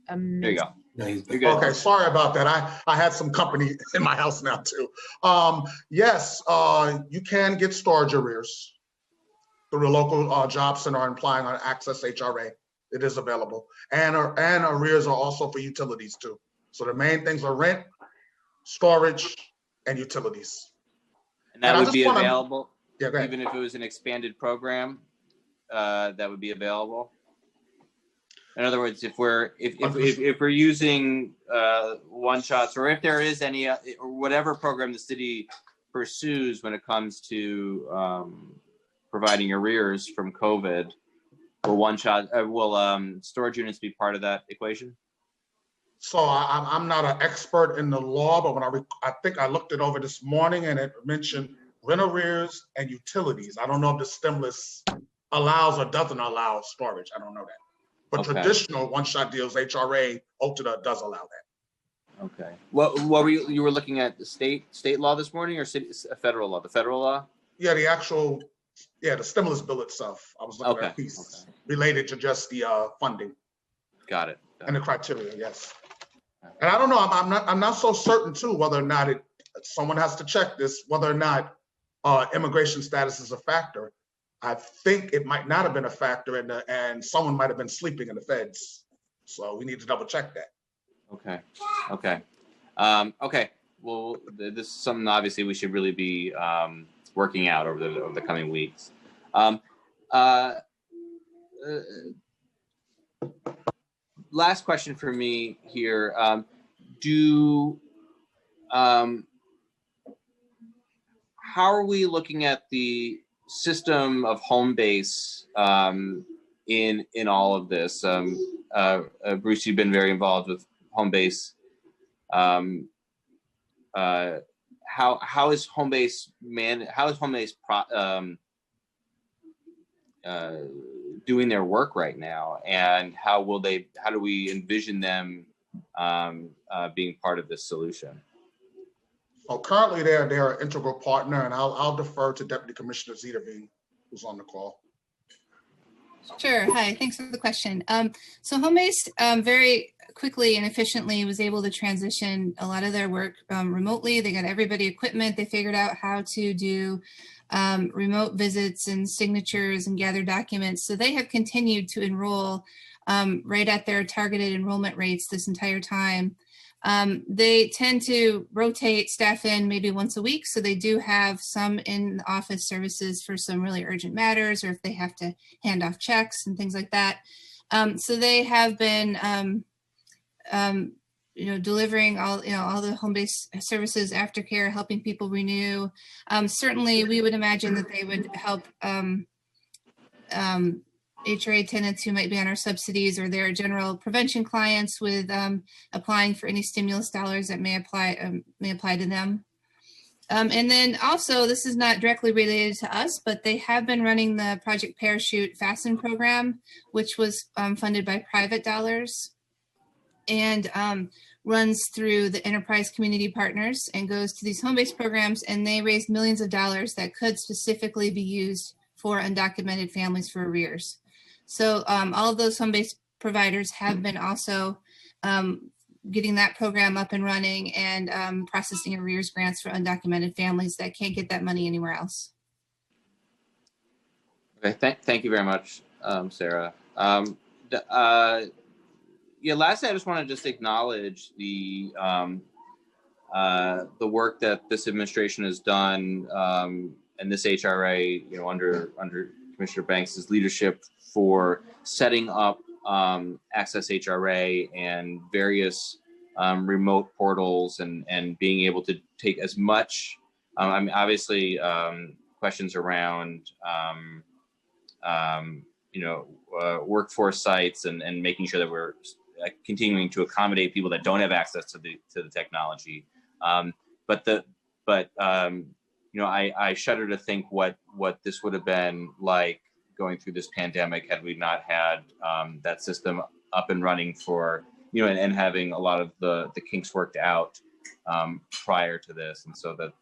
Speaker 14: there you go.
Speaker 8: No, he's
Speaker 14: You're good.
Speaker 10: Okay, sorry about that. I had some company in my house now too. Yes, you can get storage arrears through the local job center and applying on Access HRA. It is available. And arrears are also for utilities too. So the main things are rent, storage, and utilities.
Speaker 14: And that
Speaker 10: And I
Speaker 14: would
Speaker 10: just
Speaker 14: be
Speaker 10: wanna-
Speaker 14: available,
Speaker 10: Yeah, go ahead.
Speaker 14: even if it was an expanded program, that would be available. In other words, if we're using one shots, or if there is any or whatever program the city pursues when it comes to providing arrears from COVID, will one shot will storage units be part of that equation?
Speaker 10: So I'm not an expert in the law, but when I think I looked it over this morning and it mentioned rent arrears and utilities. I don't know if the stimulus allows or doesn't allow storage. I don't know that. But
Speaker 14: Okay.
Speaker 10: traditional one-shot deals, HRA, OTDA does allow that.
Speaker 14: Okay. What were you were looking at the state law this morning or federal law? The federal law?
Speaker 10: Yeah, the stimulus bill itself. I was looking at a piece related to just the funding.
Speaker 14: Got it.
Speaker 10: And the criteria, yes. And I don't know, I'm not so certain too whether or not someone has to check this, whether or not immigration status is a factor. I think it might not have been a factor and someone might have been sleeping in the feds. So we need to double check that.
Speaker 14: Okay. Okay. Well, this is something obviously we should really be working out over the coming weeks. Last question for me here. How are we looking at the system of home base in all of this? Bruce, you've been very involved with home base. How is home base doing their work right now, and how do we envision them being part of this solution?
Speaker 10: So currently they're an integral partner, and I'll defer to Deputy Commissioner Zederveen, who's on the call.
Speaker 15: Sure. Hi, thanks for the question. So Homebase very quickly and efficiently was able to transition a lot of their work remotely. They got everybody equipment. They figured out how to do remote visits and signatures and gather documents. So they have continued to enroll right at their targeted enrollment rates this entire time. They tend to rotate staff in maybe once a week. So they do have some in office services for some really urgent matters, or if they have to hand off checks and things like that. So they have been, delivering all the home-based services, aftercare, helping people renew. Certainly we would imagine that they would help HRA tenants who might be on our subsidies or their general prevention clients with applying for any stimulus dollars that may apply to them. And then also, this is not directly related to us, but they have been running the Project Parachute Fasten program, which was funded by private dollars and runs through the enterprise community partners and goes to these home-based programs, and they raise millions of dollars that could specifically be used for undocumented families for arrears. So all of those home-based providers have been also getting that program up and running and processing arrears grants for undocumented families that can't get that money anywhere else.
Speaker 14: Okay, thank you very much, Sarah. Lastly, I just want to just acknowledge the work that this administration has done and this HRA, under Commissioner Banks's leadership for setting up Access HRA and various remote portals and being able to take as much. Obviously, questions around workforce sites and making sure that we're continuing to accommodate people that don't have access to the technology. I shudder to think what this would have been like going through this pandemic had we not had that system up and running for, and having a lot of the kinks worked out prior to this. And so that,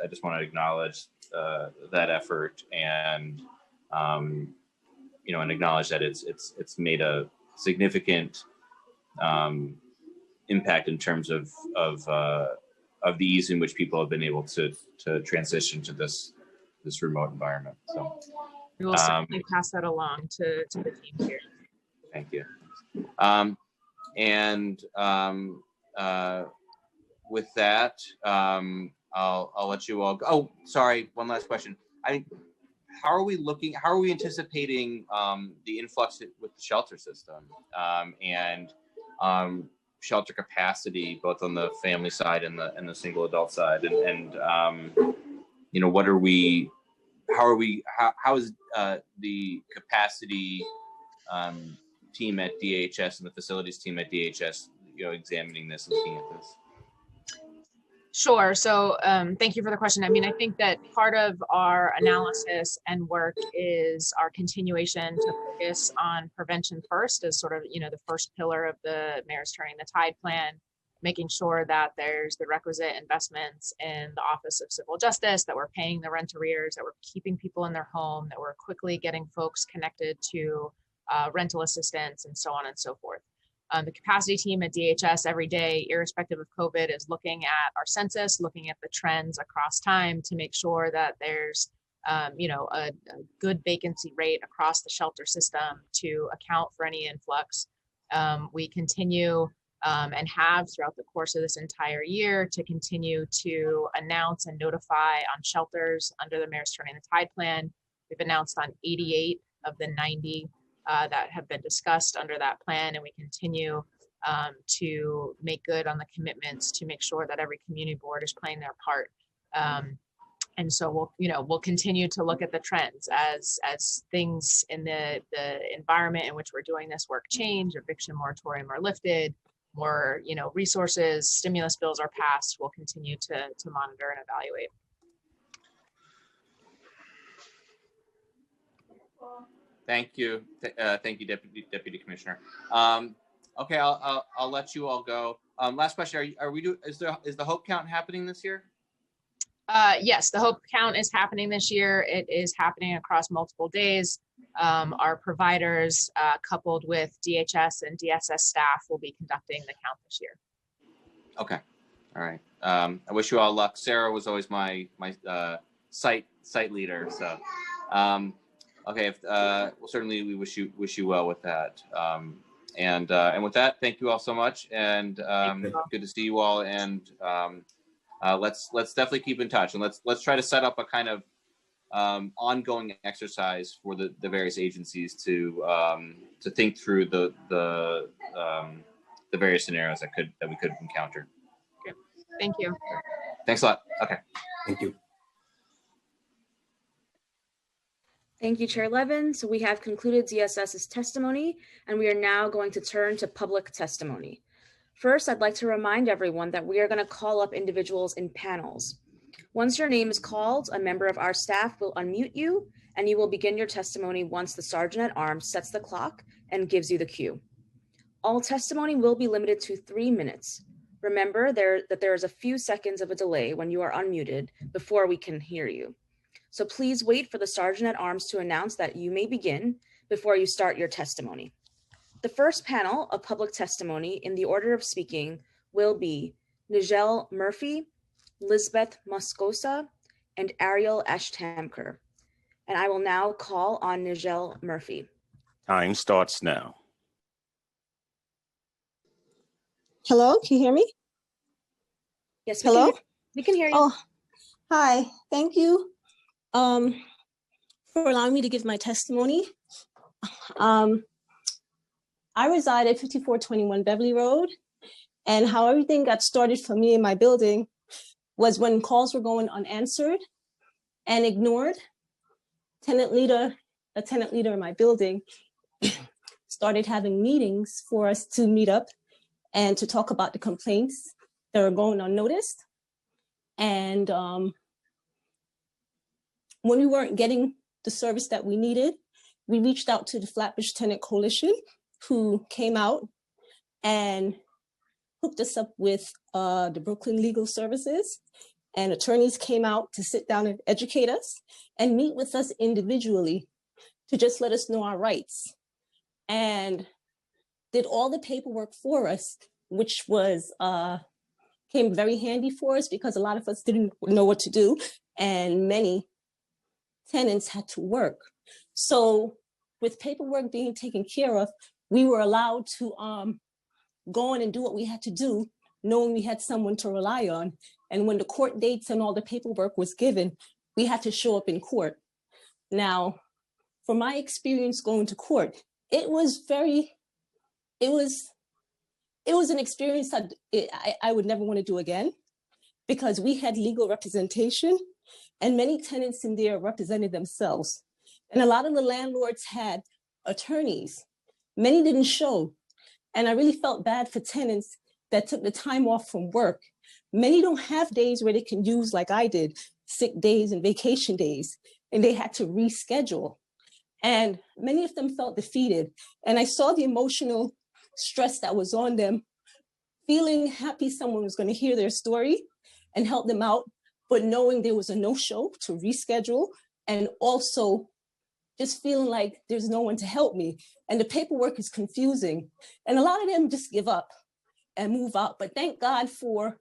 Speaker 14: I just want to acknowledge that effort and acknowledge that it's made a significant impact in terms of the ease in which people have been able to transition to this remote environment. So
Speaker 9: We will certainly pass that along to the team here.
Speaker 14: thank you. With that, I'll let you all go. Oh, sorry, one last question. How are we anticipating the influx with the shelter system and shelter capacity, both on the family side and the single adult side? And you know, how is the capacity team at DHS and the facilities team at DHS, you know, examining this and looking at this?
Speaker 9: Sure. So thank you for the question. I mean, I think that part of our analysis and work is our continuation to focus on prevention first as sort of, you know, the first pillar of the Mayor's Turning the Tide plan, making sure that there's the requisite investments in the Office of Civil Justice, that we're paying the rent arrears, that we're keeping people in their home, that we're quickly getting folks connected to rental assistance and so on and so forth. The capacity team at DHS every day, irrespective of COVID, is looking at our census, looking at the trends across time to make sure that there's, you know, a good vacancy rate across the shelter system to account for any influx. We continue and have throughout the course of this entire year to continue to announce and notify on shelters under the Mayor's Turning the Tide plan. We've announced on 88 of the 90 that have been discussed under that plan, and we continue to make good on the commitments to make sure that every community board is playing their part. And so we'll continue to look at the trends as things in the environment in which we're doing this work change, eviction moratorium are lifted, more resources, stimulus bills are passed. We'll continue to monitor and evaluate.
Speaker 14: Thank you. Thank you, Deputy Commissioner. Okay, I'll let you all go. Last question: is the Hope Count happening this year?
Speaker 9: Yes, the Hope Count is happening this year. It is happening across multiple days. Our providers, coupled with DHS and DSS staff, will be conducting the count this year. Okay.
Speaker 14: All right. I wish you all luck. Sarah was always my site leader. So. Okay, well, certainly we wish you well with that. And with that, thank you all so much, and good to see you all. And let's definitely keep in touch, and let's try to set up a kind of ongoing exercise for the various agencies to think through the various scenarios that we could encounter.
Speaker 9: Okay. Thank you.
Speaker 14: Thanks a lot. Okay.
Speaker 8: Thank you.
Speaker 7: Thank you, Chair Levin. So we have concluded DSS's testimony, and we are now going to turn to public testimony. First, I'd like to remind everyone that we are going to call up individuals in panels. Once your name is called, a member of our staff will unmute you, and you will begin your testimony once the Sergeant at Arms sets the clock and gives you the cue. All testimony will be limited to 3 minutes. Remember that there is a few seconds of a delay when you are unmuted before we can hear you. So please wait for the Sergeant at Arms to announce that you may begin before you start your testimony. The first panel of public testimony in the order of speaking will be Nigel Murphy, Lisbeth Moscosa, and Ariel Ashtamker. And I will now call on Nigel Murphy.
Speaker 11: Time starts now.
Speaker 16: Hello, can you hear me?
Speaker 7: Yes,
Speaker 16: hello?
Speaker 7: We can hear you.
Speaker 16: Oh, hi, thank you. For allowing me to give my testimony. I reside at 5421 Beverly Road, and how everything got started for me in my building was when calls were going unanswered and ignored. A tenant leader in my building started having meetings for us to meet up and to talk about the complaints that were going unnoticed. And when we weren't getting the service that we needed, we reached out to the Flatbush Tenant Coalition, who came out and hooked us up with the Brooklyn Legal Services, and attorneys came out to sit down and educate us and meet with us individually to just let us know our rights, and did all the paperwork for us which was came very handy for us because a lot of us didn't know what to do, and many tenants had to work. So with paperwork being taken care of, we were allowed to go in and do what we had to do, knowing we had someone to rely on. And when the court dates and all the paperwork was given, we had to show up in court. Now, from my experience going to court, it was an experience that I would never want to do again, because we had legal representation and many tenants in there represented themselves. And a lot of the landlords had attorneys. Many didn't show. And I really felt bad for tenants that took the time off from work. Many don't have days where they can use, like I did, sick days and vacation days, and they had to reschedule. And many of them felt defeated. And I saw the emotional stress that was on them, feeling happy someone was going to hear their story and help them out, but knowing there was a no-show to reschedule, and also just feeling like there's no one to help me. And the paperwork is confusing. And a lot of them just give up and move out. But thank God for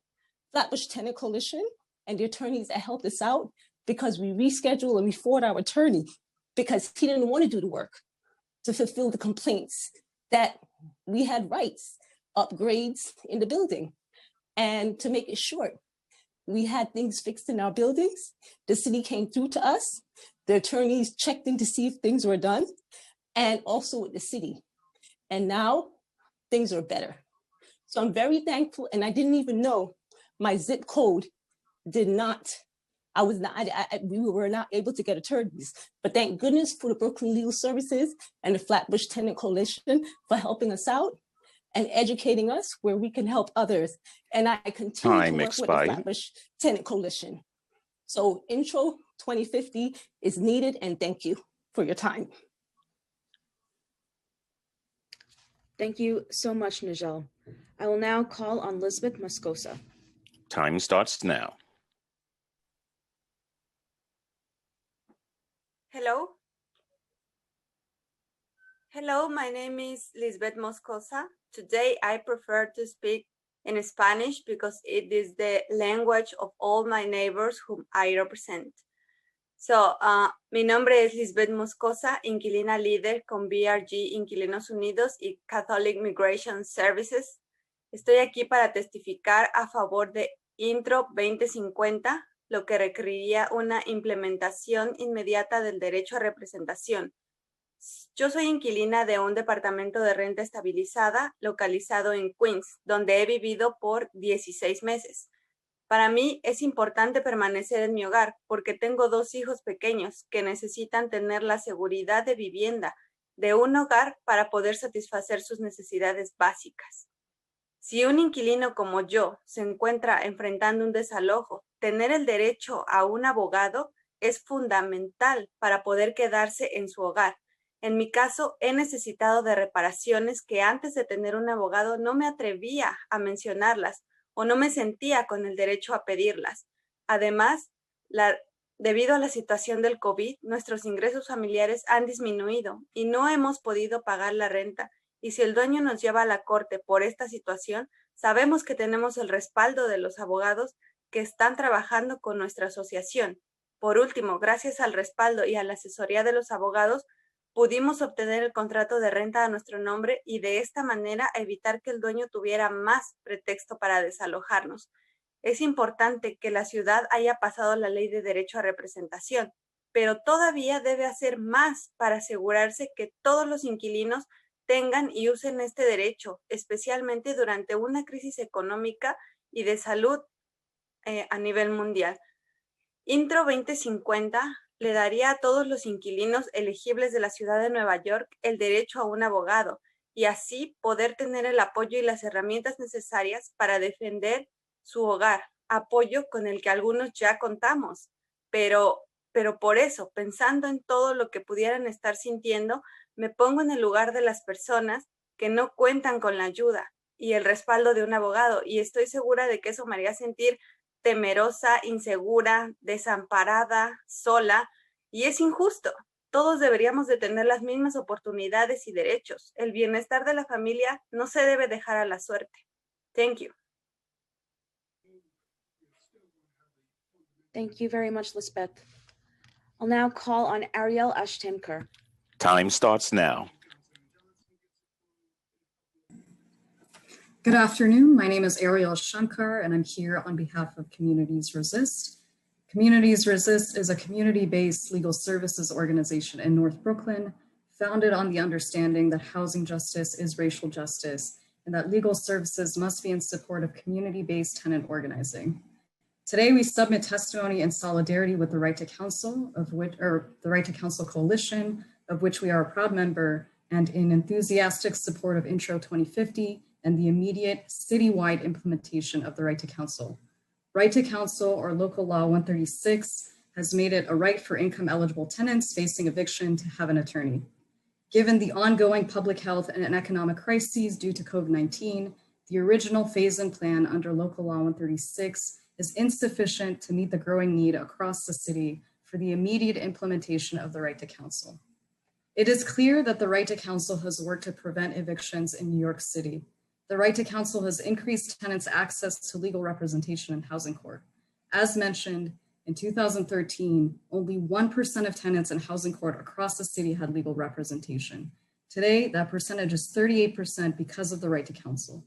Speaker 16: Flatbush Tenant Coalition and the attorneys that helped us out, because we rescheduled and we fought our attorney because he didn't want to do the work to fulfill the complaints that we had rights, upgrades in the building. And to make it short, we had things fixed in our buildings. The city came through to us. The attorneys checked in to see if things were done, and also with the city. And now things are better. So I'm very thankful. And I didn't even know my zip code we were not able to get attorneys. But thank goodness for the Brooklyn Legal Services and the Flatbush Tenant Coalition for helping us out and educating us where we can help others. And I continue to work with the Flatbush Tenant Coalition. So Intro 2050 is needed, and thank you for your time.
Speaker 7: Thank you so much, Nigel. I will now call on Lisbeth Moscosa.
Speaker 11: Time starts now.
Speaker 17: Hello. Hello, my name is Lisbeth Moscosa. Today I prefer to speak in Spanish because it is the language of all my neighbors whom I represent. So, mi nombre es Lisbeth Moscosa, inquilina líder con BRG Inquilinos Unidos y Catholic Migration Services. Estoy aquí para testificar a favor de Intro 2050, lo que requeriría una implementación inmediata del derecho a representación. Yo soy inquilina de un departamento de renta estabilizada localizado en Queens, donde he vivido por 16 meses. Para mí es importante permanecer en mi hogar porque tengo 2 hijos pequeños que necesitan tener la seguridad de vivienda de un hogar para poder satisfacer sus necesidades básicas. Si un inquilino como yo se encuentra enfrentando un desalojo, tener el derecho a un abogado es fundamental para poder quedarse en su hogar. En mi caso, he necesitado de reparaciones que antes de tener un abogado no me atrevía a mencionarlas o no me sentía con el derecho a pedirlas. Además, debido a la situación del COVID, nuestros ingresos familiares han disminuido y no hemos podido pagar la renta. Y si el dueño nos lleva a la corte por esta situación, sabemos que tenemos el respaldo de los abogados que están trabajando con nuestra asociación. Por último, gracias al respaldo y a la asesoría de los abogados, pudimos obtener el contrato de renta a nuestro nombre y de esta manera evitar que el dueño tuviera más pretexto para desalojarnos. Es importante que la ciudad haya pasado la ley de derecho a representación, pero todavía debe hacer más para asegurarse que todos los inquilinos tengan y usen este derecho, especialmente durante una crisis económica y de salud a nivel mundial. Intro 2050 le daría a todos los inquilinos elegibles de la ciudad de Nueva York el derecho a un abogado y así poder tener el apoyo y las herramientas necesarias para defender su hogar, apoyo con el que algunos ya contamos. Pero por eso, pensando en todo lo que pudieran estar sintiendo, me pongo en el lugar de las personas que no cuentan con la ayuda y el respaldo de un abogado, y estoy segura de que eso me haría sentir temerosa, insegura, desamparada, sola, y es injusto. Todos deberíamos de tener las mismas oportunidades y derechos. El bienestar de la familia no se debe dejar a la suerte. Thank you.
Speaker 7: Thank you very much, Lisbeth. I'll now call on Ariel Ashtemker.
Speaker 11: Time starts now.
Speaker 18: Good afternoon. My name is Ariel Shankar, and I'm here on behalf of Communities Resist. Communities Resist is a community-based legal services organization in North Brooklyn, founded on the understanding that housing justice is racial justice, and that legal services must be in support of community-based tenant organizing. Today, we submit testimony in solidarity with the Right to Counsel, the Right to Counsel Coalition, of which we are a proud member, and in enthusiastic support of Intro 2050 and the immediate citywide implementation of the Right to Counsel. Right to Counsel, or Local Law 136, has made it a right for income-eligible tenants facing eviction to have an attorney. Given the ongoing public health and economic crises due to COVID-19, the original phase-in plan under Local Law 136 is insufficient to meet the growing need across the city for the immediate implementation of the Right to Counsel. It is clear that the Right to Counsel has worked to prevent evictions in New York City. The Right to Counsel has increased tenants' access to legal representation in housing court. As mentioned, in 2013, only 1% of tenants in housing court across the city had legal representation. Today, that percentage is 38% because of the Right to Counsel.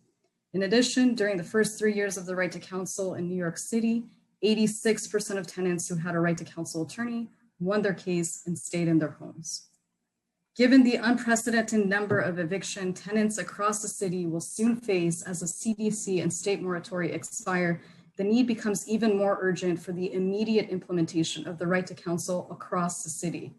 Speaker 18: In addition, during the first 3 years of the Right to Counsel in New York City, 86% of tenants who had a Right to Counsel attorney won their case and stayed in their homes. Given the unprecedented number of eviction tenants across the city will soon face as the CDC and state moratoria expire, the need becomes even more urgent for the immediate implementation of the Right to Counsel across the city.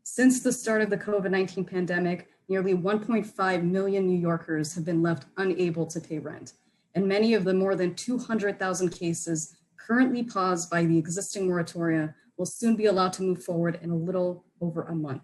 Speaker 18: Since the start of the COVID-19 pandemic, nearly 1.5 million New Yorkers have been left unable to pay rent, and many of the more than 200,000 cases currently paused by the existing moratoria will soon be allowed to move forward in a little over a month.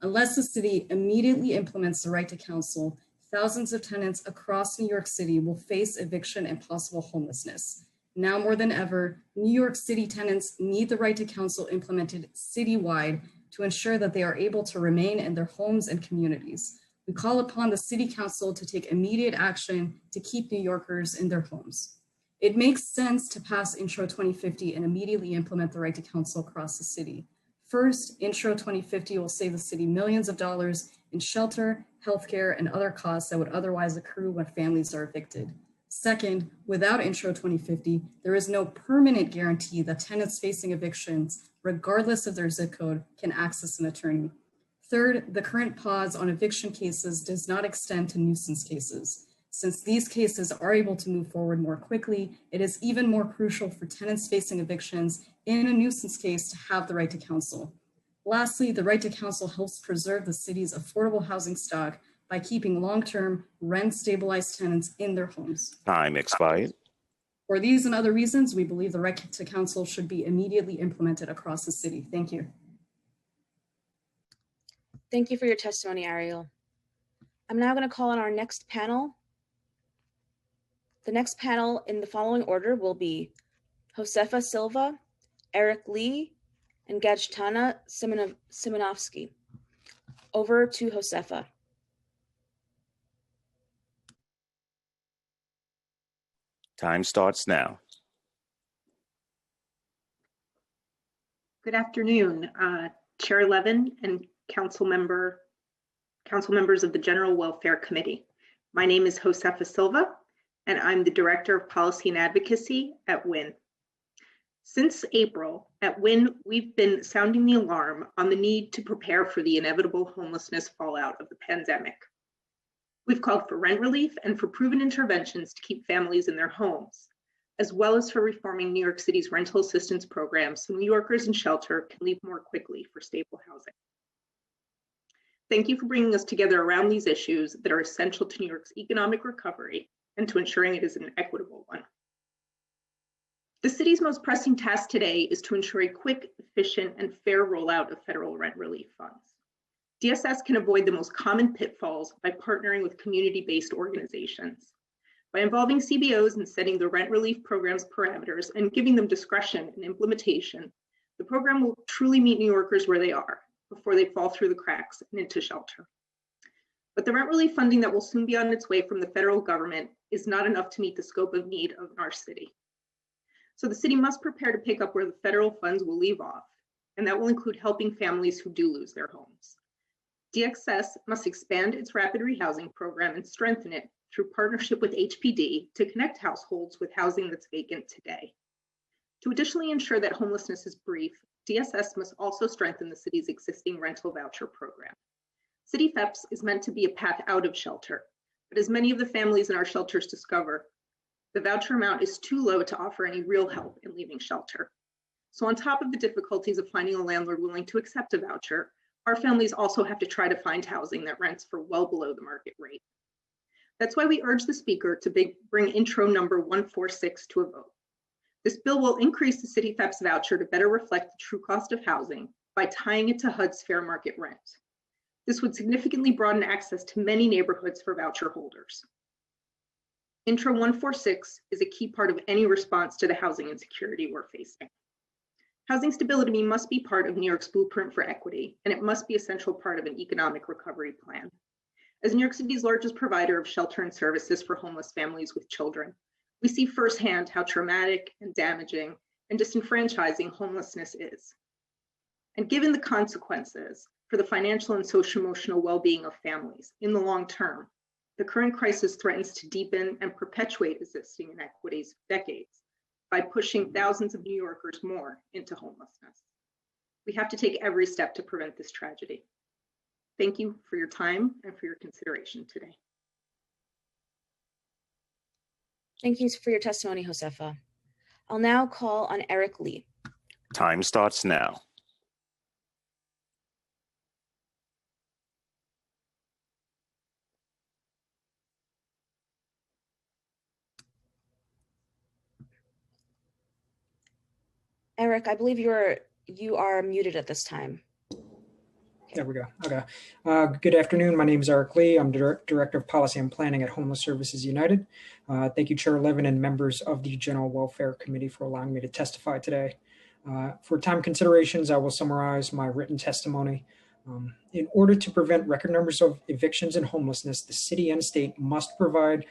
Speaker 18: Unless the city immediately implements the Right to Counsel, thousands of tenants across New York City will face eviction and possible homelessness. Now more than ever, New York City tenants need the Right to Counsel implemented citywide to ensure that they are able to remain in their homes and communities. We call upon the City Council to take immediate action to keep New Yorkers in their homes. It makes sense to pass Intro 2050 and immediately implement the Right to Counsel across the city. First, Intro 2050 will save the city millions of dollars in shelter, healthcare, and other costs that would otherwise accrue when families are evicted. Second, without Intro 2050, there is no permanent guarantee that tenants facing evictions, regardless of their zip code, can access an attorney. Third, the current pause on eviction cases does not extend to nuisance cases. Since these cases are able to move forward more quickly, it is even more crucial for tenants facing evictions in a nuisance case to have the Right to Counsel. Lastly, the Right to Counsel helps preserve the city's affordable housing stock by keeping long-term rent-stabilized tenants in their homes.
Speaker 11: Time expired.
Speaker 18: For these and other reasons, we believe the Right to Counsel should be immediately implemented across the city. Thank you.
Speaker 7: Thank you for your testimony, Ariel. I'm now going to call on our next panel. The next panel in the following order will be Josefa Silva, Eric Lee, and Gajtana Simonovsky. Over to Josefa.
Speaker 11: Time starts now.
Speaker 19: Good afternoon, Chair Levin and council members of the General Welfare Committee. My name is Josefa Silva, and I'm the Director of Policy and Advocacy at WIN. Since April, at WIN, we've been sounding the alarm on the need to prepare for the inevitable homelessness fallout of the pandemic. We've called for rent relief and for proven interventions to keep families in their homes, as well as for reforming New York City's rental assistance program so New Yorkers in shelter can leave more quickly for stable housing. Thank you for bringing us together around these issues that are essential to New York's economic recovery and to ensuring it is an equitable one. The city's most pressing task today is to ensure a quick, efficient, and fair rollout of federal rent relief funds. DSS can avoid the most common pitfalls by partnering with community-based organizations. By involving CBOs in setting the rent relief program's parameters and giving them discretion in implementation, the program will truly meet New Yorkers where they are before they fall through the cracks and into shelter. But the rent relief funding that will soon be on its way from the federal government is not enough to meet the scope of need of our city. So the city must prepare to pick up where the federal funds will leave off, and that will include helping families who do lose their homes. DXS must expand its rapid rehousing program and strengthen it through partnership with HPD to connect households with housing that's vacant today. To additionally ensure that homelessness is brief, DSS must also strengthen the city's existing rental voucher program. City FEPS is meant to be a path out of shelter, but as many of the families in our shelters discover, the voucher amount is too low to offer any real help in leaving shelter. So on top of the difficulties of finding a landlord willing to accept a voucher, our families also have to try to find housing that rents for well below the market rate. That's why we urge the speaker to bring intro number 146 to a vote. This bill will increase the city FEPS voucher to better reflect the true cost of housing by tying it to HUD's fair market rent. This would significantly broaden access to many neighborhoods for voucher holders. Intro 146 is a key part of any response to the housing insecurity we're facing. Housing stability must be part of New York's blueprint for equity, and it must be a central part of an economic recovery plan. As New York City's largest provider of shelter and services for homeless families with children, we see firsthand how traumatic and damaging and disenfranchising homelessness is. And given the consequences for the financial and social-emotional well-being of families in the long term, the current crisis threatens to deepen and perpetuate existing inequities for decades by pushing thousands of New Yorkers more into homelessness. We have to take every step to prevent this tragedy. Thank you for your time and for your consideration today.
Speaker 7: Thank you for your testimony, Josefa. I'll now call on Eric Lee.
Speaker 11: Time starts now.
Speaker 7: Eric, I believe you are muted at this time.
Speaker 20: There we go. Okay. Good afternoon. My name is Eric Lee. I'm Director of Policy and Planning at Homeless Services United. Thank you, Chair Levin and members of the General Welfare Committee for allowing me to testify today. For time considerations, I will summarize my written testimony. In order to prevent record numbers of evictions and homelessness, the city and state must provide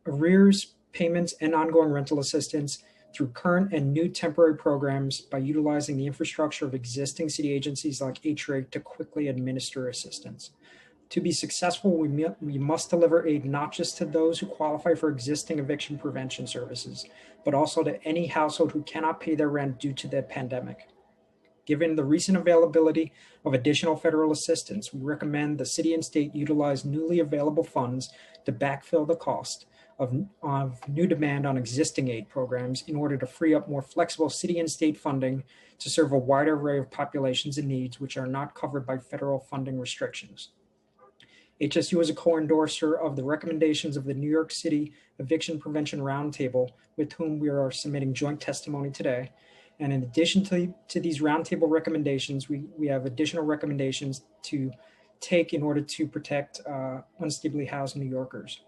Speaker 20: arrears, payments, and ongoing rental assistance through current and new temporary programs by utilizing the infrastructure of existing city agencies like HRA to quickly administer assistance. To be successful, we must deliver aid not just to those who qualify for existing eviction prevention services, but also to any household who cannot pay their rent due to the pandemic. Given the recent availability of additional federal assistance, we recommend the city and state utilize newly available funds to backfill the cost of new demand on existing aid programs in order to free up more flexible city and state funding to serve a wider array of populations and needs which are not covered by federal funding restrictions. HSU is a co-endorser of the recommendations of the New York City Eviction Prevention Roundtable, with whom we are submitting joint testimony today. And in addition to these roundtable recommendations, we have additional recommendations to take in order to protect unstably housed New Yorkers.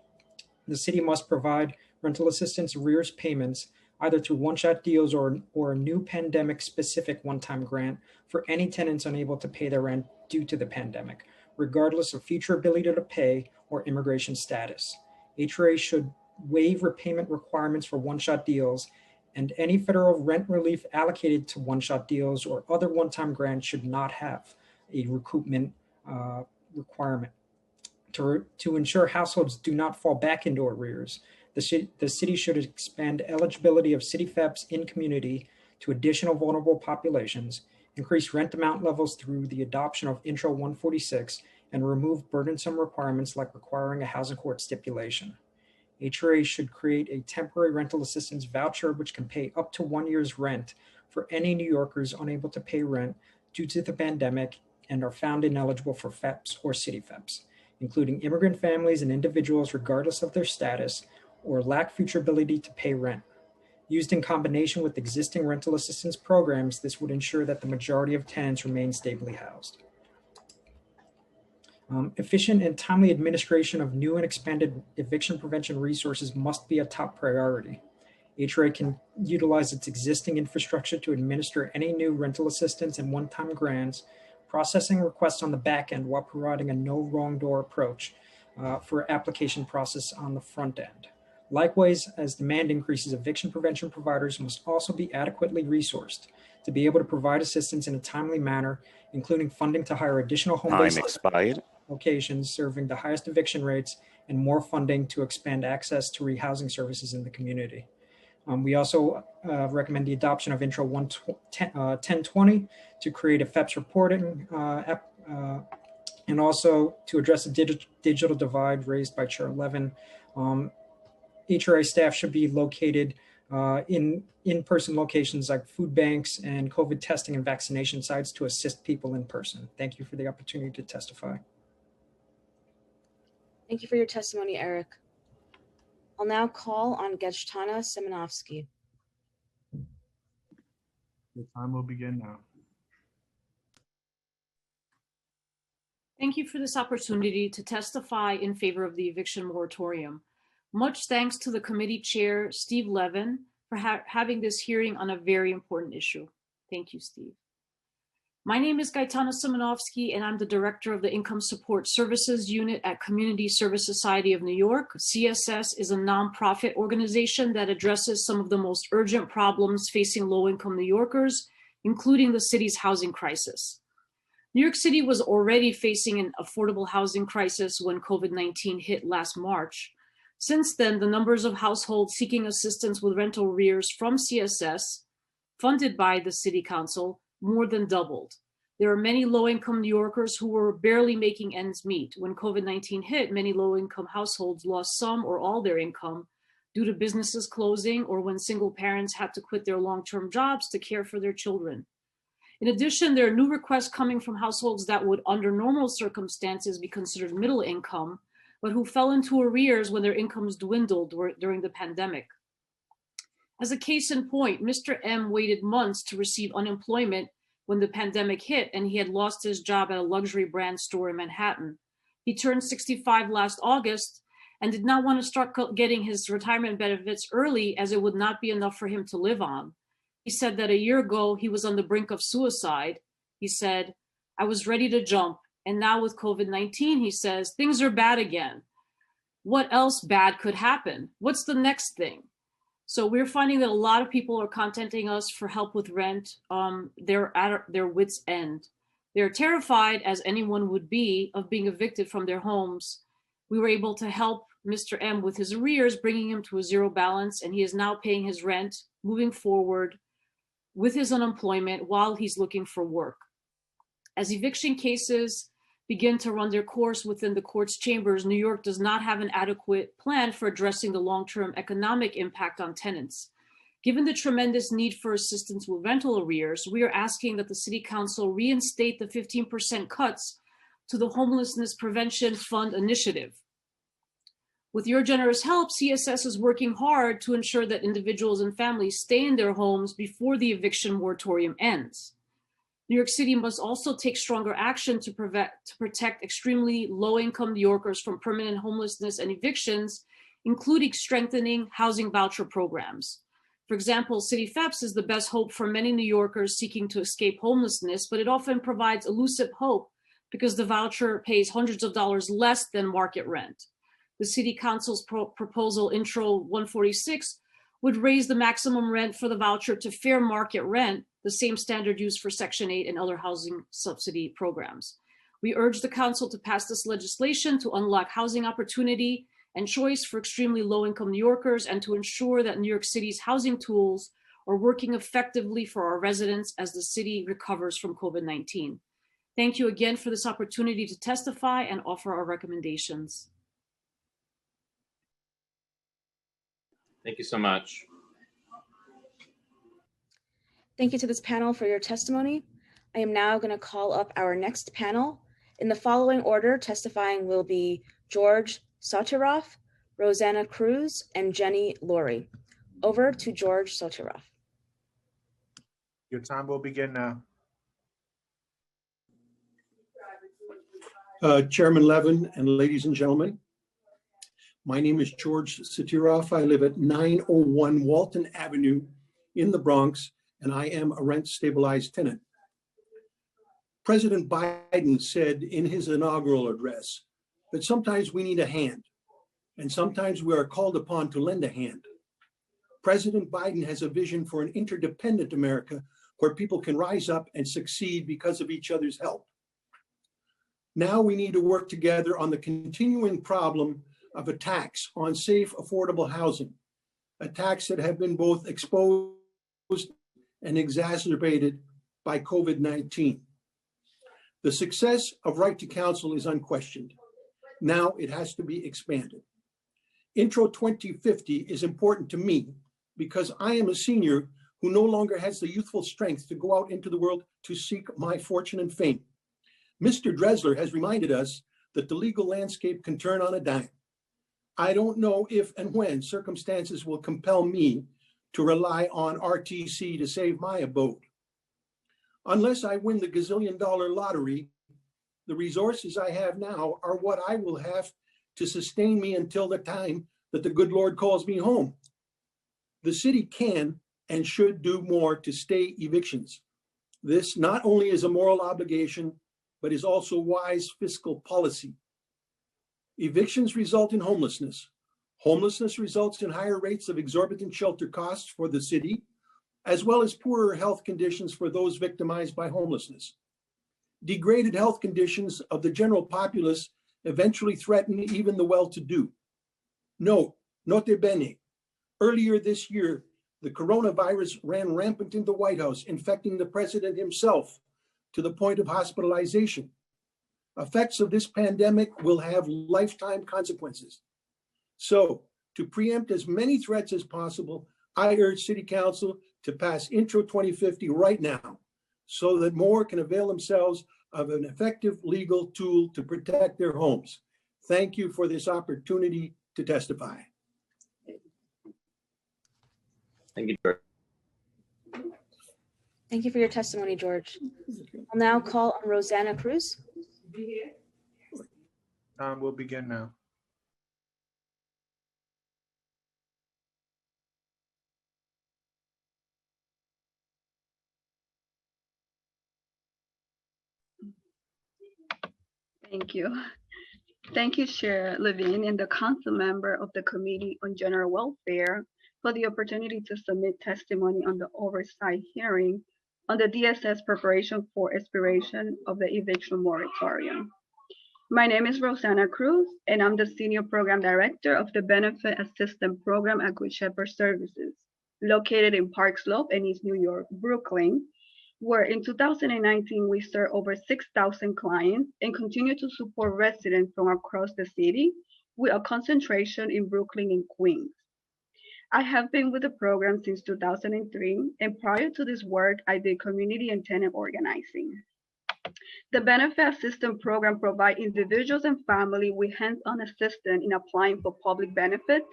Speaker 20: The city must provide rental assistance arrears payments either through one-shot deals or a new pandemic-specific one-time grant for any tenants unable to pay their rent due to the pandemic, regardless of future ability to pay or immigration status. HRA should waive repayment requirements for one-shot deals, and any federal rent relief allocated to one-shot deals or other one-time grants should not have a recoupment requirement. To ensure households do not fall back into arrears, the city should expand eligibility of city FEPS in community to additional vulnerable populations, increase rent amount levels through the adoption of Intro 146, and remove burdensome requirements like requiring a housing court stipulation. HRA should create a temporary rental assistance voucher which can pay up to 1 year's rent for any New Yorkers unable to pay rent due to the pandemic and are found ineligible for FEPS or city FEPS, including immigrant families and individuals regardless of their status or lack future ability to pay rent. Used in combination with existing rental assistance programs, this would ensure that the majority of tenants remain stably housed. Efficient and timely administration of new and expanded eviction prevention resources must be a top priority. HRA can utilize its existing infrastructure to administer any new rental assistance and one-time grants processing requests on the back end while providing a no wrong door approach for application process on the front end. Likewise, as demand increases, eviction prevention providers must also be adequately resourced to be able to provide assistance in a timely manner, including funding to hire additional home-based
Speaker 11: Time expired.
Speaker 20: locations serving the highest eviction rates and more funding to expand access to rehousing services in the community. We also recommend the adoption of Intro 1020 to create a FEPS reporting and also to address the digital divide raised by Chair Levin. HRA staff should be located in in-person locations like food banks and COVID testing and vaccination sites to assist people in person. Thank you for the opportunity to testify.
Speaker 7: Thank you for your testimony, Eric. I'll now call on Geshtana Simonovsky.
Speaker 4: The time will begin now.
Speaker 21: Thank you for this opportunity to testify in favor of the eviction moratorium. Much thanks to the committee chair, Steve Levin, for having this hearing on a very important issue. Thank you, Steve. My name is Gaetana Simonovsky, and I'm the director of the Income Support Services Unit at Community Service Society of New York. CSS is a nonprofit organization that addresses some of the most urgent problems facing low-income New Yorkers, including the city's housing crisis. New York City was already facing an affordable housing crisis when COVID-19 hit last March. Since then, the numbers of households seeking assistance with rental arrears from CSS, funded by the City Council, more than doubled. There are many low-income New Yorkers who were barely making ends meet. When COVID-19 hit, many low-income households lost some or all their income due to businesses closing or when single parents had to quit their long-term jobs to care for their children. In addition, there are new requests coming from households that would, under normal circumstances, be considered middle income, but who fell into arrears when their incomes dwindled during the pandemic. As a case in point, Mr. M waited months to receive unemployment when the pandemic hit, and he had lost his job at a luxury brand store in Manhattan. He turned 65 last August and did not want to start getting his retirement benefits early, as it would not be enough for him to live on. He said that a year ago, he was on the brink of suicide. He said, "I was ready to jump. And now with COVID-19, he says, things are bad again. What else bad could happen? What's the next thing?" So we're finding that a lot of people are contacting us for help with rent. They're at their wits' end. They're terrified, as anyone would be, of being evicted from their homes. We were able to help Mr. M with his arrears, bringing him to a zero balance, and he is now paying his rent, moving forward with his unemployment while he's looking for work. As eviction cases begin to run their course within the court's chambers, New York does not have an adequate plan for addressing the long-term economic impact on tenants. Given the tremendous need for assistance with rental arrears, we are asking that the City Council reinstate the 15% cuts to the Homelessness Prevention Fund initiative. With your generous help, CSS is working hard to ensure that individuals and families stay in their homes before the eviction moratorium ends. New York City must also take stronger action to protect extremely low-income New Yorkers from permanent homelessness and evictions, including strengthening housing voucher programs. For example, City FEPS is the best hope for many New Yorkers seeking to escape homelessness, but it often provides elusive hope because the voucher pays hundreds of dollars less than market rent. The City Council's proposal, Intro 146, would raise the maximum rent for the voucher to fair market rent, the same standard used for Section 8 and other housing subsidy programs. We urge the Council to pass this legislation to unlock housing opportunity and choice for extremely low-income New Yorkers and to ensure that New York City's housing tools are working effectively for our residents as the city recovers from COVID-19. Thank you again for this opportunity to testify and offer our recommendations.
Speaker 14: Thank you so much.
Speaker 7: Thank you to this panel for your testimony. I am now going to call up our next panel. In the following order, testifying will be George Sotiroff, Rosanna Cruz, and Jenny Laurie. Over to George Sotiroff.
Speaker 22: Your time will begin now.
Speaker 23: Chairman Levin and ladies and gentlemen, my name is George Sotiroff. I live at 901 Walton Avenue in the Bronx, and I am a rent stabilized tenant. President Biden said in his inaugural address that sometimes we need a hand, and sometimes we are called upon to lend a hand. President Biden has a vision for an interdependent America where people can rise up and succeed because of each other's help. Now we need to work together on the continuing problem of attacks on safe, affordable housing, attacks that have been both exposed and exacerbated by COVID-19. The success of Right to Counsel is unquestioned. Now it has to be expanded. Intro 2050 is important to me because I am a senior who no longer has the youthful strength to go out into the world to seek my fortune and fame. Mr. Dressler has reminded us that the legal landscape can turn on a dime. I don't know if and when circumstances will compel me to rely on RTC to save my abode. Unless I win the gazillion-dollar lottery, the resources I have now are what I will have to sustain me until the time that the good Lord calls me home. The city can and should do more to stay evictions. This not only is a moral obligation, but is also wise fiscal policy. Evictions result in homelessness. Homelessness results in higher rates of exorbitant shelter costs for the city, as well as poorer health conditions for those victimized by homelessness. Degraded health conditions of the general populace eventually threaten even the well-to-do. Note bene, earlier this year, the coronavirus ran rampant in the White House, infecting the president himself to the point of hospitalization. Effects of this pandemic will have lifetime consequences. So, to preempt as many threats as possible, I urge City Council to pass Intro 2050 right now so that more can avail themselves of an effective legal tool to protect their homes. Thank you for this opportunity to testify.
Speaker 5: Thank you, George.
Speaker 7: Thank you for your testimony, George. I'll now call on Rosanna Cruz.
Speaker 22: Time will begin now.
Speaker 1: Thank you. Thank you, Chair Levine and the council member of the Committee on General Welfare for the opportunity to submit testimony on the oversight hearing on the DSS preparation for expiration of the eviction moratorium. My name is Rosanna Cruz, and I'm the Senior Program Director of the Benefit Assistance Program at Good Shepherd Services, located in Park Slope in East New York, Brooklyn, where in 2019, we served over 6,000 clients and continue to support residents from across the city with a concentration in Brooklyn and Queens. I have been with the program since 2003, and prior to this work, I did community and tenant organizing. The Benefit Assistance Program provides individuals and families with hands-on assistance in applying for public benefits,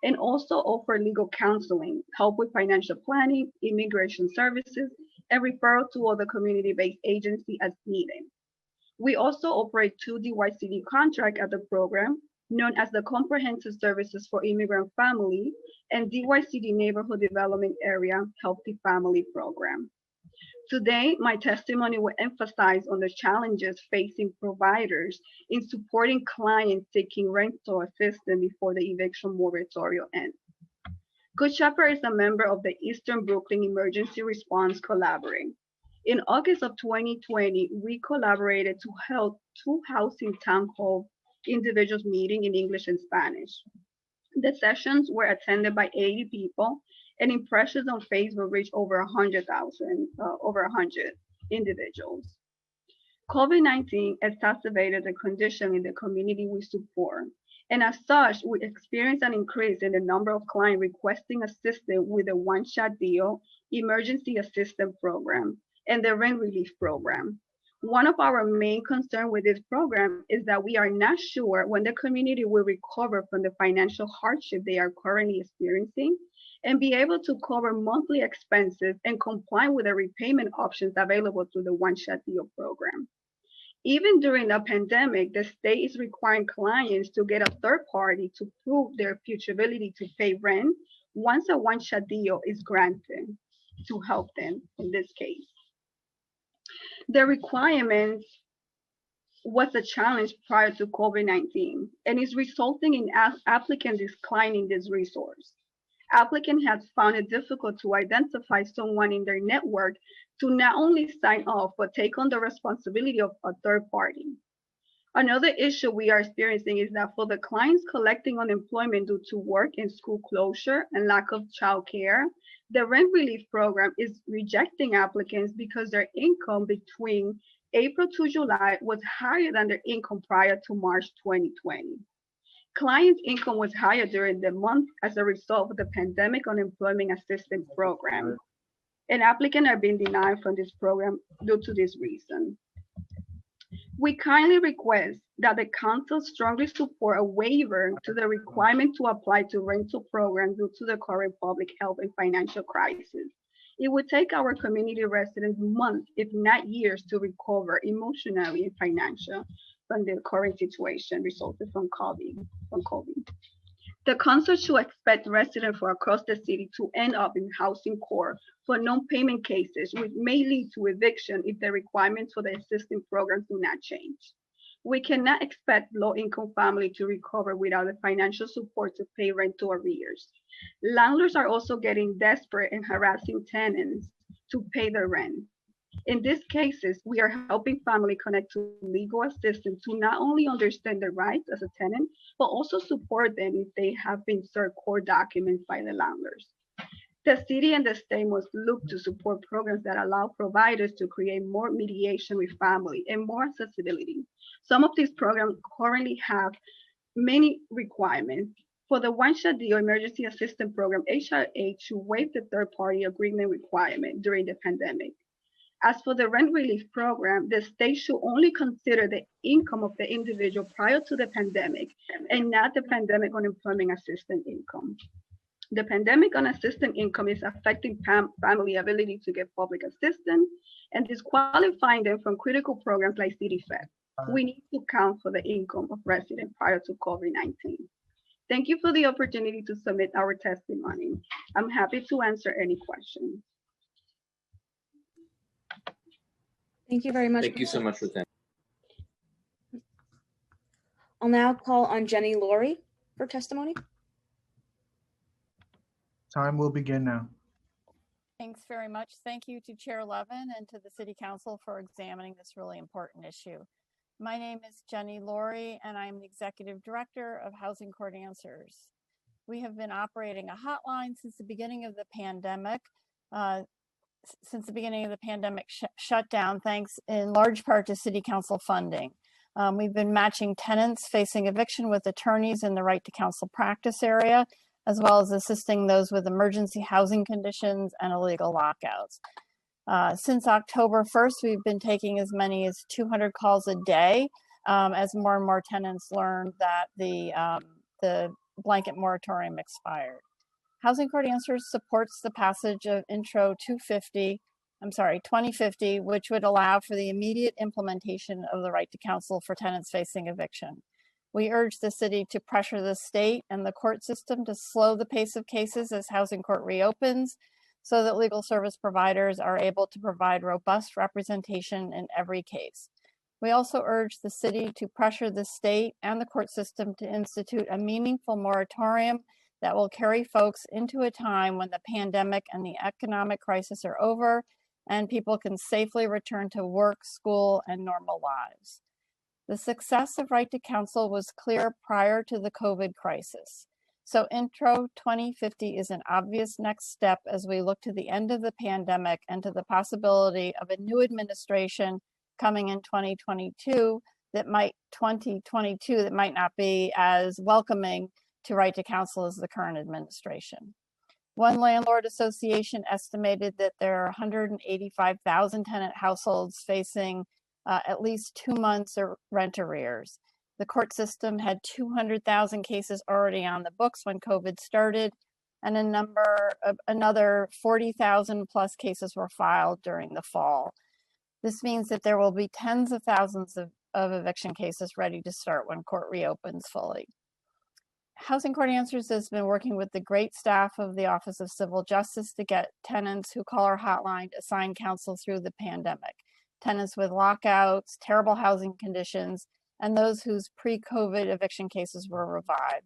Speaker 1: and also offer legal counseling, help with financial planning, immigration services, and referral to other community-based agencies as needed. We also operate 2 DYCD contracts at the program, known as the Comprehensive Services for Immigrant Families and DYCD Neighborhood Development Area Healthy Family Program. Today, my testimony will emphasize on the challenges facing providers in supporting clients seeking rental assistance before the eviction moratorium ends. Good Shepherd is a member of the Eastern Brooklyn Emergency Response Collaborative. In August of 2020, we collaborated to hold 2 housing town hall individuals meeting in English and Spanish. The sessions were attended by 80 people, and impressions on Facebook reached over 100 individuals. COVID-19 exacerbated the condition in the community we support, and as such, we experienced an increase in the number of clients requesting assistance with the one-shot deal, emergency assistance program, and the rent relief program. One of our main concerns with this program is that we are not sure when the community will recover from the financial hardship they are currently experiencing and be able to cover monthly expenses and comply with the repayment options available through the one-shot deal program. Even during the pandemic, the state is requiring clients to get a third party to prove their future ability to pay rent once a one-shot deal is granted to help them in this case. The requirements was a challenge prior to COVID-19 and is resulting in applicants declining this resource. Applicant has found it difficult to identify someone in their network to not only sign off, but take on the responsibility of a third party. Another issue we are experiencing is that for the clients collecting unemployment due to work and school closure and lack of childcare, the rent relief program is rejecting applicants because their income between April to July was higher than their income prior to March 2020. Clients' income was higher during the month as a result of the pandemic unemployment assistance program, and applicants are being denied from this program due to this reason. We kindly request that the council strongly support a waiver to the requirement to apply to rental programs due to the current public health and financial crisis. It would take our community residents months, if not years, to recover emotionally and financially from the current situation resulting from COVID. The council should expect residents from across the city to end up in housing court for non-payment cases, which may lead to eviction if the requirements for the existing programs do not change. We cannot expect low-income families to recover without the financial support to pay rental arrears. Landlords are also getting desperate and harassing tenants to pay their rent. In these cases, we are helping families connect to legal assistance to not only understand their rights as a tenant, but also support them if they have been served court documents by the landlords. The city and the state must look to support programs that allow providers to create more mediation with family and more accessibility. Some of these programs currently have many requirements. For the one-shot deal emergency assistance program, HRA should waive the third-party agreement requirement during the pandemic. As for the rent relief program, the state should only consider the income of the individual prior to the pandemic and not the pandemic unemployment assistance income. The pandemic unassisted income is affecting family ability to get public assistance and disqualifying them from critical programs like CityFed. We need to count for the income of residents prior to COVID-19. Thank you for the opportunity to submit our testimony. I'm happy to answer any questions.
Speaker 7: Thank you very much.
Speaker 14: Thank you so much for that.
Speaker 7: I'll now call on Jenny Laurie for testimony.
Speaker 22: Time will begin now.
Speaker 2: Thanks very much. Thank you to Chair Levin and to the City Council for examining this really important issue. My name is Jenny Laurie, and I'm the Executive Director of Housing Court Answers. We have been operating a hotline since the beginning of the pandemic, shutdown, thanks in large part to City Council funding. We've been matching tenants facing eviction with attorneys in the right to counsel practice area, as well as assisting those with emergency housing conditions and illegal lockouts. Since October 1st, we've been taking as many as 200 calls a day as more and more tenants learned that the blanket moratorium expired. Housing Court Answers supports the passage of Intro 2050, which would allow for the immediate implementation of the right to counsel for tenants facing eviction. We urge the city to pressure the state and the court system to slow the pace of cases as Housing Court reopens so that legal service providers are able to provide robust representation in every case. We also urge the city to pressure the state and the court system to institute a meaningful moratorium that will carry folks into a time when the pandemic and the economic crisis are over and people can safely return to work, school, and normal lives. The success of Right to Counsel was clear prior to the COVID crisis. So Intro 2050 is an obvious next step as we look to the end of the pandemic and to the possibility of a new administration coming in 2022 that might not be as welcoming to Right to Counsel as the current administration. One landlord association estimated that there are 185,000 tenant households facing at least 2 months of rent arrears. The court system had 200,000 cases already on the books when COVID started, and another 40,000 plus cases were filed during the fall. This means that there will be tens of thousands of eviction cases ready to start when court reopens fully. Housing Court Answers has been working with the great staff of the Office of Civil Justice to get tenants who call our hotline assigned counsel through the pandemic. tenants with lockouts, terrible housing conditions, and those whose pre-COVID eviction cases were revived.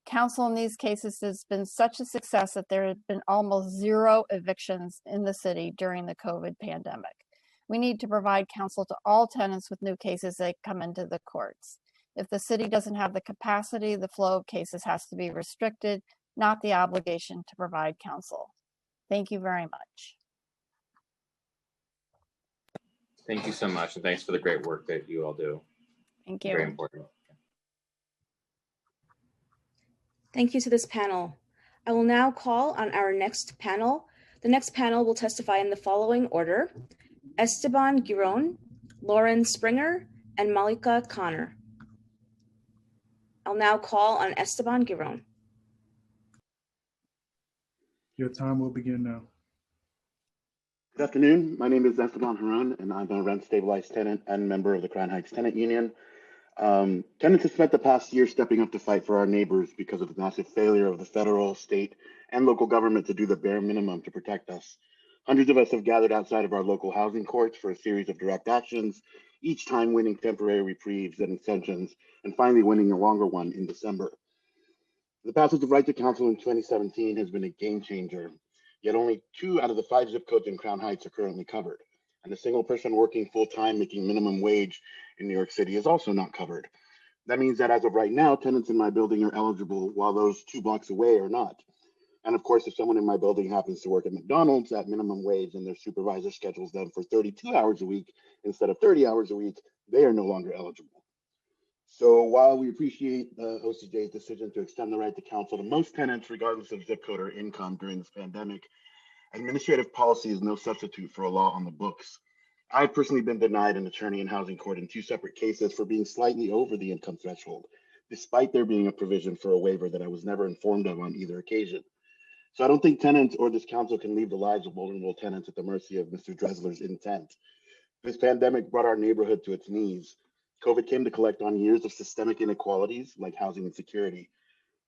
Speaker 2: Counsel in these cases has been such a success that there have been almost 0 evictions in the city during the COVID pandemic. We need to provide counsel to all tenants with new cases that come into the courts. If the city doesn't have the capacity, the flow of cases has to be restricted, not the obligation to provide counsel. Thank you very much.
Speaker 5: Thank you so much, and thanks for the great work that you all do.
Speaker 2: Thank you.
Speaker 5: Very important.
Speaker 7: Thank you to this panel. I will now call on our next panel. The next panel will testify in the following order: Esteban Giron, Lauren Springer, and Malika Connor. I'll now call on Esteban Giron.
Speaker 4: Your time will begin now.
Speaker 3: Good afternoon. My name is Esteban Giron, and I'm a rent-stabilized tenant and member of the Crown Heights Tenant Union. Tenants have spent the past year stepping up to fight for our neighbors because of the massive failure of the federal, state, and local government to do the bare minimum to protect us. Hundreds of us have gathered outside of our local housing courts for a series of direct actions, each time winning temporary reprieves and extensions, and finally winning a longer one in December. The passage of right to counsel in 2017 has been a game changer, yet only 2 out of the 5 zip codes in Crown Heights are currently covered. And a single person working full-time making minimum wage in New York City is also not covered. That means that as of right now, tenants in my building are eligible while those 2 blocks away are not. And of course, if someone in my building happens to work at McDonald's at minimum wage and their supervisor schedules them for 32 hours a week instead of 30 hours a week, they are no longer eligible. So while we appreciate the OCJ's decision to extend the right to counsel to most tenants, regardless of zip code or income during this pandemic, administrative policy is no substitute for a law on the books. I've personally been denied an attorney in housing court in 2 separate cases for being slightly over the income threshold, despite there being a provision for a waiver that I was never informed of on either occasion. So I don't think tenants or this council can leave the lives of vulnerable tenants at the mercy of Mr. Dressler's intent. This pandemic brought our neighborhood to its knees. COVID came to collect on years of systemic inequalities like housing insecurity.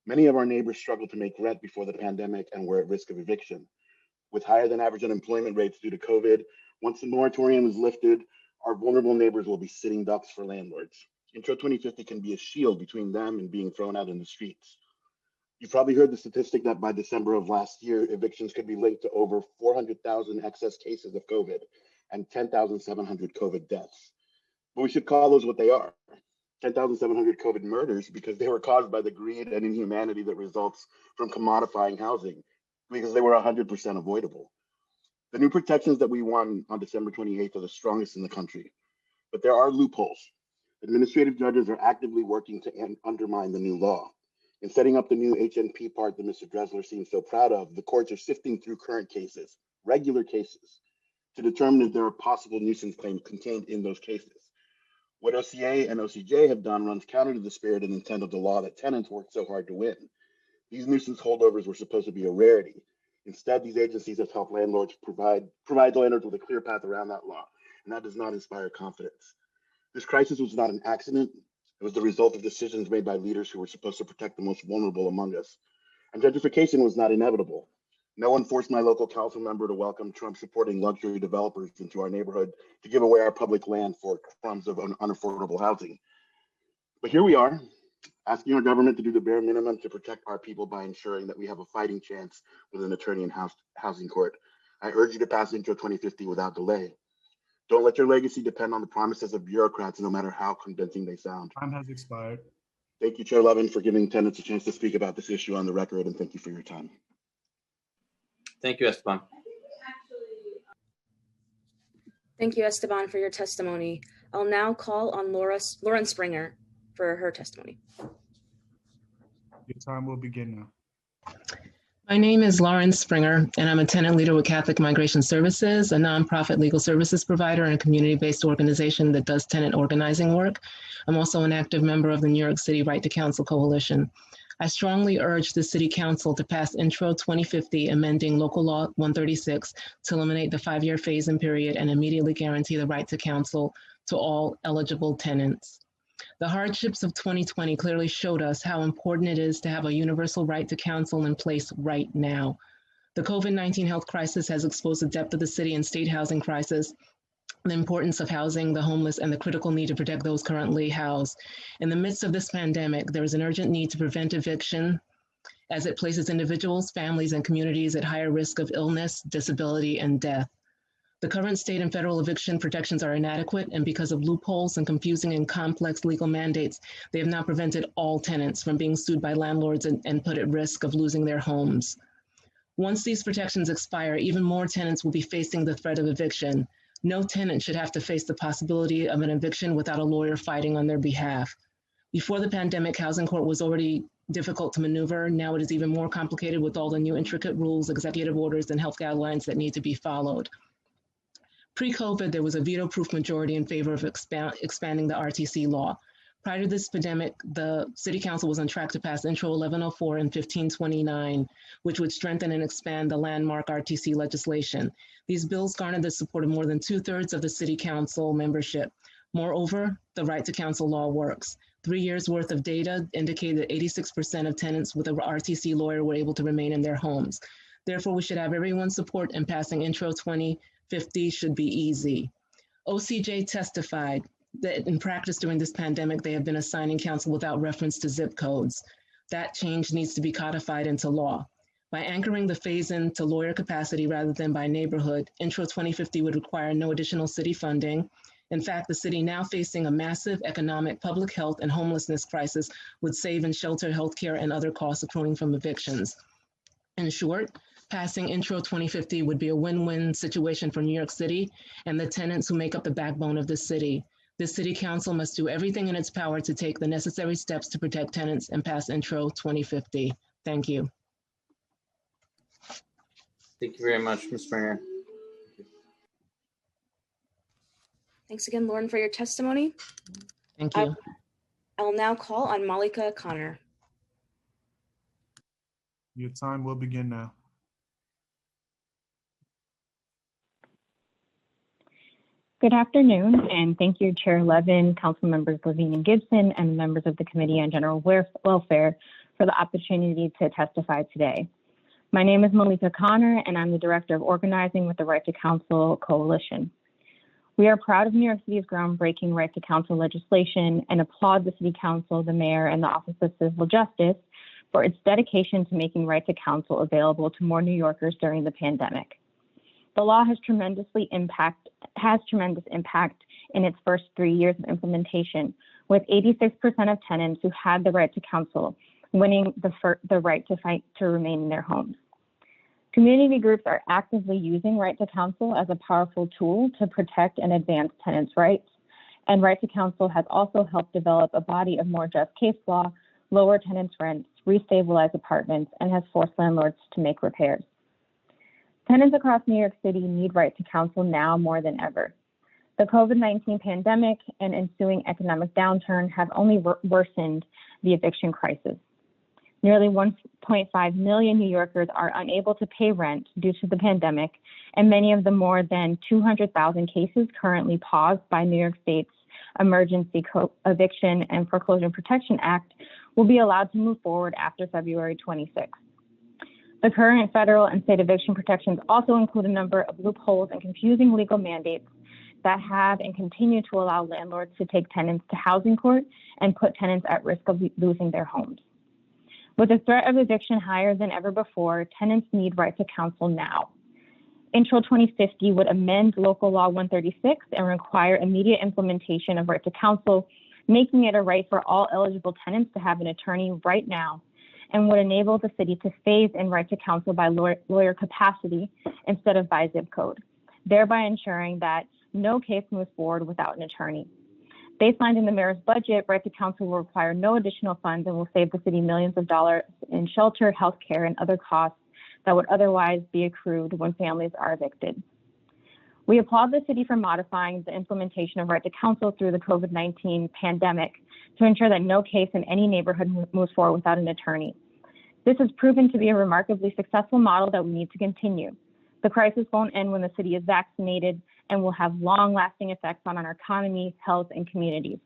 Speaker 3: Many of our neighbors struggled to make rent before the pandemic and were at risk of eviction. With higher than average unemployment rates due to COVID, once the moratorium is lifted, our vulnerable neighbors will be sitting ducks for landlords. Intro 2050 can be a shield between them and being thrown out in the streets. You've probably heard the statistic that by December of last year, evictions could be linked to over 400,000 excess cases of COVID and 10,700 COVID deaths. But we should call those what they are: 10,700 COVID murders, because they were caused by the greed and inhumanity that results from commodifying housing, because they were 100% avoidable. The new protections that we won on December 28th are the strongest in the country, but there are loopholes. Administrative judges are actively working to undermine the new law. In setting up the new HNP part that Mr. Dressler seems so proud of, the courts are sifting through current cases, regular cases, to determine if there are possible nuisance claims contained in those cases. What OCA and OCJ have done runs counter to the spirit and intent of the law that tenants worked so hard to win. These nuisance holdovers were supposed to be a rarity. Instead, these agencies have helped landlords provide landlords with a clear path around that law, and that does not inspire confidence. This crisis was not an accident. It was the result of decisions made by leaders who were supposed to protect the most vulnerable among us. And gentrification was not inevitable. No one forced my local council member to welcome Trump-supporting luxury developers into our neighborhood to give away our public land for crumbs of unaffordable housing. But here we are, asking our government to do the bare minimum to protect our people by ensuring that we have a fighting chance with an attorney in housing court. I urge you to pass Intro 2050 without delay. Don't let your legacy depend on the promises of bureaucrats, no matter how convincing they sound.
Speaker 4: Time has expired.
Speaker 3: Thank you, Chair Levin, for giving tenants a chance to speak about this issue on the record, and thank you for your time.
Speaker 5: Thank you, Esteban.
Speaker 7: Thank you, Esteban, for your testimony. I'll now call on Lauren Springer for her testimony.
Speaker 4: Your time will begin now.
Speaker 6: My name is Lauren Springer, and I'm a tenant leader with Catholic Migration Services, a nonprofit legal services provider and a community-based organization that does tenant organizing work. I'm also an active member of the New York City Right to Counsel Coalition. I strongly urge the City Council to pass Intro 2050, amending Local Law 136 to eliminate the 5-year phase-in period and immediately guarantee the right to counsel to all eligible tenants. The hardships of 2020 clearly showed us how important it is to have a universal right to counsel in place right now. The COVID-19 health crisis has exposed the depth of the city and state housing crisis the importance of housing the homeless, and the critical need to protect those currently housed. In the midst of this pandemic, there is an urgent need to prevent eviction as it places individuals, families, and communities at higher risk of illness, disability, and death. The current state and federal eviction protections are inadequate, and because of loopholes and confusing and complex legal mandates, they have not prevented all tenants from being sued by landlords and put at risk of losing their homes. Once these protections expire, even more tenants will be facing the threat of eviction. No tenant should have to face the possibility of an eviction without a lawyer fighting on their behalf. Before the pandemic, housing court was already difficult to maneuver. Now it is even more complicated with all the new intricate rules, executive orders, and health guidelines that need to be followed. Pre-COVID, there was a veto-proof majority in favor of expanding the RTC law. Prior to this pandemic, the City Council was on track to pass Intro 1104 and 1529, which would strengthen and expand the landmark RTC legislation. These bills garnered the support of more than 2/3 of the City Council membership. Moreover, the right to counsel law works. 3 years worth of data indicated that 86% of tenants with an RTC lawyer were able to remain in their homes. Therefore, we should have everyone's support, and passing Intro 2050 should be easy. OCJ testified that in practice during this pandemic, they have been assigning counsel without reference to zip codes. That change needs to be codified into law. By anchoring the phase-in to lawyer capacity rather than by neighborhood, Intro 2050 would require no additional city funding. In fact, the city, now facing a massive economic, public health, and homelessness crisis, would save in shelter, healthcare, and other costs accruing from evictions. In short, passing Intro 2050 would be a win-win situation for New York City and the tenants who make up the backbone of the city. The City Council must do everything in its power to take the necessary steps to protect tenants and pass Intro 2050. Thank you.
Speaker 14: Thank you very much, Ms. Springer.
Speaker 7: Thanks again, Lauren, for your testimony.
Speaker 6: Thank you.
Speaker 7: I will now call on Malika Connor.
Speaker 22: Your time will begin now.
Speaker 10: Good afternoon, and thank you, Chair Levin, Council Members Levine and Gibson, and members of the Committee on General Welfare for the opportunity to testify today. My name is Malika Connor, and I'm the Director of Organizing with the Right to Counsel Coalition. We are proud of New York City's groundbreaking Right to Counsel legislation and applaud the City Council, the Mayor, and the Office of Civil Justice for its dedication to making Right to Counsel available to more New Yorkers during the pandemic. The law has tremendous impact in its first 3 years of implementation, with 86% of tenants who had the right to counsel winning the right to fight to remain in their homes. Community groups are actively using Right to Counsel as a powerful tool to protect and advance tenants' rights, and Right to Counsel has also helped develop a body of more just case law, lower tenants' rents, restabilize apartments, and has forced landlords to make repairs. Tenants across New York City need Right to Counsel now more than ever. The COVID-19 pandemic and ensuing economic downturn have only worsened the eviction crisis. Nearly 1.5 million New Yorkers are unable to pay rent due to the pandemic, and many of the more than 200,000 cases currently paused by New York State's Emergency Eviction and Foreclosure Protection Act will be allowed to move forward after February 26. The current federal and state eviction protections also include a number of loopholes and confusing legal mandates that have and continue to allow landlords to take tenants to housing court and put tenants at risk of losing their homes. With the threat of eviction higher than ever before, tenants need Right to Counsel now. Intro 2050 would amend Local Law 136 and require immediate implementation of Right to Counsel, making it a right for all eligible tenants to have an attorney right now, and would enable the city to phase in Right to Counsel by lawyer capacity instead of by zip code, thereby ensuring that no case moves forward without an attorney. Baselined in the mayor's budget, Right to Counsel will require no additional funds and will save the city millions of dollars in shelter, healthcare, and other costs that would otherwise be accrued when families are evicted. We applaud the city for modifying the implementation of Right to Counsel through the COVID-19 pandemic to ensure that no case in any neighborhood moves forward without an attorney. This has proven to be a remarkably successful model that we need to continue. The crisis won't end when the city is vaccinated and will have long-lasting effects on our economy, health, and communities.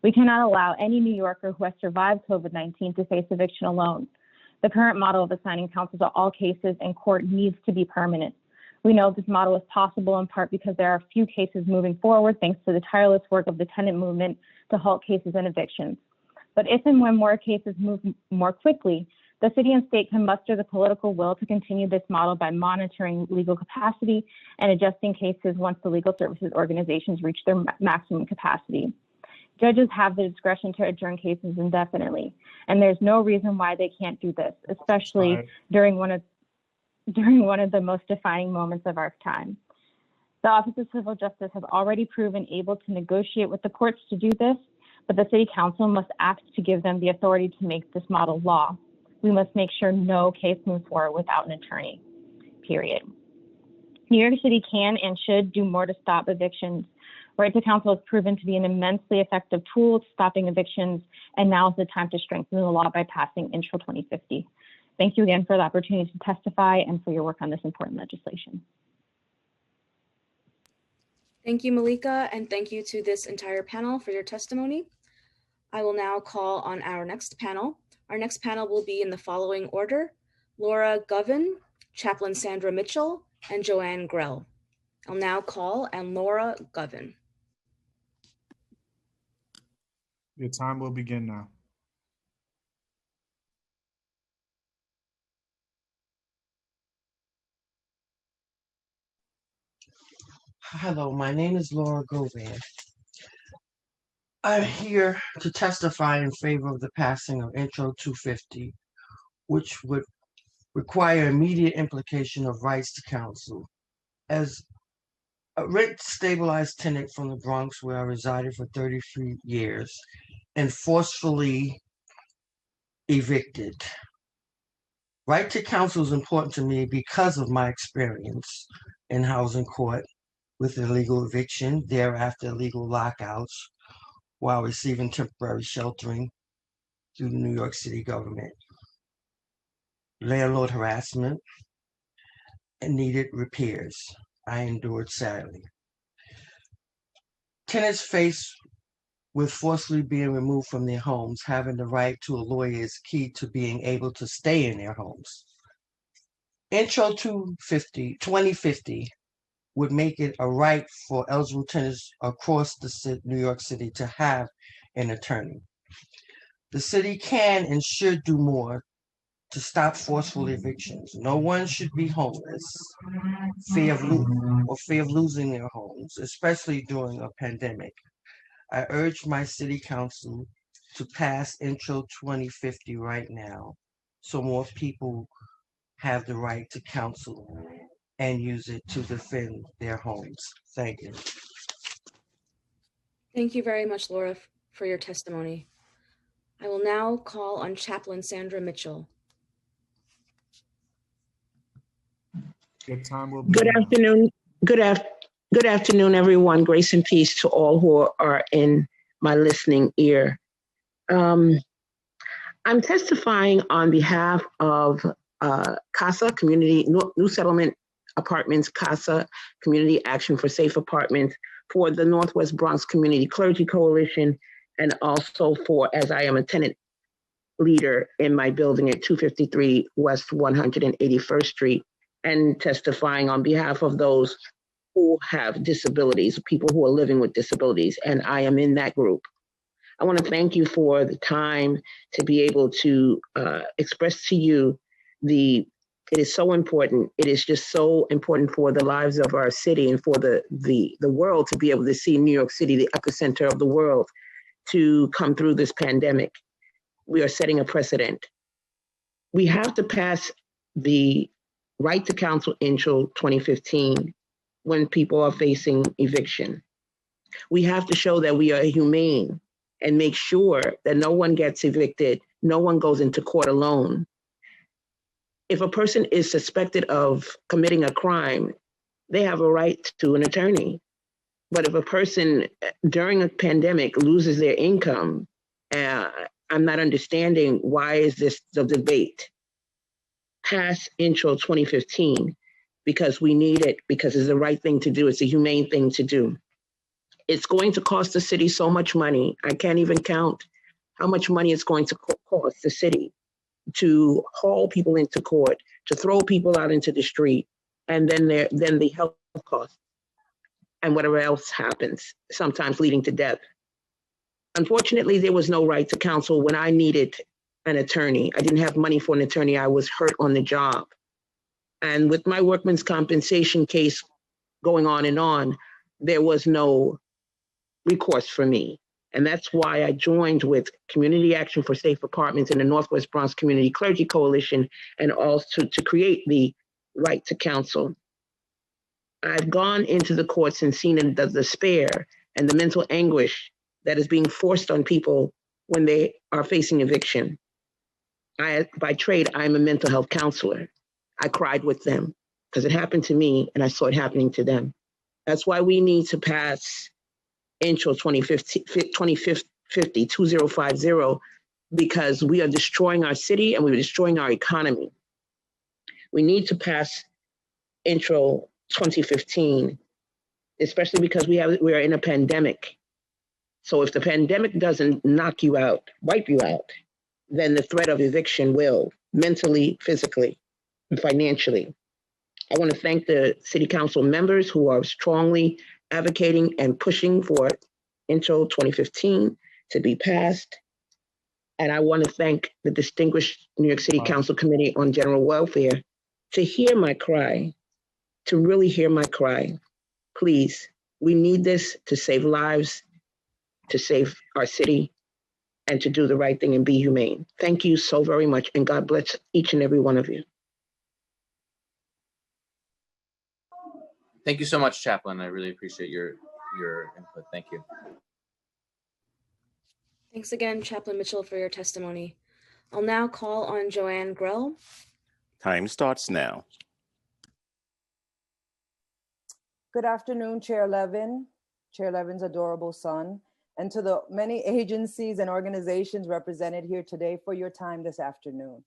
Speaker 10: We cannot allow any New Yorker who has survived COVID-19 to face eviction alone. The current model of assigning counsel to all cases in court needs to be permanent. We know this model is possible in part because there are few cases moving forward thanks to the tireless work of the tenant movement to halt cases and evictions. But if and when more cases move more quickly, the city and state can muster the political will to continue this model by monitoring legal capacity and adjusting cases once the legal services organizations reach their maximum capacity. Judges have the discretion to adjourn cases indefinitely, and there's no reason why they can't do this, especially during one of the most defining moments of our time. The Office of Civil Justice has already proven able to negotiate with the courts to do this, but the City Council must act to give them the authority to make this model law. We must make sure no case moves forward without an attorney, period. New York City can and should do more to stop evictions. Right to counsel has proven to be an immensely effective tool to stopping evictions, and now is the time to strengthen the law by passing Intro 2050. Thank you again for the opportunity to testify and for your work on this important legislation.
Speaker 7: Thank you, Malika, and thank you to this entire panel for your testimony. I will now call on our next panel. Our next panel will be in the following order: Laura Govan, Chaplain Sandra Mitchell, and Joanne Grell. I'll now call on Laura Govan.
Speaker 22: Your time will begin now.
Speaker 12: Hello, my name is Laura Govan. I'm here to testify in favor of the passing of Intro 250, which would require immediate implication of rights to counsel. As a rent-stabilized tenant from the Bronx, where I resided for 33 years, and forcefully evicted, right to counsel is important to me because of my experience in housing court with illegal eviction, thereafter illegal lockouts, while receiving temporary sheltering through the New York City government, landlord harassment, and needed repairs I endured sadly. Tenants faced with forcibly being removed from their homes, having the right to a lawyer is key to being able to stay in their homes. Intro 2050 would make it a right for eligible tenants across the New York City to have an attorney. The city can and should do more to stop forceful evictions. No one should be homeless, fear of losing their homes, especially during a pandemic. I urge my city council to pass Intro 2050 right now, so more people have the right to counsel and use it to defend their homes. Thank you.
Speaker 7: Thank you very much, Laura, for your testimony. I will now call on Chaplain Sandra Mitchell.
Speaker 22: Your time will
Speaker 13: Good
Speaker 22: begin.
Speaker 13: afternoon. Good afternoon, everyone. Grace and peace to all who are in my listening ear. I'm testifying on behalf of CASA, Community New Settlement Apartments, CASA, Community Action for Safe Apartments, for the Northwest Bronx Community Clergy Coalition, and also for, as I am a tenant leader in my building at 253 West 181st Street, and testifying on behalf of those who have disabilities, people who are living with disabilities, and I am in that group. I want to thank you for the time to be able to express to you it is so important. It is just so important for the lives of our city and for the world to be able to see New York City, the epicenter of the world, to come through this pandemic. We are setting a precedent. We have to pass the right to counsel Intro 2015 when people are facing eviction. We have to show that we are humane and make sure that no one gets evicted, no one goes into court alone. If a person is suspected of committing a crime, they have a right to an attorney. But if a person during a pandemic loses their income, I'm not understanding why is this the debate. Pass Intro 2015 because we need it, because it's the right thing to do. It's a humane thing to do. It's going to cost the city so much money. I can't even count how much money it's going to cost the city to haul people into court, to throw people out into the street, and then the health costs and whatever else happens, sometimes leading to death. Unfortunately, there was no right to counsel when I needed an attorney. I didn't have money for an attorney. I was hurt on the job. And with my workman's compensation case going on, there was no recourse for me. And that's why I joined with Community Action for Safe Apartments and the Northwest Bronx Community Clergy Coalition, and also to create the right to counsel. I've gone into the courts and seen the despair and the mental anguish that is being forced on people when they are facing eviction. By trade, I'm a mental health counselor. I cried with them because it happened to me and I saw it happening to them. That's why we need to pass Intro 2050, because we are destroying our city and we're destroying our economy. We need to pass Intro 2015, especially because we are in a pandemic. So if the pandemic doesn't knock you out, wipe you out, then the threat of eviction will, mentally, physically, and financially. I want to thank the city council members who are strongly advocating and pushing for Intro 2015 to be passed. And I want to thank the distinguished New York City Council Committee on General Welfare to hear my cry, to really hear my cry. Please, we need this to save lives, to save our city, and to do the right thing and be humane. Thank you so very much, and God bless each and every one of you.
Speaker 14: Thank you so much, Chaplain. I really appreciate your input. Thank you.
Speaker 7: Thanks again, Chaplain Mitchell, for your testimony. I'll now call on Joanne Grell.
Speaker 11: Time starts now.
Speaker 8: Good afternoon, Chair Levin, Chair Levin's adorable son, and to the many agencies and organizations represented here today for your time this afternoon.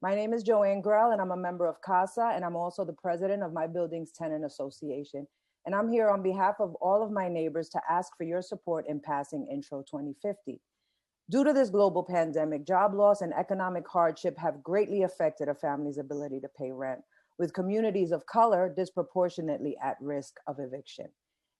Speaker 8: My name is Joanne Grell, and I'm a member of CASA, and I'm also the president of my building's tenant association. And I'm here on behalf of all of my neighbors to ask for your support in passing Intro 2050. Due to this global pandemic, job loss and economic hardship have greatly affected a family's ability to pay rent, with communities of color disproportionately at risk of eviction.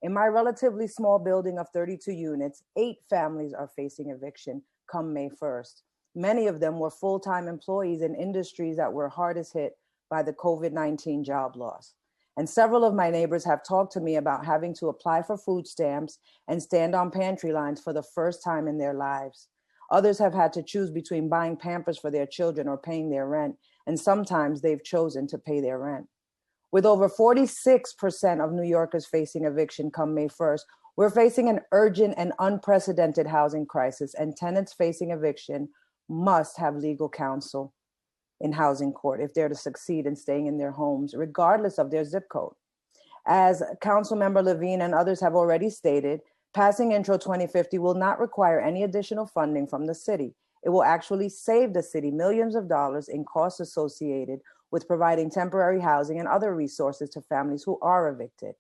Speaker 8: In my relatively small building of 32 units, 8 families are facing eviction come May 1st. Many of them were full-time employees in industries that were hardest hit by the COVID-19 job loss. And several of my neighbors have talked to me about having to apply for food stamps and stand on pantry lines for the first time in their lives. Others have had to choose between buying Pampers for their children or paying their rent, and sometimes they've chosen to pay their rent. With over 46% of New Yorkers facing eviction come May 1st, we're facing an urgent and unprecedented housing crisis, and tenants facing eviction must have legal counsel in housing court if they're to succeed in staying in their homes, regardless of their zip code. As Councilmember Levine and others have already stated, passing Intro 2050 will not require any additional funding from the city. It will actually save the city millions of dollars in costs associated with providing temporary housing and other resources to families who are evicted.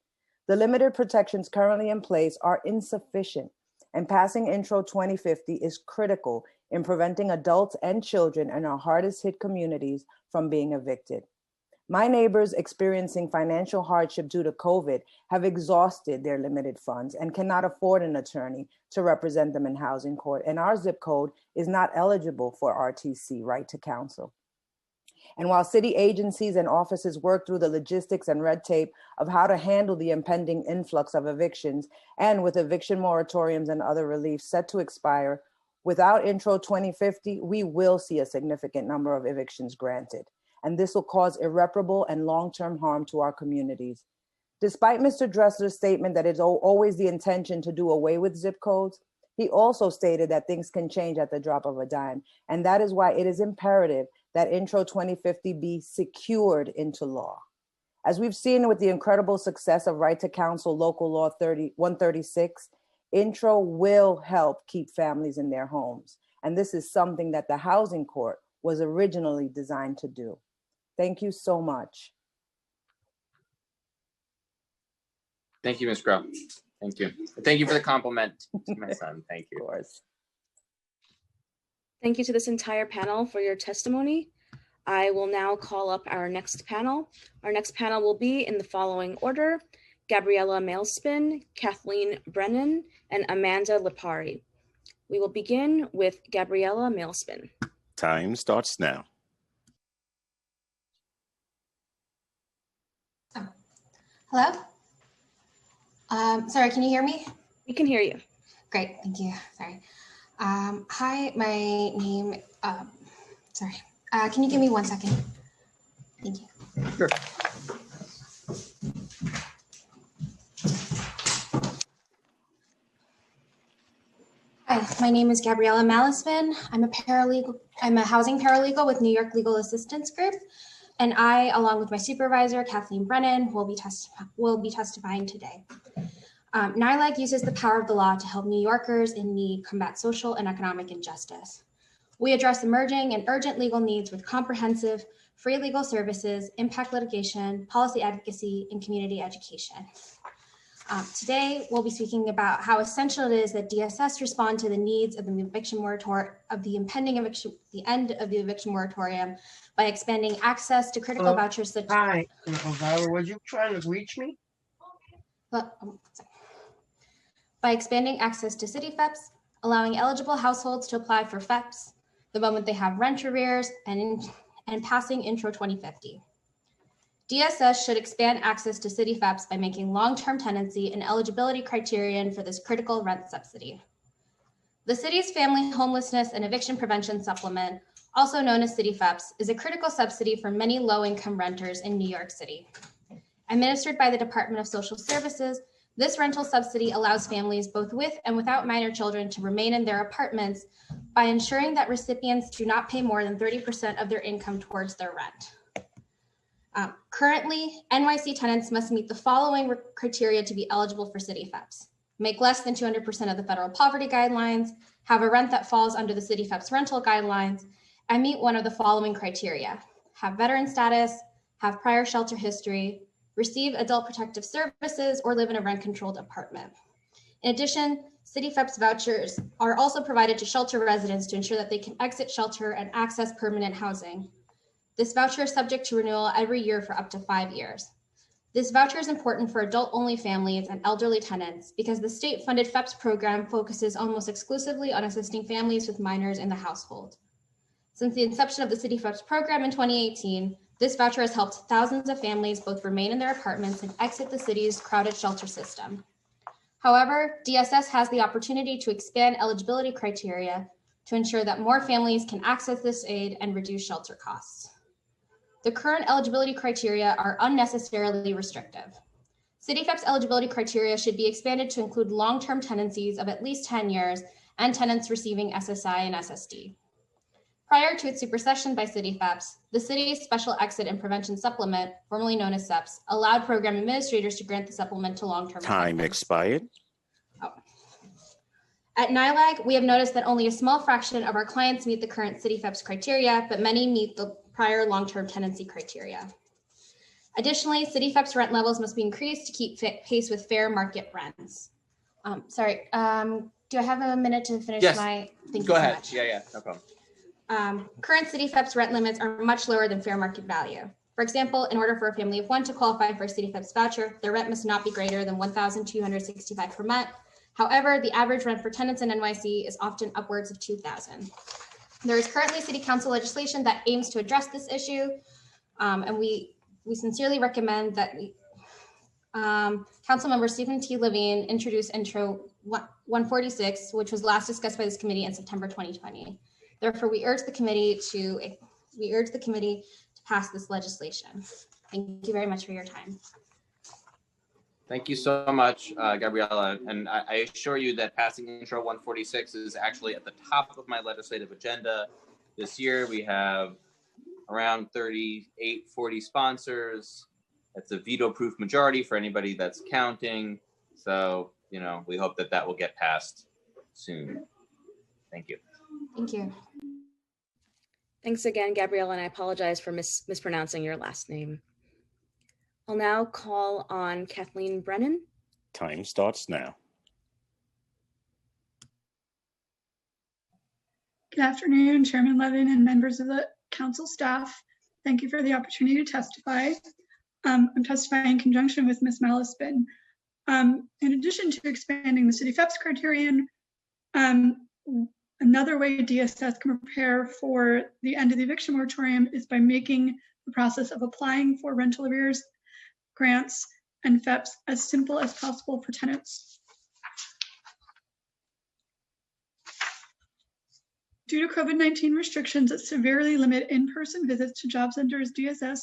Speaker 8: The limited protections currently in place are insufficient, and passing Intro 2050 is critical in preventing adults and children in our hardest hit communities from being evicted. My neighbors experiencing financial hardship due to COVID have exhausted their limited funds and cannot afford an attorney to represent them in housing court, and our zip code is not eligible for RTC, right to counsel. And while city agencies and offices work through the logistics and red tape of how to handle the impending influx of evictions, and with eviction moratoriums and other relief set to expire, without Intro 2050, we will see a significant number of evictions granted. And this will cause irreparable and long-term harm to our communities. Despite Mr. Dressler's statement that it's always the intention to do away with zip codes, he also stated that things can change at the drop of a dime. And that is why it is imperative that Intro 2050 be secured into law. As we've seen with the incredible success of Right to Counsel Local Law 136, Intro will help keep families in their homes. And this is something that the Housing Court was originally designed to do. Thank you so much.
Speaker 14: Thank you, Ms. Grell. Thank you. Thank you for the compliment to my son. Thank you.
Speaker 7: Thank you to this entire panel for your testimony. I will now call up our next panel. Our next panel will be in the following order: Gabriella Mailspin, Kathleen Brennan, and Amanda Lipari. We will begin with Gabriella Mailspin.
Speaker 11: Time starts now.
Speaker 9: Hello? Sorry, can you hear me?
Speaker 7: We can hear you.
Speaker 9: Great, thank you. Sorry. Hi, my name, sorry. Can you give me 1 second? Thank you.
Speaker 7: Sure.
Speaker 9: Hi, my name is Gabriella Mailspin. I'm a paralegal. I'm a housing paralegal with New York Legal Assistance Group, and I, along with my supervisor, Kathleen Brennan, will be testifying today. NYLAG uses the power of the law to help New Yorkers in need combat social and economic injustice. We address emerging and urgent legal needs with comprehensive, free legal services, impact litigation, policy advocacy, and community education. Today, we'll be speaking about how essential it is that DSS respond to the needs of the eviction moratorium, of the impending eviction, the end of the eviction moratorium, by expanding access to critical vouchers such.
Speaker 12: Hi, Elvira, were you trying to reach me?
Speaker 9: By expanding access to city FEPs, allowing eligible households to apply for FEPs the moment they have rent arrears, and passing Intro 2050. DSS should expand access to city FEPs by making long-term tenancy an eligibility criterion for this critical rent subsidy. The city's Family Homelessness and Eviction Prevention Supplement, also known as city FEPs, is a critical subsidy for many low-income renters in New York City. Administered by the Department of Social Services, this rental subsidy allows families both with and without minor children to remain in their apartments by ensuring that recipients do not pay more than 30% of their income towards their rent. Currently, NYC tenants must meet the following criteria to be eligible for city FEPs: make less than 200% of the federal poverty guidelines, have a rent that falls under the city FEPs rental guidelines, and meet one of the following criteria: have veteran status, have prior shelter history, receive adult protective services, or live in a rent-controlled apartment. In addition, city FEPs vouchers are also provided to shelter residents to ensure that they can exit shelter and access permanent housing. This voucher is subject to renewal every year for up to 5 years. This voucher is important for adult-only families and elderly tenants because the state-funded FEPs program focuses almost exclusively on assisting families with minors in the household. Since the inception of the City FEPs program in 2018, this voucher has helped thousands of families both remain in their apartments and exit the city's crowded shelter system. However, DSS has the opportunity to expand eligibility criteria to ensure that more families can access this aid and reduce shelter costs. The current eligibility criteria are unnecessarily restrictive. City FEPs eligibility criteria should be expanded to include long-term tenancies of at least 10 years and tenants receiving SSI and SSD. Prior to its supersession by City FEPs, the city's Special Exit and Prevention Supplement, formerly known as SEPS, allowed program administrators to grant the supplement to long-term
Speaker 11: Time
Speaker 9: tenants.
Speaker 11: expired.
Speaker 9: At NYLAG, we have noticed that only a small fraction of our clients meet the current City FEPs criteria, but many meet the prior long-term tenancy criteria. Additionally, City FEPs rent levels must be increased to keep pace with fair market rents. Do I have a minute to finish
Speaker 14: Yes.
Speaker 9: my? Thank
Speaker 14: Go
Speaker 9: you so
Speaker 14: ahead.
Speaker 9: much.
Speaker 14: Yeah, no problem.
Speaker 9: Current City FEPs rent limits are much lower than fair market value. For example, in order for a family of one to qualify for a City FEPs voucher, their rent must not be greater than $1,265 per month. However, the average rent for tenants in NYC is often upwards of $2,000. There is currently City Council legislation that aims to address this issue, and we sincerely recommend that Councilmember Stephen T. Levine introduce Intro 146, which was last discussed by this committee in September 2020. Therefore, we urge the committee to pass this legislation. Thank you very much for your time.
Speaker 14: Thank you so much, Gabriella. And I assure you that passing Intro 146 is actually at the top of my legislative agenda. This year, we have around 38, 40 sponsors. That's a veto-proof majority for anybody that's counting. So, we hope that will get passed soon. Thank you.
Speaker 9: Thank you.
Speaker 7: Thanks again, Gabriella, and I apologize for mispronouncing your last name. I'll now call on Kathleen Brennan.
Speaker 11: Time starts now.
Speaker 15: Good afternoon, Chairman Levin and members of the council staff. Thank you for the opportunity to testify. I'm testifying in conjunction with Ms. Malispin. In addition to expanding the city FEPS criterion, another way DSS can prepare for the end of the eviction moratorium is by making the process of applying for rental arrears, grants, and FEPS as simple as possible for tenants. Due to COVID-19 restrictions that severely limit in-person visits to job centers, DSS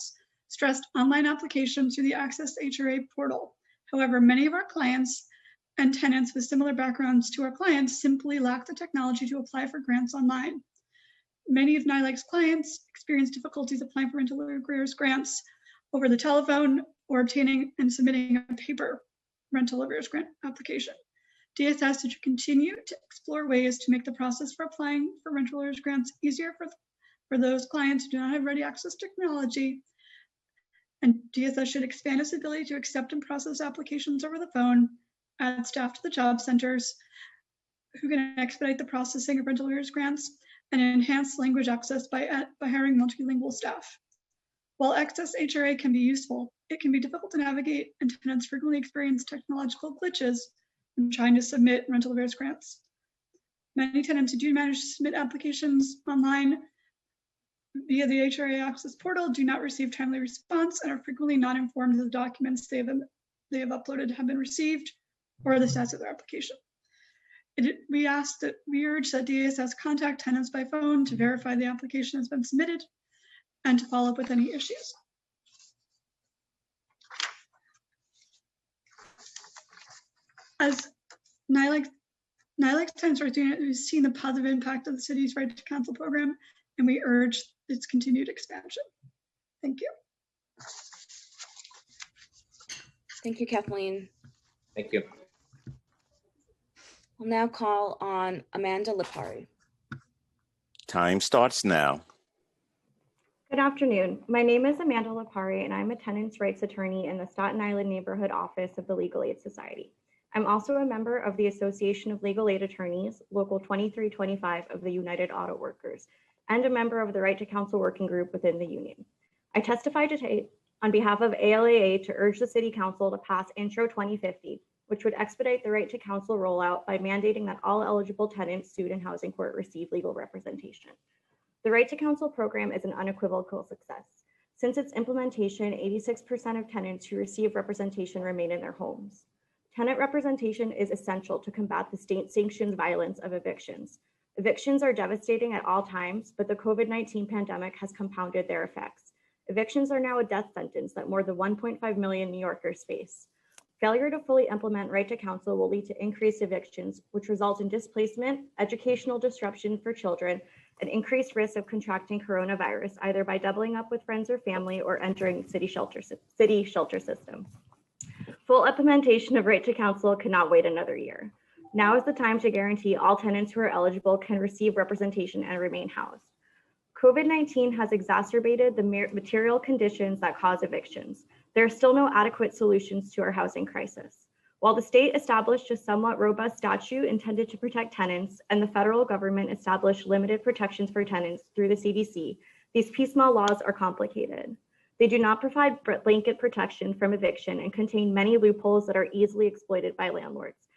Speaker 15: stressed online applications through the Access HRA portal. However, many of our clients and tenants with similar backgrounds to our clients simply lack the technology to apply for grants online. Many of NILAG's clients experience difficulties applying for rental arrears grants over the telephone or obtaining and submitting a paper rental arrears grant application. DSS should continue to explore ways to make the process for applying for rental arrears grants easier for those clients who do not have ready access to technology. And DSS should expand its ability to accept and process applications over the phone, add staff to the job centers who can expedite the processing of rental arrears grants, and enhance language access by hiring multilingual staff. While Access HRA can be useful, it can be difficult to navigate, and tenants frequently experience technological glitches when trying to submit rental arrears grants. Many tenants who do manage to submit applications online via the HRA Access portal do not receive timely response and are frequently not informed that the documents they have uploaded have been received or the status of their application. We urge that DSS contact tenants by phone to verify the application has been submitted and to follow up with any issues. As NILAG's tenants are doing it, we've seen the positive impact of the city's Right to Counsel program, and we urge its continued expansion. Thank you.
Speaker 7: Thank you, Kathleen.
Speaker 5: Thank you.
Speaker 7: I'll now call on Amanda Lipari.
Speaker 11: Time starts now.
Speaker 16: Good afternoon. My name is Amanda Lipari, and I'm a tenants' rights attorney in the Staten Island Neighborhood Office of the Legal Aid Society. I'm also a member of the Association of Legal Aid Attorneys, Local 2325 of the United Auto Workers, and a member of the Right to Counsel Working Group within the union. I testify today on behalf of ALAA to urge the City Council to pass Intro 2050, which would expedite the Right to Counsel rollout by mandating that all eligible tenants sued in housing court receive legal representation. The Right to Counsel program is an unequivocal success. Since its implementation, 86% of tenants who receive representation remain in their homes. Tenant representation is essential to combat the state-sanctioned violence of evictions. Evictions are devastating at all times, but the COVID-19 pandemic has compounded their effects. Evictions are now a death sentence that more than 1.5 million New Yorkers face. Failure to fully implement Right to Counsel will lead to increased evictions, which result in displacement, educational disruption for children, and increased risk of contracting coronavirus, either by doubling up with friends or family or entering city shelter systems. Full implementation of Right to Counsel cannot wait another year. Now is the time to guarantee all tenants who are eligible can receive representation and remain housed. COVID-19 has exacerbated the material conditions that cause evictions. There are still no adequate solutions to our housing crisis. While the state established a somewhat robust statute intended to protect tenants and the federal government established limited protections for tenants through the CDC, these piecemeal laws are complicated. They do not provide blanket protection from eviction and contain many loopholes that are easily exploited by landlords.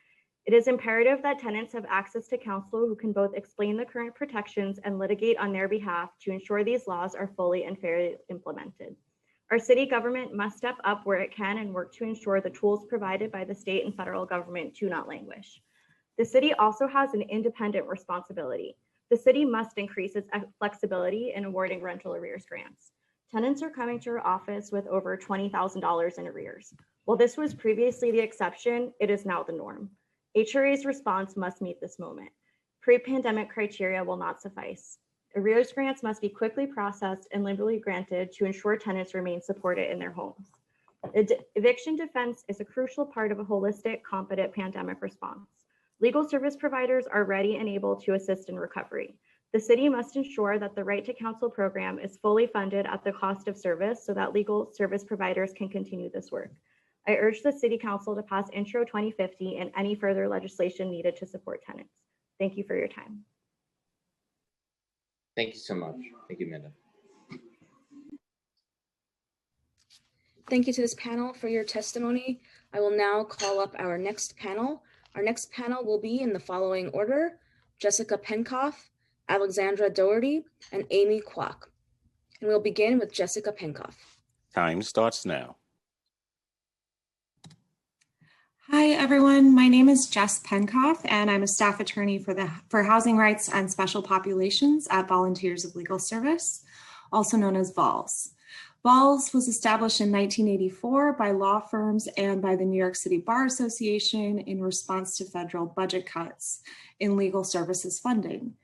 Speaker 16: It is imperative that tenants have access to counsel who can both explain the current protections and litigate on their behalf to ensure these laws are fully and fairly implemented. Our city government must step up where it can and work to ensure the tools provided by the state and federal government do not languish. The city also has an independent responsibility. The city must increase its flexibility in awarding rental arrears grants. Tenants are coming to our office with over $20,000 in arrears. While this was previously the exception, it is now the norm. HRA's response must meet this moment. Pre-pandemic criteria will not suffice. Arrears grants must be quickly processed and liberally granted to ensure tenants remain supported in their homes. Eviction defense is a crucial part of a holistic, competent pandemic response. Legal service providers are ready and able to assist in recovery. The city must ensure that the Right to Counsel program is fully funded at the cost of service so that legal service providers can continue this work. I urge the City Council to pass Intro 2050 and any further legislation needed to support tenants. Thank you for your time.
Speaker 5: Thank you so much. Thank you, Amanda.
Speaker 7: Thank you to this panel for your testimony. I will now call up our next panel. Our next panel will be in the following order: Jessica Penkoff, Alexandra Doherty, and Amy Kwok. And we'll begin with Jessica Penkoff.
Speaker 11: Time starts now.
Speaker 17: Hi, everyone. My name is Jess Penkoff, and I'm a staff attorney for Housing Rights and Special Populations at Volunteers of Legal Service, also known as VOLS. VOLS was established in 1984 by law firms and by the New York City Bar Association in response to federal budget cuts in legal services funding.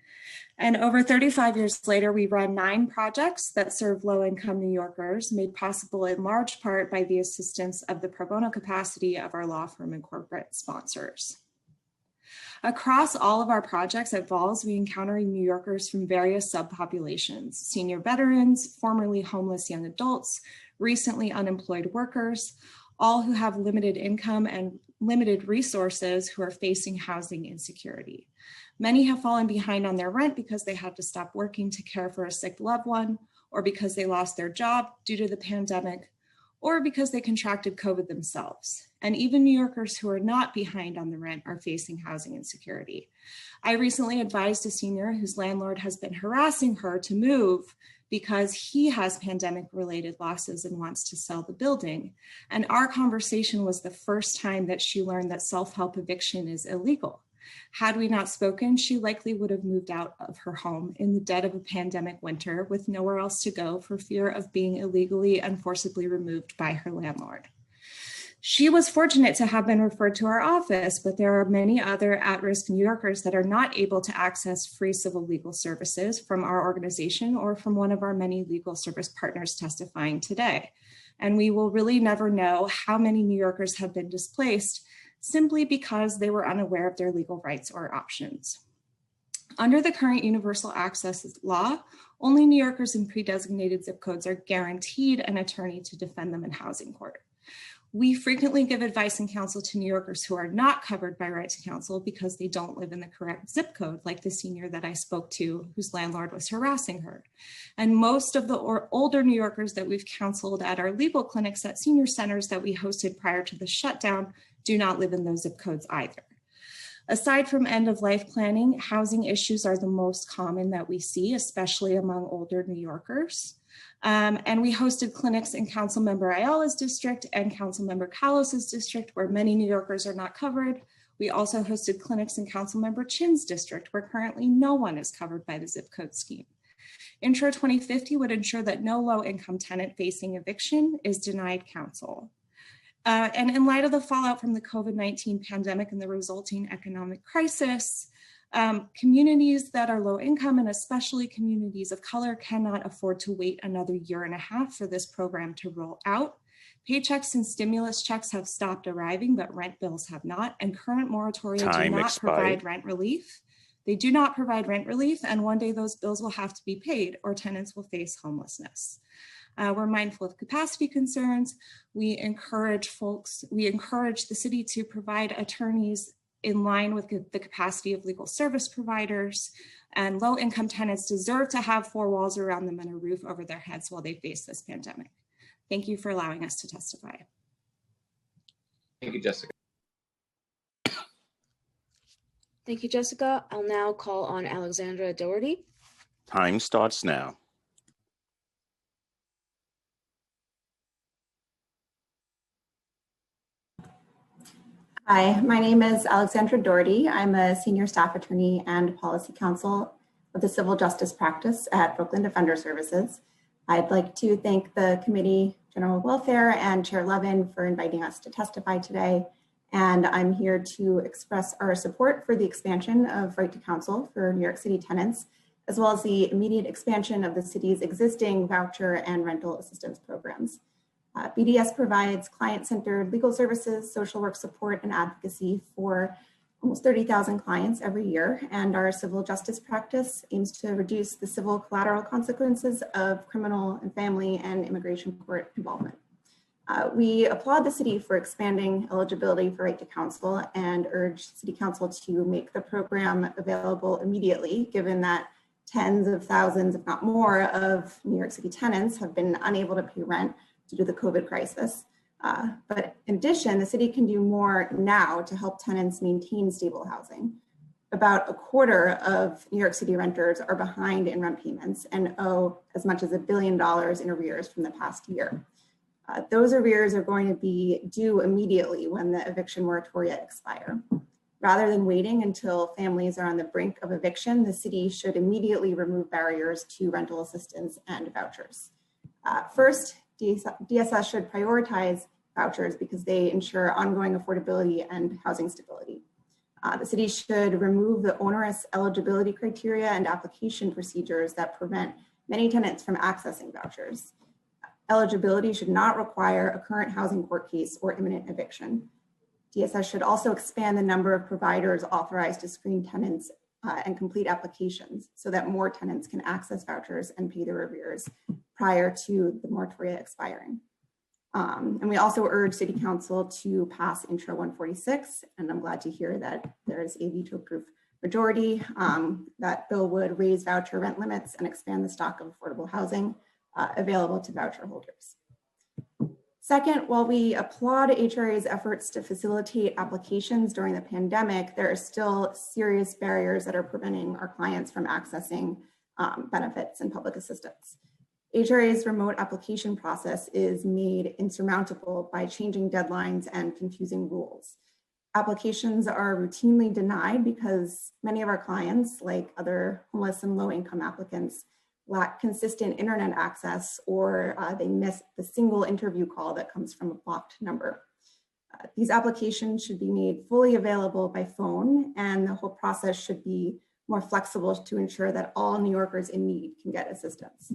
Speaker 17: And over 35 years later, we run 9 projects that serve low-income New Yorkers, made possible in large part by the assistance of the pro bono capacity of our law firm and corporate sponsors. Across all of our projects at VOLS, we encounter New Yorkers from various subpopulations: senior veterans, formerly homeless young adults, recently unemployed workers, all who have limited income and limited resources who are facing housing insecurity. Many have fallen behind on their rent because they had to stop working to care for a sick loved one, or because they lost their job due to the pandemic, or because they contracted COVID themselves. And even New Yorkers who are not behind on the rent are facing housing insecurity. I recently advised a senior whose landlord has been harassing her to move because he has pandemic-related losses and wants to sell the building. And our conversation was the first time that she learned that self-help eviction is illegal. Had we not spoken, she likely would have moved out of her home in the dead of a pandemic winter with nowhere else to go for fear of being illegally and forcibly removed by her landlord. She was fortunate to have been referred to our office, but there are many other at-risk New Yorkers that are not able to access free civil legal services from our organization or from one of our many legal service partners testifying today. And we will really never know how many New Yorkers have been displaced simply because they were unaware of their legal rights or options. Under the current universal access law, only New Yorkers in pre-designated zip codes are guaranteed an attorney to defend them in housing court. We frequently give advice and counsel to New Yorkers who are not covered by right to counsel because they don't live in the correct zip code, like the senior that I spoke to whose landlord was harassing her. And most of the older New Yorkers that we've counseled at our legal clinics at senior centers that we hosted prior to the shutdown do not live in those zip codes either. Aside from end-of-life planning, housing issues are the most common that we see, especially among older New Yorkers. And we hosted clinics in Councilmember Ayala's district and Councilmember Calos's district, where many New Yorkers are not covered. We also hosted clinics in Councilmember Chin's district, where currently no one is covered by the zip code scheme. Intro 2050 would ensure that no low-income tenant facing eviction is denied counsel. And in light of the fallout from the COVID-19 pandemic and the resulting economic crisis, communities that are low income and especially communities of color cannot afford to wait another year and a half for this program to roll out. Paychecks and stimulus checks have stopped arriving, but rent bills have not, and current moratoria do not provide rent relief. They do not provide rent relief, and one day those bills will have to be paid or tenants will face homelessness. We're mindful of capacity concerns. We encourage the city to provide attorneys in line with the capacity of legal service providers, and low-income tenants deserve to have 4 walls around them and a roof over their heads while they face this pandemic. Thank you for allowing us to testify.
Speaker 5: Thank you, Jessica.
Speaker 7: Thank you, Jessica. I'll now call on Alexandra Doherty.
Speaker 11: Time starts now.
Speaker 18: Hi, my name is Alexandra Doherty. I'm a senior staff attorney and policy counsel of the civil justice practice at Brooklyn Defender Services. I'd like to thank the Committee General Welfare and Chair Levin for inviting us to testify today. And I'm here to express our support for the expansion of right to counsel for New York City tenants, as well as the immediate expansion of the city's existing voucher and rental assistance programs. BDS provides client-centered legal services, social work support, and advocacy for almost 30,000 clients every year, and our civil justice practice aims to reduce the civil collateral consequences of criminal and family and immigration court involvement. We applaud the city for expanding eligibility for right to counsel and urge City Council to make the program available immediately, given that tens of thousands, if not more, of New York City tenants have been unable to pay rent due to the COVID crisis. But in addition, the city can do more now to help tenants maintain stable housing. About a quarter of New York City renters are behind in rent payments and owe as much as $1 billion in arrears from the past year. Those arrears are going to be due immediately when the eviction moratoria expire. Rather than waiting until families are on the brink of eviction, the city should immediately remove barriers to rental assistance and vouchers. First, DSS should prioritize vouchers because they ensure ongoing affordability and housing stability. The city should remove the onerous eligibility criteria and application procedures that prevent many tenants from accessing vouchers. Eligibility should not require a current housing court case or imminent eviction. DSS should also expand the number of providers authorized to screen tenants and complete applications so that more tenants can access vouchers and pay their arrears prior to the moratoria expiring. And we also urge City Council to pass Intro 146, and I'm glad to hear that there is a veto-proof majority. That bill would raise voucher rent limits and expand the stock of affordable housing available to voucher holders. Second, while we applaud HRA's efforts to facilitate applications during the pandemic, there are still serious barriers that are preventing our clients from accessing benefits and public assistance. HRA's remote application process is made insurmountable by changing deadlines and confusing rules. Applications are routinely denied because many of our clients, like other homeless and low-income applicants, lack consistent internet access, or they miss the single interview call that comes from a blocked number. These applications should be made fully available by phone, and the whole process should be more flexible to ensure that all New Yorkers in need can get assistance.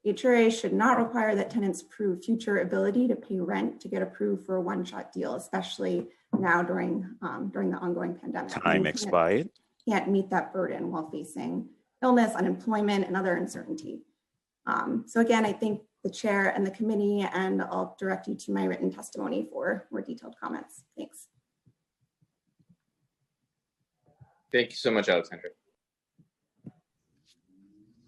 Speaker 18: HRA should not require that tenants prove future ability to pay rent to get approved for a one-shot deal, especially now during the ongoing pandemic.
Speaker 11: Time expired.
Speaker 18: Can't meet that burden while facing illness, unemployment, and other uncertainty. So again, I thank the chair and the committee, and I'll direct you to my written testimony for more detailed comments. Thanks.
Speaker 14: Thank you so much, Alexandra.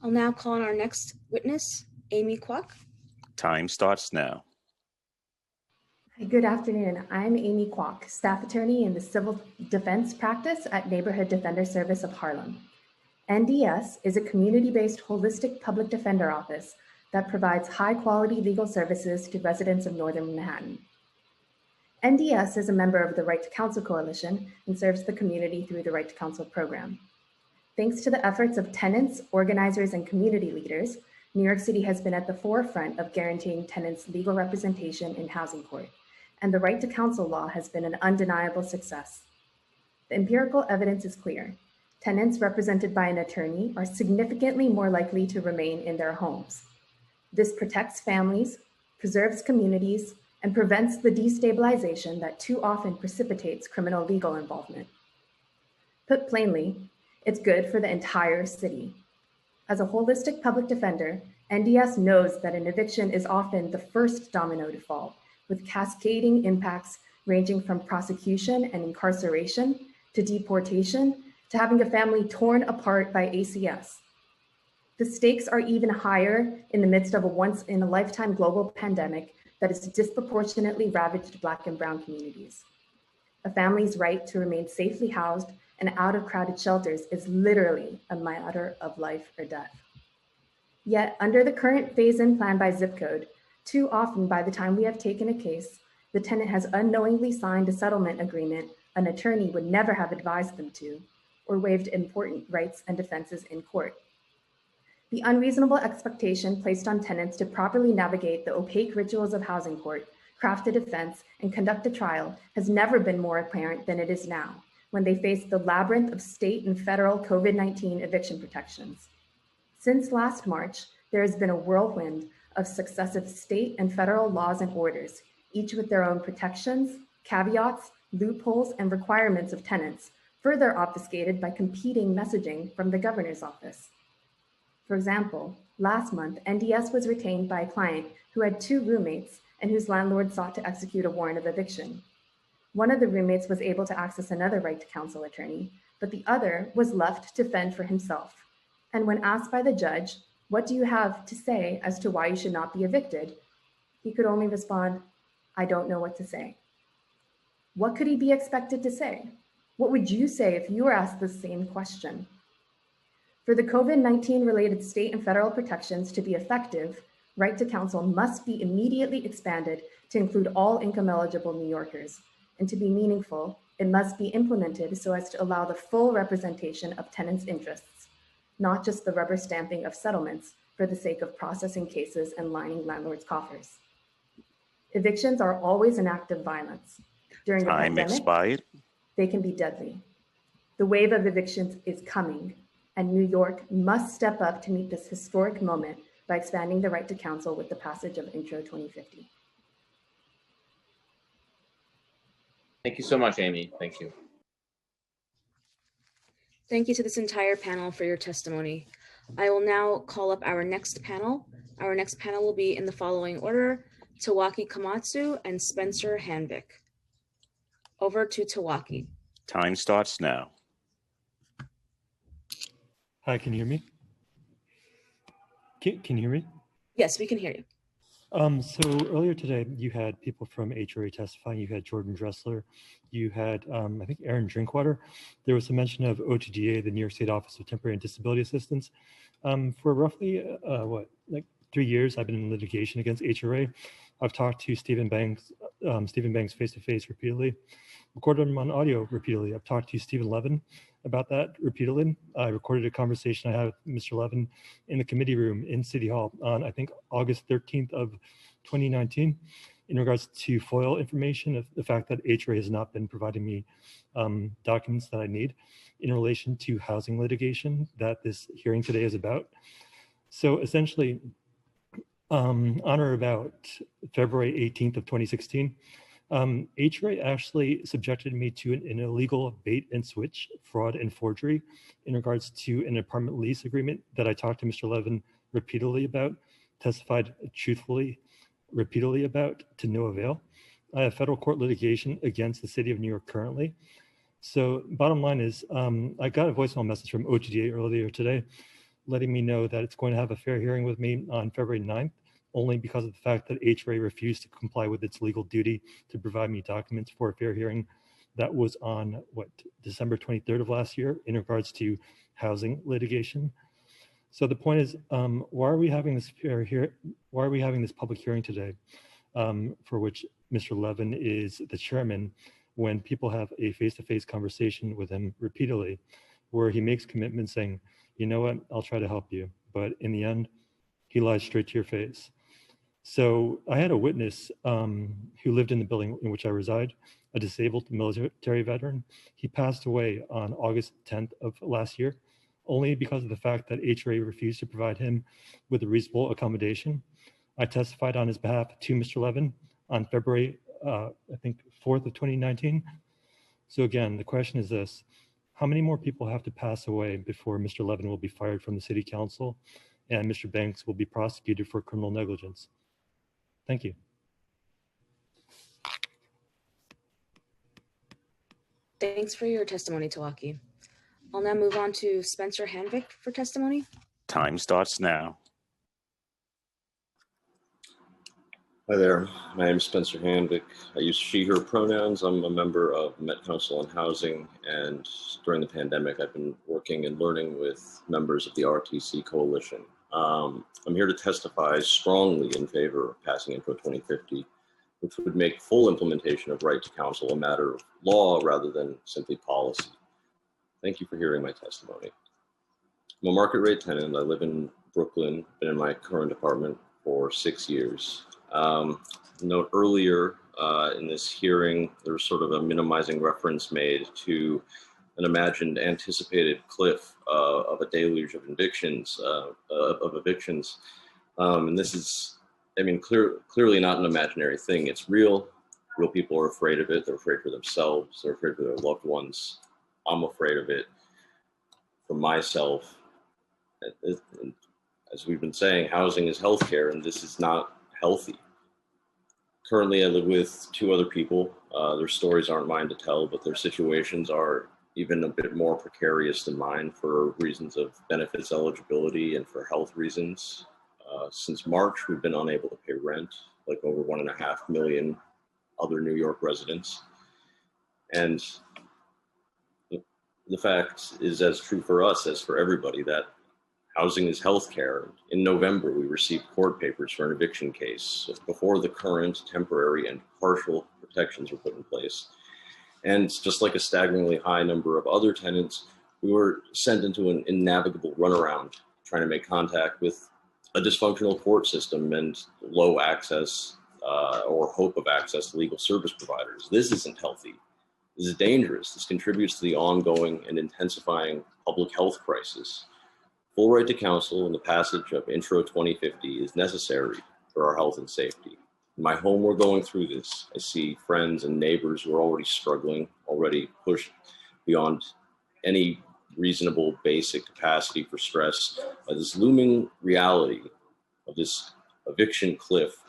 Speaker 7: I'll now call on our next witness, Amy Kwok.
Speaker 11: Time starts now.
Speaker 19: Good afternoon. I'm Amy Kwok, staff attorney in the Civil Defense Practice at Neighborhood Defender Service of Harlem. NDS is a community-based holistic public defender office that provides high-quality legal services to residents of Northern Manhattan. NDS is a member of the Right to Counsel Coalition and serves the community through the Right to Counsel program. Thanks to the efforts of tenants, organizers, and community leaders, New York City has been at the forefront of guaranteeing tenants legal representation in housing court, and the Right to Counsel law has been an undeniable success. The empirical evidence is clear. Tenants represented by an attorney are significantly more likely to remain in their homes. This protects families, preserves communities, and prevents the destabilization that too often precipitates criminal legal involvement. Put plainly, it's good for the entire city. As a holistic public defender, NDS knows that an eviction is often the first domino to fall, with cascading impacts ranging from prosecution and incarceration to deportation to having a family torn apart by ACS. The stakes are even higher in the midst of a once-in-a-lifetime global pandemic that has disproportionately ravaged Black and Brown communities. A family's right to remain safely housed and out of crowded shelters is literally a matter of life or death. Yet, under the current phase-in plan by zip code, too often by the time we have taken a case, the tenant has unknowingly signed a settlement agreement an attorney would never have advised them to, or waived important rights and defenses in court. The unreasonable expectation placed on tenants to properly navigate the opaque rituals of housing court, craft a defense, and conduct a trial has never been more apparent than it is now, when they face the labyrinth of state and federal COVID-19 eviction protections. Since last March, there has been a whirlwind of successive state and federal laws and orders, each with their own protections, caveats, loopholes, and requirements of tenants, further obfuscated by competing messaging from the governor's office. For example, last month, NDS was retained by a client who had 2 roommates and whose landlord sought to execute a warrant of eviction. One of the roommates was able to access another right to counsel attorney, but the other was left to fend for himself. And when asked by the judge, "What do you have to say as to why you should not be evicted?" He could only respond, "I don't know what to say." What could he be expected to say? What would you say if you were asked the same question? For the COVID-19 related state and federal protections to be effective, right to counsel must be immediately expanded to include all income eligible New Yorkers. And to be meaningful, it must be implemented so as to allow the full representation of tenants' interests, not just the rubber stamping of settlements for the sake of processing cases and lining landlords' coffers. Evictions are always an act of violence. During a
Speaker 11: Time
Speaker 19: pandemic,
Speaker 11: expired.
Speaker 19: they can be deadly. The wave of evictions is coming, and New York must step up to meet this historic moment by expanding the right to counsel with the passage of Intro 2050.
Speaker 14: Thank you so much, Amy. Thank you.
Speaker 7: Thank you to this entire panel for your testimony. I will now call up our next panel. Our next panel will be in the following order: Tawaki Komatsu and Spencer Hanvik. Over to Tawaki.
Speaker 11: Time starts now.
Speaker 20: Hi, can you hear me? Can you hear me?
Speaker 7: Yes, we can hear you.
Speaker 20: So earlier today, you had people from HRA testifying. You had Jordan Dressler. You had, I think, Aaron Drinkwater. There was some mention of OTDA, the New York State Office of Temporary and Disability Assistance. For roughly, 3 years, I've been in litigation against HRA. I've talked to Stephen Banks face-to-face repeatedly, recorded him on audio repeatedly. I've talked to Stephen Levin about that repeatedly. I recorded a conversation I had with Mr. Levin in the committee room in City Hall on, I think, August 13th of 2019 in regards to FOIL information, of the fact that HRA has not been providing me documents that I need in relation to housing litigation that this hearing today is about. So essentially, on or about February 18th of 2016, HRA actually subjected me to an illegal bait and switch, fraud and forgery in regards to an apartment lease agreement that I talked to Mr. Levin repeatedly about, testified truthfully repeatedly about, to no avail. I have federal court litigation against the city of New York currently. So bottom line is, I got a voicemail message from OTDA earlier today, letting me know that it's going to have a fair hearing with me on February 9th, only because of the fact that HRA refused to comply with its legal duty to provide me documents for a fair hearing that was on, December 23rd of last year in regards to housing litigation. So the point is, why are we having this public hearing today, for which Mr. Levin is the chairman, when people have a face-to-face conversation with him repeatedly, where he makes commitments saying, you know what, I'll try to help you. But in the end, he lies straight to your face. So I had a witness who lived in the building in which I reside, a disabled military veteran. He passed away on August 10th of last year, only because of the fact that HRA refused to provide him with a reasonable accommodation. I testified on his behalf to Mr. Levin on February, I think, 4th of 2019. So again, the question is this: how many more people have to pass away before Mr. Levin will be fired from the city council and Mr. Banks will be prosecuted for criminal negligence? Thank you.
Speaker 7: Thanks for your testimony, Tawaki. I'll now move on to Spencer Hanvik for testimony.
Speaker 11: Time starts now.
Speaker 21: Hi there, my name is Spencer Hanvik. I use she, her pronouns. I'm a member of Met Council on Housing, and during the pandemic, I've been working and learning with members of the RTC Coalition. I'm here to testify strongly in favor of passing Intro 2050, which would make full implementation of right to counsel a matter of law rather than simply policy. Thank you for hearing my testimony. I'm a market rate tenant. I live in Brooklyn, been in my current apartment for 6 years. Note earlier in this hearing, there was sort of a minimizing reference made to an imagined anticipated cliff of a deluge of evictions. And this is, I mean, clearly not an imaginary thing. It's real. Real people are afraid of it. They're afraid for themselves. They're afraid for their loved ones. I'm afraid of it for myself. And as we've been saying, housing is healthcare, and this is not healthy. Currently, I live with 2 other people. Their stories aren't mine to tell, but their situations are even a bit more precarious than mine for reasons of benefits eligibility and for health reasons. Since March, we've been unable to pay rent. like over 1.5 million other New York residents. And the fact is as true for us as for everybody that housing is healthcare. In November, we received court papers for an eviction case before the current temporary and partial protections were put in place. And just like a staggeringly high number of other tenants, we were sent into an innavigable runaround trying to make contact with a dysfunctional court system and low access or hope of access to legal service providers. This isn't healthy. This is dangerous. This contributes to the ongoing and intensifying public health crisis. Full right to counsel and the passage of Intro 2050 is necessary for our health and safety. In my home, we're going through this. I see friends and neighbors who are already struggling, already pushed beyond any reasonable basic capacity for stress by this looming reality of this eviction cliff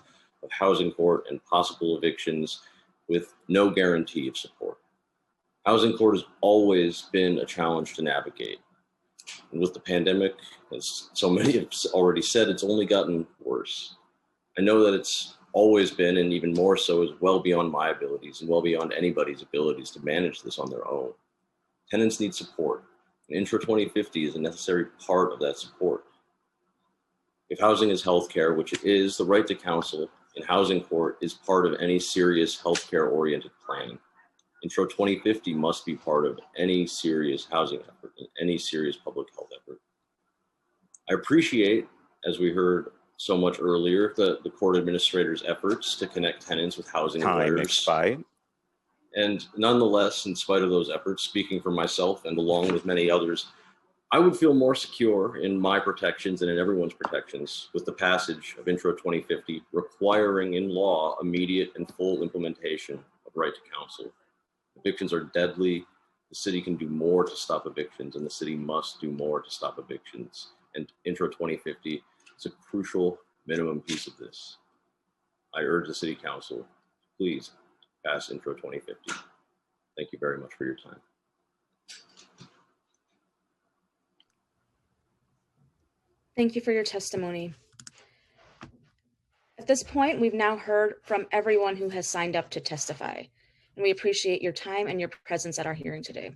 Speaker 21: of housing court and possible evictions with no guarantee of support. Housing court has always been a challenge to navigate. And with the pandemic, as so many have already said, it's only gotten worse. I know that it's always been, and even more so, is well beyond my abilities and well beyond anybody's abilities to manage this on their own. Tenants need support, and Intro 2050 is a necessary part of that support. If housing is healthcare, which it is, the right to counsel in housing court is part of any serious healthcare-oriented planning. Intro 2050 must be part of any serious housing effort, any serious public health effort. I appreciate, as we heard so much earlier, the court administrator's efforts to connect tenants with housing
Speaker 11: Time
Speaker 21: awareness.
Speaker 11: expired.
Speaker 21: And nonetheless, in spite of those efforts, speaking for myself and along with many others, I would feel more secure in my protections and in everyone's protections with the passage of Intro 2050 requiring in law immediate and full implementation of right to counsel. Evictions are deadly. The city can do more to stop evictions, and the city must do more to stop evictions. And Intro 2050 is a crucial minimum piece of this. I urge the city council, please pass Intro 2050. Thank you very much for your time.
Speaker 7: Thank you for your testimony. At this point, we've now heard from everyone who has signed up to testify, and we appreciate your time and your presence at our hearing today.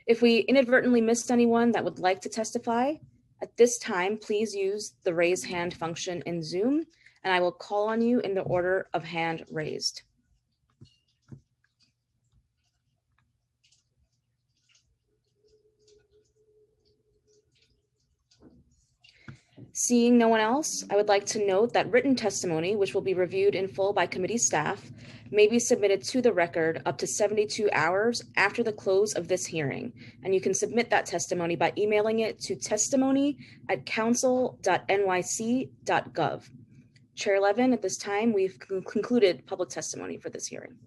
Speaker 7: If we inadvertently missed anyone that would like to testify, at this time, please use the raise hand function in Zoom, and I will call on you in the order of hand raised. Seeing no one else, I would like to note that written testimony, which will be reviewed in full by committee staff, may be submitted to the record up to 72 hours after the close of this hearing. And you can submit that testimony by emailing it to testimony@council.nyc.gov. Chair Levin, at this time, we've concluded public testimony for this hearing.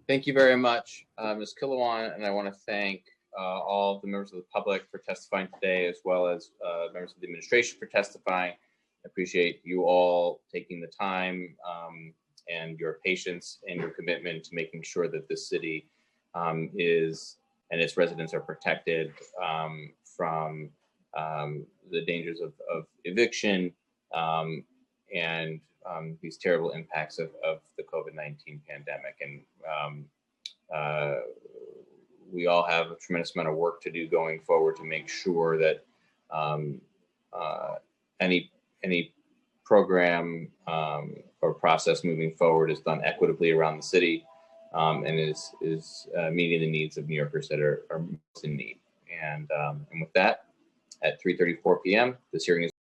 Speaker 14: Thank you very much, Ms. Kilowan, and I want to thank all of the members of the public for testifying today, as well as members of the administration for testifying. I appreciate you all taking the time and your patience and your commitment to making sure that this city is and its residents are protected from the dangers of eviction and these terrible impacts of the COVID-19 pandemic. And we all have a tremendous amount of work to do going forward to make sure that any program or process moving forward is done equitably around the city and is meeting the needs of New Yorkers that are most in need. And with that, at 3:34 p.m., this hearing is